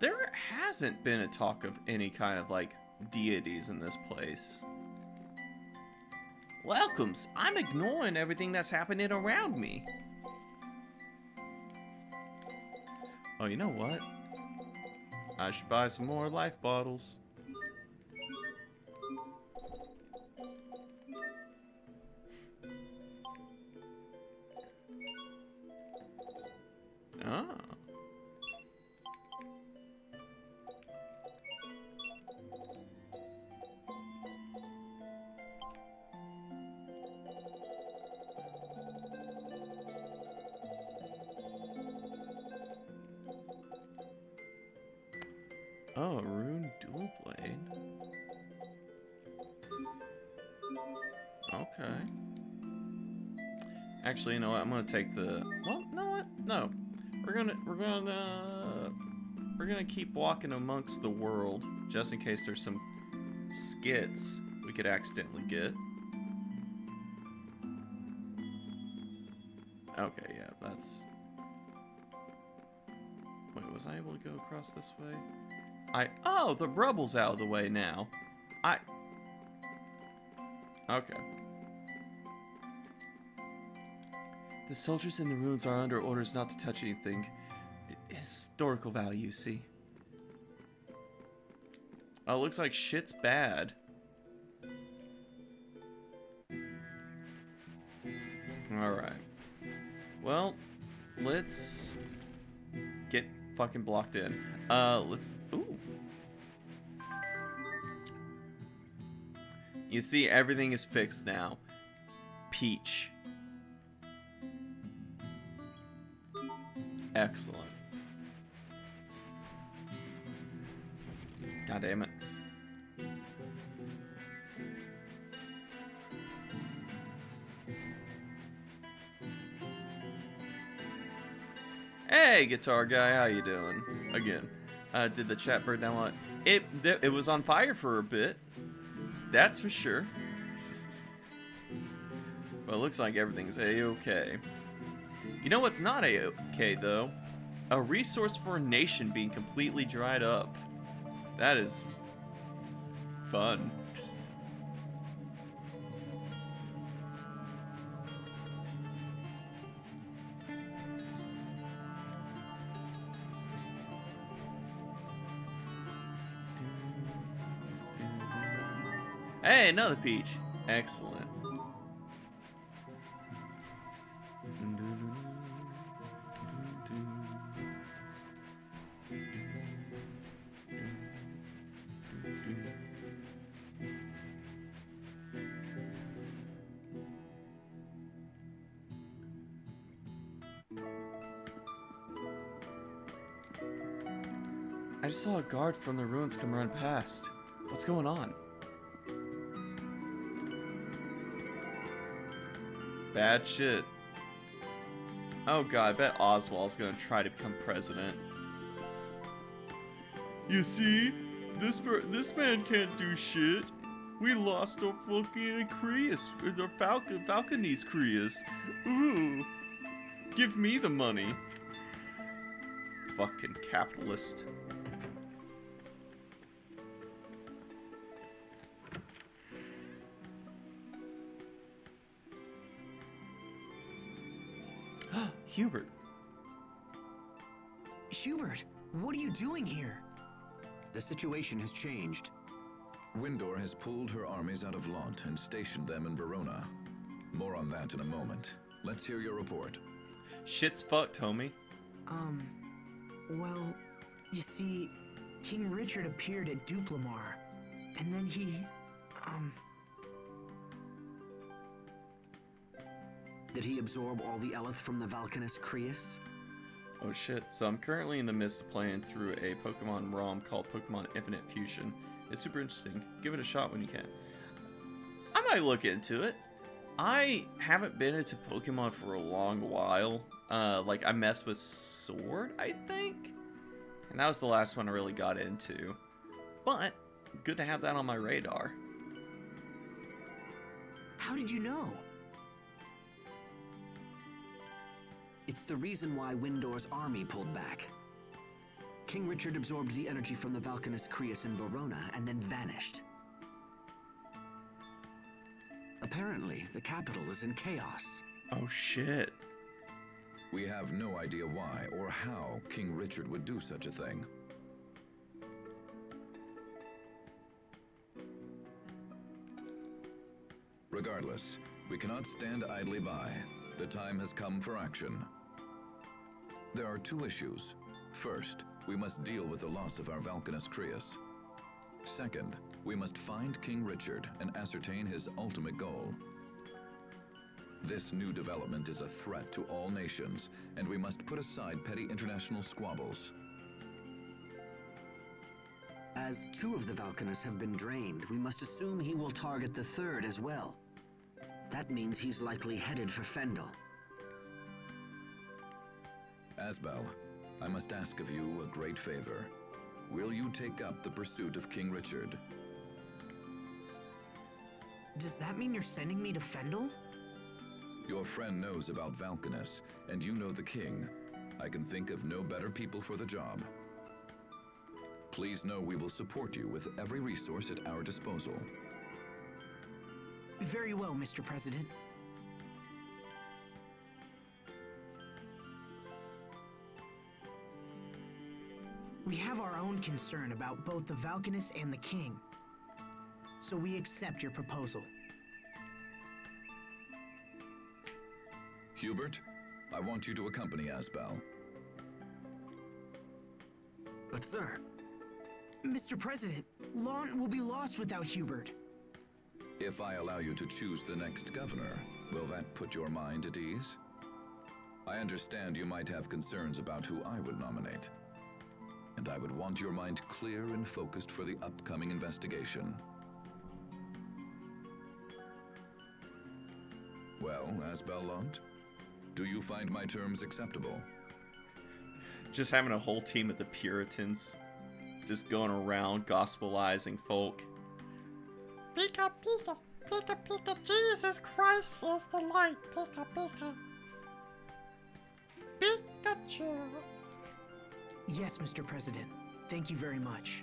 There hasn't been a talk of any kind of, like, deities in this place. Welcomes! I'm ignoring everything that's happening around me. Oh, you know what? I should buy some more life bottles. Ah. Oh, rune dual blade. Okay. Actually, you know what? I'm gonna take the. Well, you know what? No, we're gonna keep walking amongst the world just in case there's some skits we could accidentally get. Okay, yeah, that's. Wait, was I able to go across this way? Oh, the rubble's out of the way now. Okay. The soldiers in the ruins are under orders not to touch anything. Historical value, see. Oh, it looks like shit's bad. Alright. Well, let's get fucking blocked in. Let's... Ooh. You see, everything is fixed now. Peach. Excellent. God damn it. Hey, guitar guy, how you doing? Again, did the chat burn down? It was on fire for a bit. That's for sure. Well, it looks like everything's a-okay. You know what's not a-okay, though? A resource for a nation being completely dried up. That is fun. Hey, another peach. Excellent. I just saw a guard from the ruins come run past. What's going on? Bad shit. Oh god, I bet Oswald's gonna try to become president. You see? This man can't do shit. We lost our fucking Creus, the Falconese Creus. Ooh. Give me the money. Fucking capitalist. Hubert. Hubert, what are you doing here? The situation has changed. Windor has pulled her armies out of Lont and stationed them in Verona. More on that in a moment. Let's hear your report. Shit's fucked, homie. Well, you see, King Richard appeared at Duplamar, and then he, Did he absorb all the Eleth from the Valkanist Creus? Oh shit, so I'm currently in the midst of playing through a Pokemon ROM called Pokemon Infinite Fusion. It's super interesting. Give it a shot when you can. I might look into it. I haven't been into Pokemon for a long while. Like, I messed with Sword, I think? And that was the last one I really got into. But, good to have that on my radar. how did you know? It's the reason why Windor's army pulled back. King Richard absorbed the energy from the Valkanus Creus in Verona and then vanished. Apparently, the capital is in chaos. Oh shit. We have no idea why or how King Richard would do such a thing. Regardless, we cannot stand idly by. The time has come for action. There are two issues. First, we must deal with the loss of our Valkanus Creus. Second, we must find King Richard and ascertain his ultimate goal. This new development is a threat to all nations, and we must put aside petty international squabbles. As 2 of the Valkanus have been drained, we must assume he will target the 3rd as well. That means he's likely headed for Fendel. Asbel, I must ask of you a great favor. Will you take up the pursuit of King Richard? Does that mean you're sending me to Fendel? Your friend knows about Valkanus, and you know the king. I can think of no better people for the job. Please know we will support you with every resource at our disposal. Very well, Mr. President. We have our own concern about both the Valkanus and the king, so we accept your proposal. Hubert, I want you to accompany Asbel. But sir, Mr. President, Lon will be lost without Hubert. If I allow you to choose the next governor, will that put your mind at ease? I understand you might have concerns about who I would nominate. And I would want your mind clear and focused for the upcoming investigation. Well, Asbel Lont, do you find my terms acceptable? Just having a whole team of the Puritans just going around gospelizing folk. Pika pika, pika pika, Jesus Christ is the light. Pika pika. Pikachu. Yes, Mr. President. Thank you very much.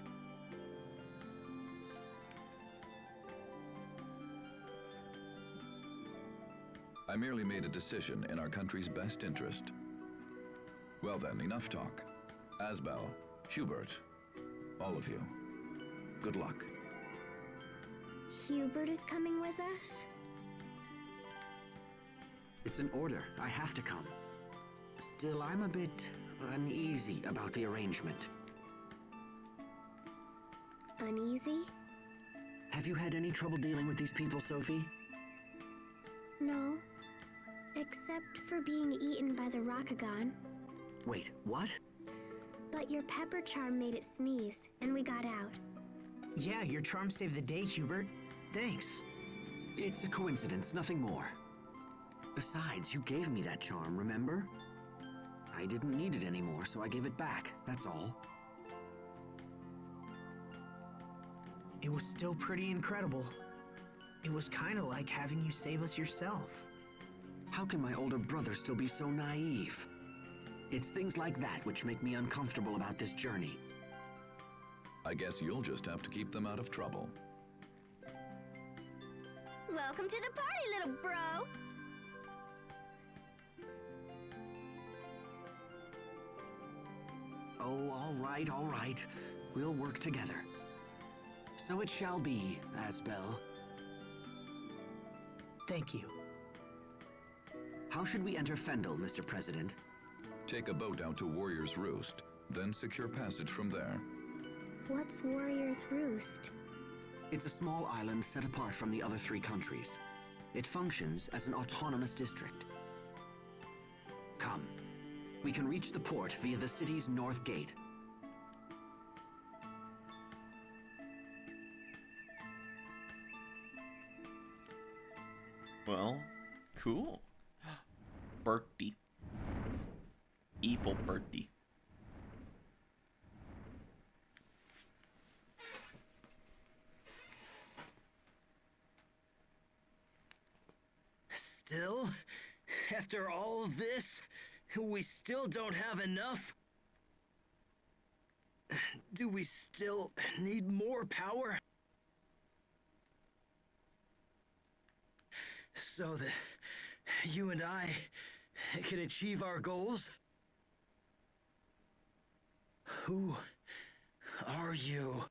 I merely made a decision in our country's best interest. Well then, enough talk. Asbel, Hubert, all of you, good luck. Hubert is coming with us? It's an order. I have to come. Still, I'm a bit uneasy about the arrangement. Uneasy? Have you had any trouble dealing with these people, Sophie? No. Except for being eaten by the Rakagon. Wait, what? But your pepper charm made it sneeze, and we got out. Yeah, your charm saved the day, Hubert. Thanks. It's a coincidence, nothing more. Besides, you gave me that charm, remember? I didn't need it anymore, so I gave it back, that's all. It was still pretty incredible. It was kind of like having you save us yourself. How can my older brother still be so naive? It's things like that which make me uncomfortable about this journey. I guess you'll just have to keep them out of trouble. Welcome to the party, little bro! Oh, all right. We'll work together. So it shall be, Asbel. Thank you. How should we enter Fendel, Mr. President? Take a boat out to Warrior's Roost, then secure passage from there. What's Warrior's Roost? It's a small island set apart from the other 3 countries. It functions as an autonomous district. Come. We can reach the port via the city's north gate. Well, cool. Bertie. Evil Bertie. Still? After all this, we still don't have enough? Do we still need more power? So that you and I can achieve our goals? Who are you?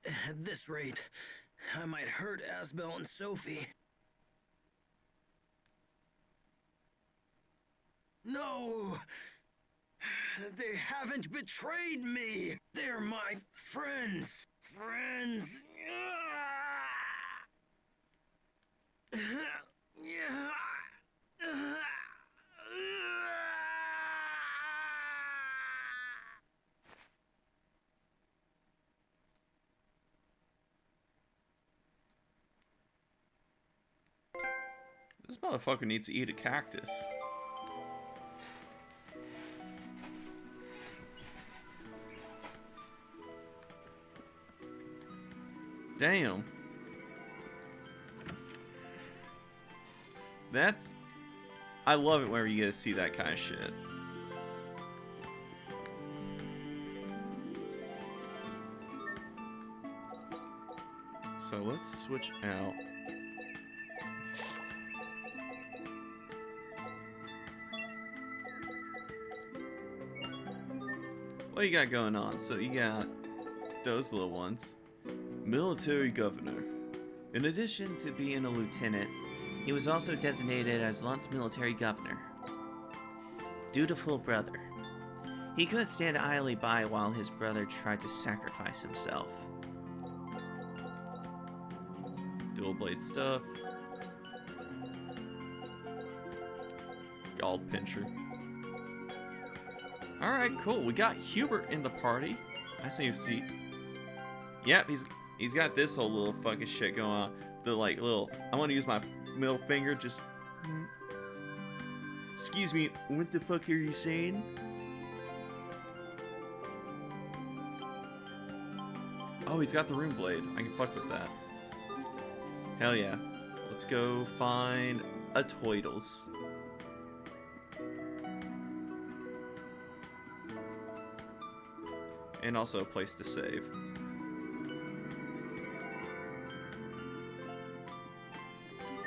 At this rate, I might hurt Asbel and Sophie. No! They haven't betrayed me! They're my friends! Friends! This motherfucker needs to eat a cactus. Damn. That's... I love it whenever you get to see that kind of shit. So let's switch out. What you got going on? So you got those little ones. Military governor. In addition to being a lieutenant, he was also designated as Lunt's military governor. Dutiful brother. He couldn't stand idly by while his brother tried to sacrifice himself. Dual blade stuff. Gald pincher. Alright, cool. We got Hubert in the party. I see. Yep, he's got this whole little fucking shit going on. The like little, I want to use my middle finger, just... Excuse me, what the fuck are you saying? Oh, he's got the rune blade. I can fuck with that. Hell yeah. Let's go find a Toidles. And also a place to save.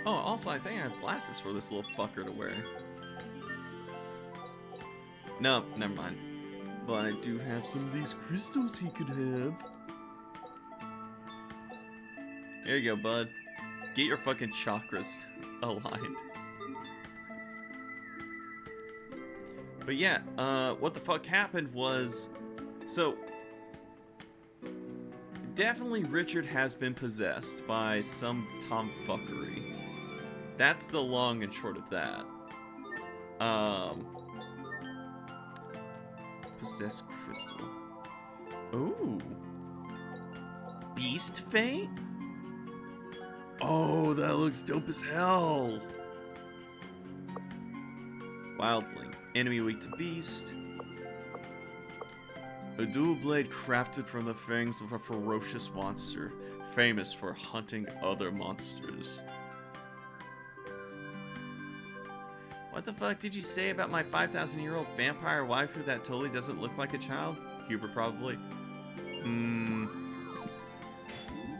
Oh, also I think I have glasses for this little fucker to wear. No, never mind. But I do have some of these crystals he could have. There you go, bud. Get your fucking chakras aligned. But yeah, what the fuck happened was... So, definitely Richard has been possessed by some tomfuckery. That's the long and short of that. Possessed crystal. Ooh. Beast Fate? Oh, that looks dope as hell. Wildling. Enemy weak to beast. A dual blade crafted from the fangs of a ferocious monster, famous for hunting other monsters. What the fuck did you say about my 5,000-year-old vampire waifu that totally doesn't look like a child? Hubert probably.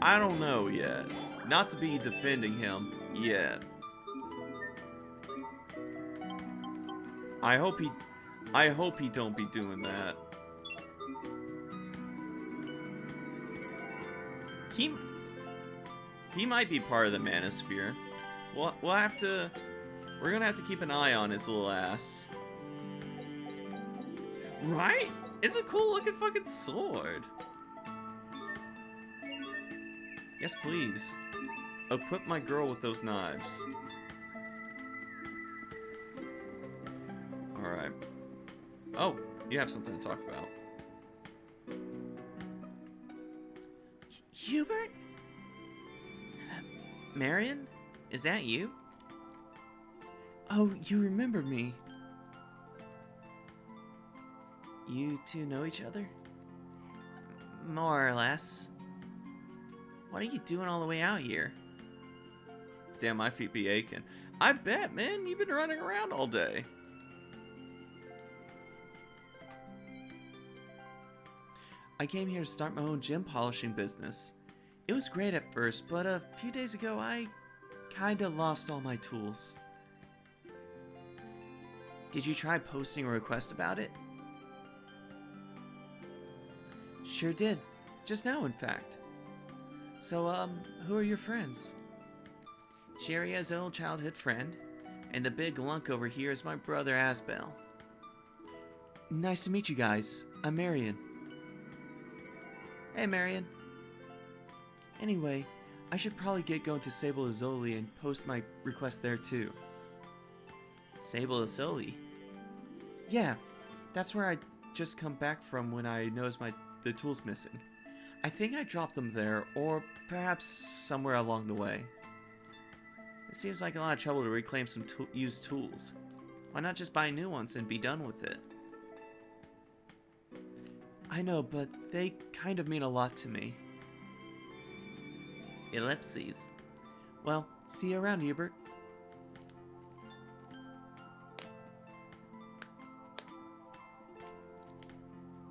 I don't know yet. Not to be defending him yet. I hope he don't be doing that. He might be part of the Manosphere. We'll have to... We're gonna have to keep an eye on his little ass. Right? It's a cool looking fucking sword. Yes, please. Equip my girl with those knives. Alright. Oh, you have something to talk about. Hubert? Marion? Is that you? Oh, you remember me. You two know each other? More or less. What are you doing all the way out here? Damn, my feet be aching. I bet, man. You've been running around all day. I came here to start my own gem polishing business. It was great at first, but a few days ago I kinda lost all my tools. Did you try posting a request about it? Sure did. Just now, in fact. So, who are your friends? Sharia's old childhood friend, and the big lunk over here is my brother Asbel. Nice to meet you guys. I'm Marion. Hey, Marion. Anyway, I should probably get going to Sable Azoli and post my request there too. Sable Azoli? Yeah, that's where I just come back from when I noticed the tool's missing. I think I dropped them there, or perhaps somewhere along the way. It seems like a lot of trouble to reclaim some used tools. Why not just buy new ones and be done with it? I know, but they kind of mean a lot to me. Ellipses. Well, see you around, Hubert.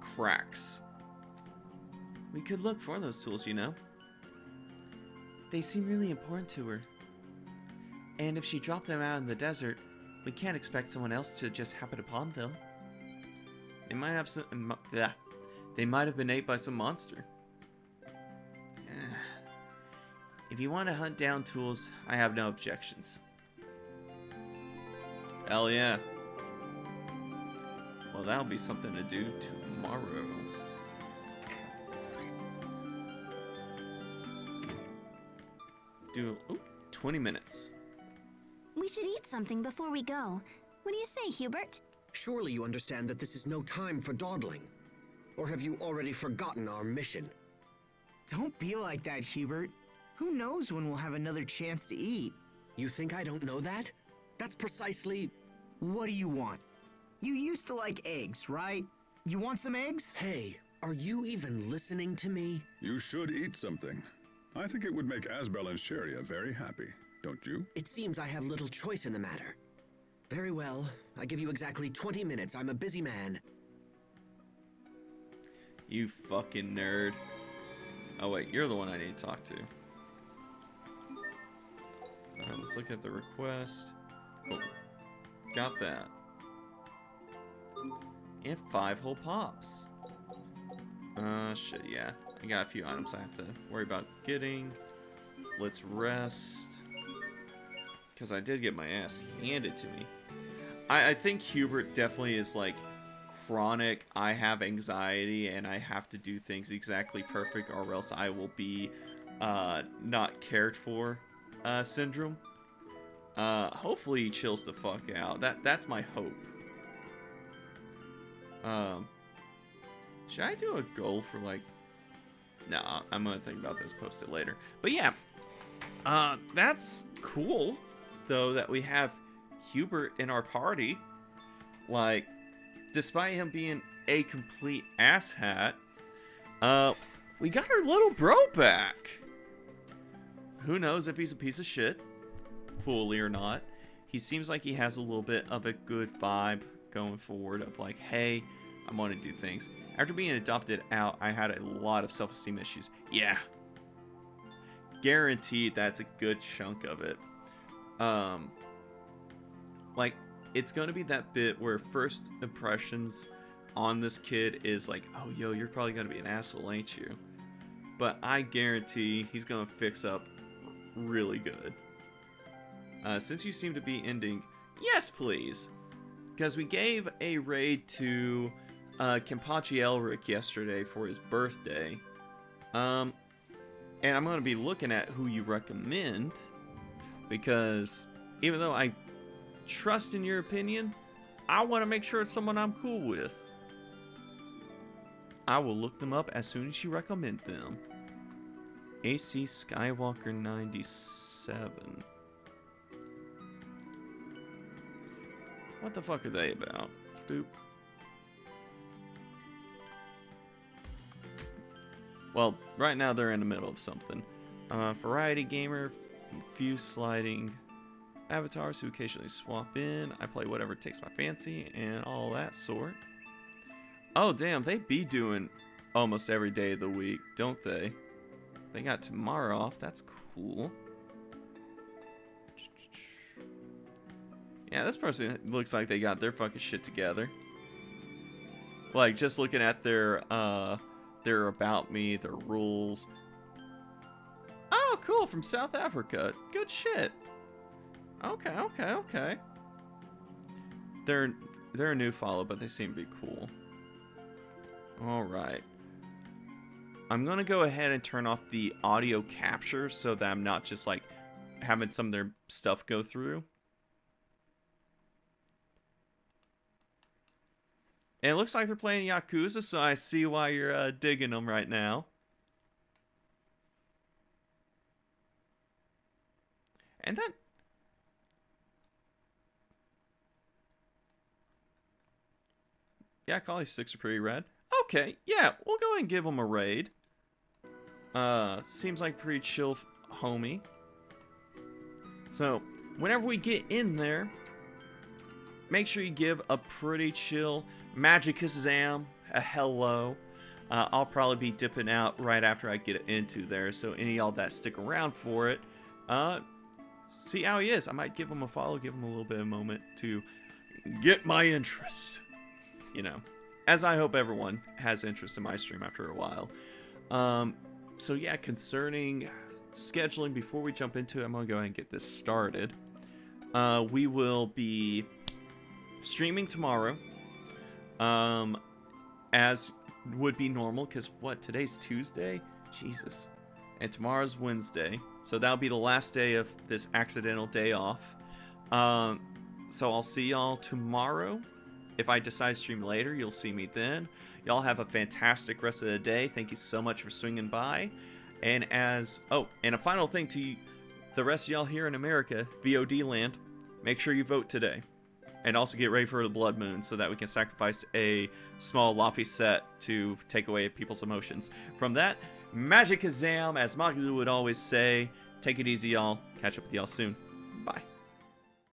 Cracks. We could look for those tools, you know. They seem really important to her. And if she dropped them out in the desert, we can't expect someone else to just happen upon them. They might have some... They might have been ate by some monster. If you want to hunt down tools, I have no objections. Hell yeah. Well, that'll be something to do tomorrow. Do 20 minutes. We should eat something before we go. What do you say, Hubert? Surely you understand that this is no time for dawdling. Or have you already forgotten our mission? Don't be like that, Hubert. Who knows when we'll have another chance to eat? You think I don't know that? That's precisely... What do you want? You used to like eggs, right? You want some eggs? Hey, are you even listening to me? You should eat something. I think it would make Asbel and Sharia very happy, don't you? It seems I have little choice in the matter. Very well. I give you exactly 20 minutes. I'm a busy man. You fucking nerd. Oh wait, you're the one I need to talk to. Let's look at the request. Oh, got that. And 5 whole pops. Shit, yeah. I got a few items I have to worry about getting. Let's rest. Because I did get my ass handed to me. I think Hubert definitely is like chronic, I have anxiety and I have to do things exactly perfect or else I will be not cared for syndrome. Hopefully he chills the fuck out. That's my hope. Should I do a goal for like... Nah, I'm gonna think about this, post it later. But yeah, that's cool though that we have Hubert in our party. Like, despite him being a complete asshat, we got our little bro back. Who knows if he's a piece of shit, fully or not. He seems like he has a little bit of a good vibe going forward of like, hey, I want to do things. After being adopted out, I had a lot of self-esteem issues. Yeah. Guaranteed that's a good chunk of it. Like, it's going to be that bit where first impressions on this kid is like, oh, yo, you're probably going to be an asshole, ain't you? But I guarantee he's going to fix up really good. Since you seem to be ending, yes, please. Because we gave a raid to Kenpachi Elric yesterday for his birthday. And I'm going to be looking at who you recommend. Because even though I trust in your opinion, I want to make sure it's someone I'm cool with. I will look them up as soon as you recommend them. AC Skywalker 97. What the fuck are they about? Boop. Well, right now they're in the middle of something. Variety gamer, view sliding. avatars who occasionally swap in. I play whatever takes my fancy and all that sort. Oh, damn, they be doing almost every day of the week, don't they? They got tomorrow off. That's cool. Yeah, this person looks like they got their fucking shit together. Like, just looking at their about me, their rules. Oh, cool, from South Africa. Good shit. Okay. They're a new follow, but they seem to be cool. Alright. I'm gonna go ahead and turn off the audio capture so that I'm not just, like, having some of their stuff go through. And it looks like they're playing Yakuza, so I see why you're digging them right now. And that... Yeah, Collie sticks are pretty red. Okay, yeah, we'll go ahead and give them a raid. Seems like pretty chill homie. So, whenever we get in there, make sure you give a pretty chill Magicazam a hello. I'll probably be dipping out right after I get into there, so any of y'all that stick around for it, see how he is. I might give him a follow, give him a little bit of a moment to get my interest. You know, as I hope everyone has interest in my stream after a while. So yeah, concerning scheduling, before we jump into it, I'm going to go ahead and get this started. We will be streaming tomorrow, as would be normal, because what, today's Tuesday? Jesus. And tomorrow's Wednesday, so that'll be the last day of this accidental day off. So I'll see y'all tomorrow. If I decide to stream later, you'll see me then. Y'all have a fantastic rest of the day. Thank you so much for swinging by. And and a final thing to the rest of y'all here in America, VOD land, make sure you vote today. And also get ready for the Blood Moon so that we can sacrifice a small Laffy set to take away people's emotions. From that, Magicazam, as Magalu would always say. Take it easy, y'all. Catch up with y'all soon. Bye.